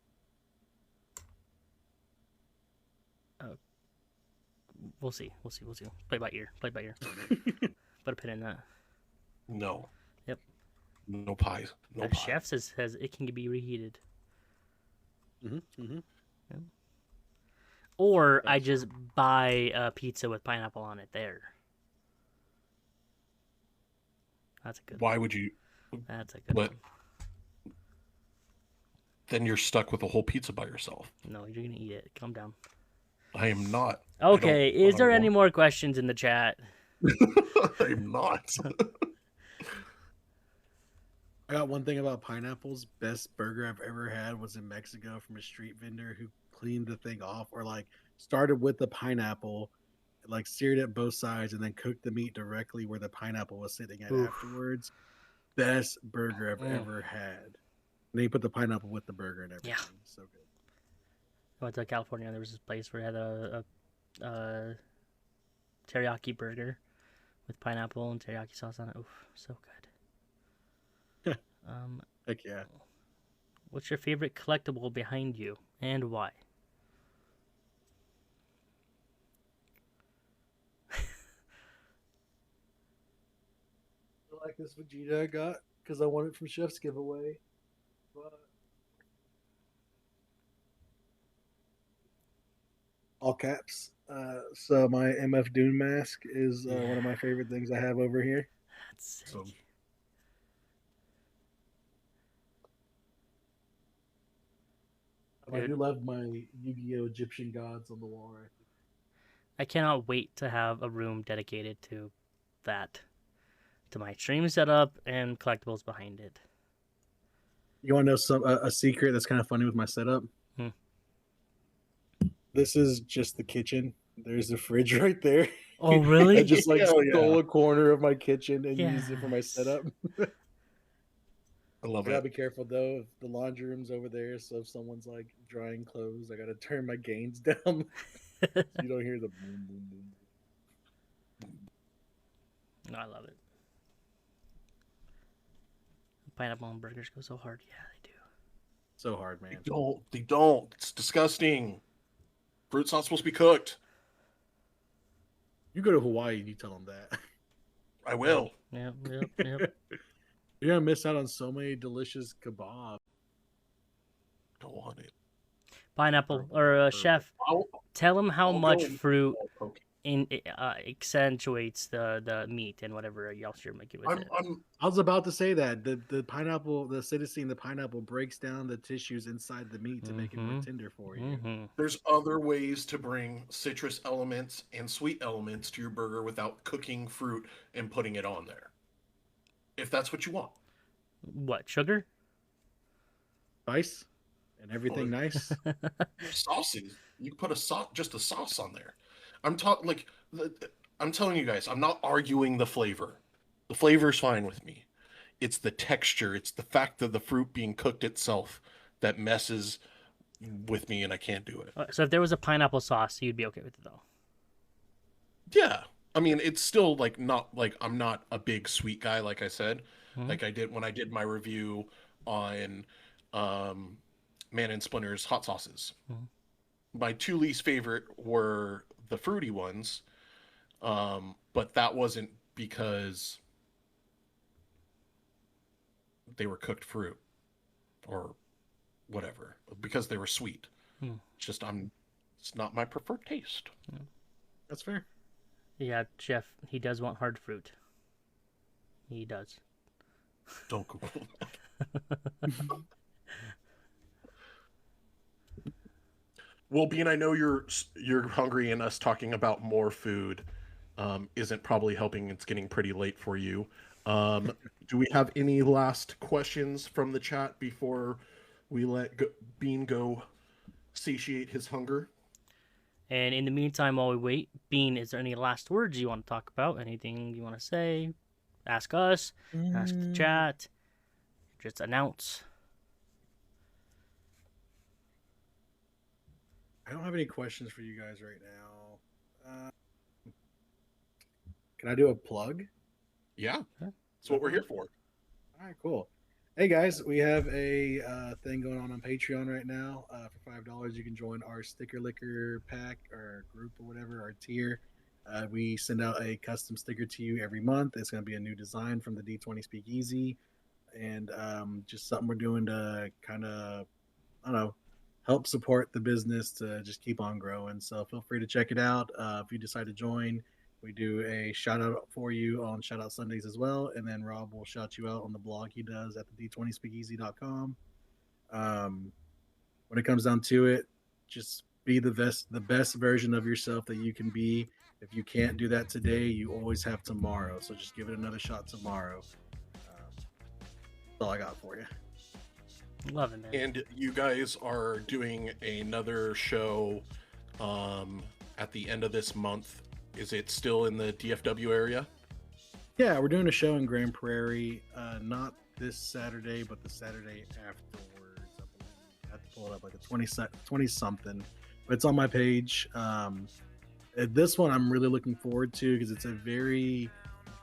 We'll see. We'll see. We'll see. Play by ear. Play by ear. Put a pin in that. No. Yep. No pies. No A pie. chef says it can be reheated. Mm-hmm. Or I just buy a pizza with pineapple on it there. That's a good Why would you? one. That's a good What? one. Then you're stuck with a whole pizza by yourself. No, you're going to eat it. Calm down. I am not. Okay, is I there don't any more questions in the chat? I'm not. I got one thing about pineapples. Best burger I've ever had was in Mexico from a street vendor who cleaned the thing off, or like started with the pineapple, like seared it both sides, and then cooked the meat directly where the pineapple was sitting at Oof. afterwards. Best burger I've Mm. ever had. And then you put the pineapple with the burger and everything. Yeah. So good. I went to California. There was this place where it had a teriyaki burger with pineapple and teriyaki sauce on it. Oof, so good. Heck yeah. What's your favorite collectible behind you and why? I like this Vegeta I got because I won it from Chef's giveaway. But all caps. So my MF Doom mask is one of my favorite things I have over here. That's sick. So- I Dude. do love my Yu-Gi-Oh! Egyptian gods on the wall right there. I cannot wait to have a room dedicated to that, to my stream setup and collectibles behind it. You want to know a secret that's kind of funny with my setup? Hmm. This is just the kitchen. There's the fridge right there. Oh, really? I just like Hell stole yeah. a corner of my kitchen and used it for my Yes. setup. I love Gotta it. be careful though. If the laundry room's over there, so if someone's like drying clothes, I gotta turn my gains down so you don't hear the boom boom boom. No, I love it. Pineapple on burgers go so hard. Yeah, they do. So hard, man. They don't. They don't. It's disgusting. Fruit's not supposed to be cooked. You go to Hawaii and you tell them that. I will. Yep, yep, yep. You're gonna miss out on so many delicious kebabs. Don't want it. Pineapple or chef. I'll, Tell him how I'll much go and- fruit okay. accentuates the meat and whatever else you're making with it. I was about to say that the pineapple, the citizen, the pineapple breaks down the tissues inside the meat to make it more Mhm. tender for you. Mm-hmm. There's other ways to bring citrus elements and sweet elements to your burger without cooking fruit and putting it on there. If that's what you want. What, sugar? Spice and everything nice. Sauces. You can put just a sauce on there. I'm telling you guys, I'm not arguing the flavor. The flavor's fine with me. It's the texture, it's the fact of the fruit being cooked itself that messes with me and I can't do it. So if there was a pineapple sauce, you'd be okay with it though. Yeah. I mean, it's still like not like I'm not a big sweet guy, like I said. Hmm. Like I did when I did my review on um, Man and Splinter's hot sauces. Mhm. My two least favorite were the fruity ones, but that wasn't because they were cooked fruit or whatever, because they were sweet. Hmm. Just it's not my preferred taste. That's fair. Yeah, Jeff, he does want hard fruit. He does. Don't go. Well, Bean, I know you're hungry, and us talking about more food isn't probably helping. It's getting pretty late for you. Um, do we have any last questions from the chat before we Bean go satiate his hunger? And in the meantime, while we wait, Bean, is there any last words you want to talk about? Anything you want to say? Ask us, ask the chat, just announce. I don't have any questions for you guys right now. Can I do a plug? Yeah, Sure. that's what we're here for. All right, cool. Hey guys, we have a thing going on Patreon right now. For $5, you can join our sticker licker pack or group or whatever, our tier. We send out a custom sticker to you every month. It's going to be a new design from the D20 Speakeasy, and just something we're doing to kind of, I don't know, help support the business to just keep on growing. So feel free to check it out. If you decide to join, we do a shout out for you on Shout Out Sundays as well. And then Rob will shout you out on the blog he does at the d20speakeasy.com. When it comes down to it, just be the best version of yourself that you can be. If you can't do that today, you always have tomorrow. So just give it another shot tomorrow. That's all I got for you. Love it, man. And you guys are doing another show at the end of this month. Is it still in the DFW area? Yeah, we're doing a show in Grand Prairie, not this Saturday, but the Saturday afterwards. I believe. I have to pull it up like a 20 something, but it's on my page. This one I'm really looking forward to because it's a very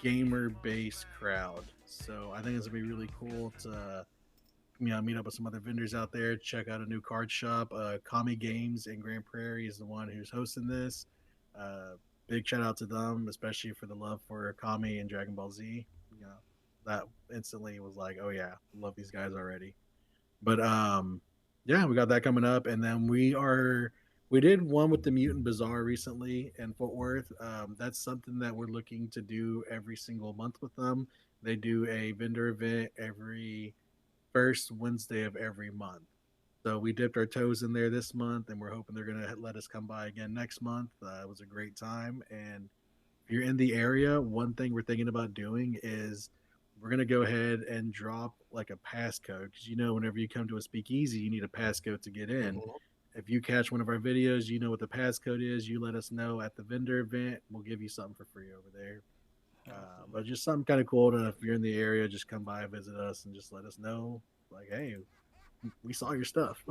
gamer based crowd. So I think it's gonna be really cool to meet up with some other vendors out there, check out a new card shop. Kami Games in Grand Prairie is the one who's hosting this. Big shout out to them, especially for the love for Kami and Dragon Ball Z. That instantly was like, oh yeah, love these guys already. But yeah, we got that coming up, and then we did one with the Mutant Bazaar recently in Fort Worth. That's something that we're looking to do every single month with them. They do a vendor event every first Wednesday of every month. So we dipped our toes in there this month, and we're hoping they're gonna let us come by again next month. It was a great time, and if you're in the area, one thing we're thinking about doing is we're gonna go ahead and drop like a passcode because whenever you come to a speakeasy, you need a passcode to get in. Mhm. If you catch one of our videos, you know what the passcode is. You let us know at the vendor event. We'll give you something for free over there. But just something kind of cool to, if you're in the area, just come by, visit us, and just let us know, like, hey, we saw your stuff.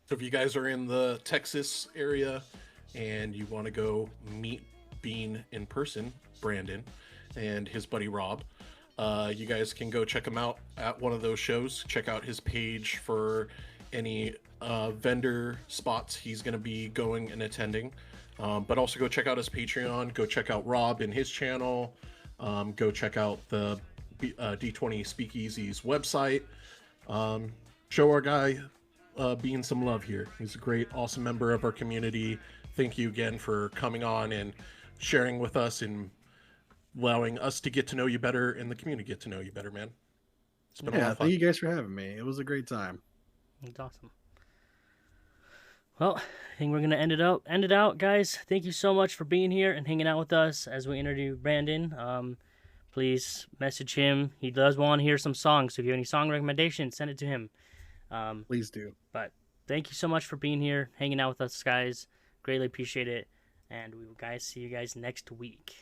So if you guys are in the Texas area and you want to go meet Bean in person, Brandon, and his buddy Rob, you guys can go check him out at one of those shows. Check out his page for any vendor spots he's going to be going and attending. But also go check out his Patreon. Go check out Rob and his channel. Go check out the D20 Speakeasy's website. Show our guy Bean some love here. He's a great, awesome member of our community. Thank you again for coming on and sharing with us and allowing us to get to know you better and the community get to know you better, man. It's been a lot Yeah, of fun. thank you guys for having me. It was a great time. It's awesome. Well, I think we're gonna end it out, guys. Thank you so much for being here and hanging out with us as we interview Brandon. Please message him. He does want to hear some songs, so if you have any song recommendations, send it to him. Please do. But thank you so much for being here, hanging out with us, guys. Greatly appreciate it. And we will see you guys next week.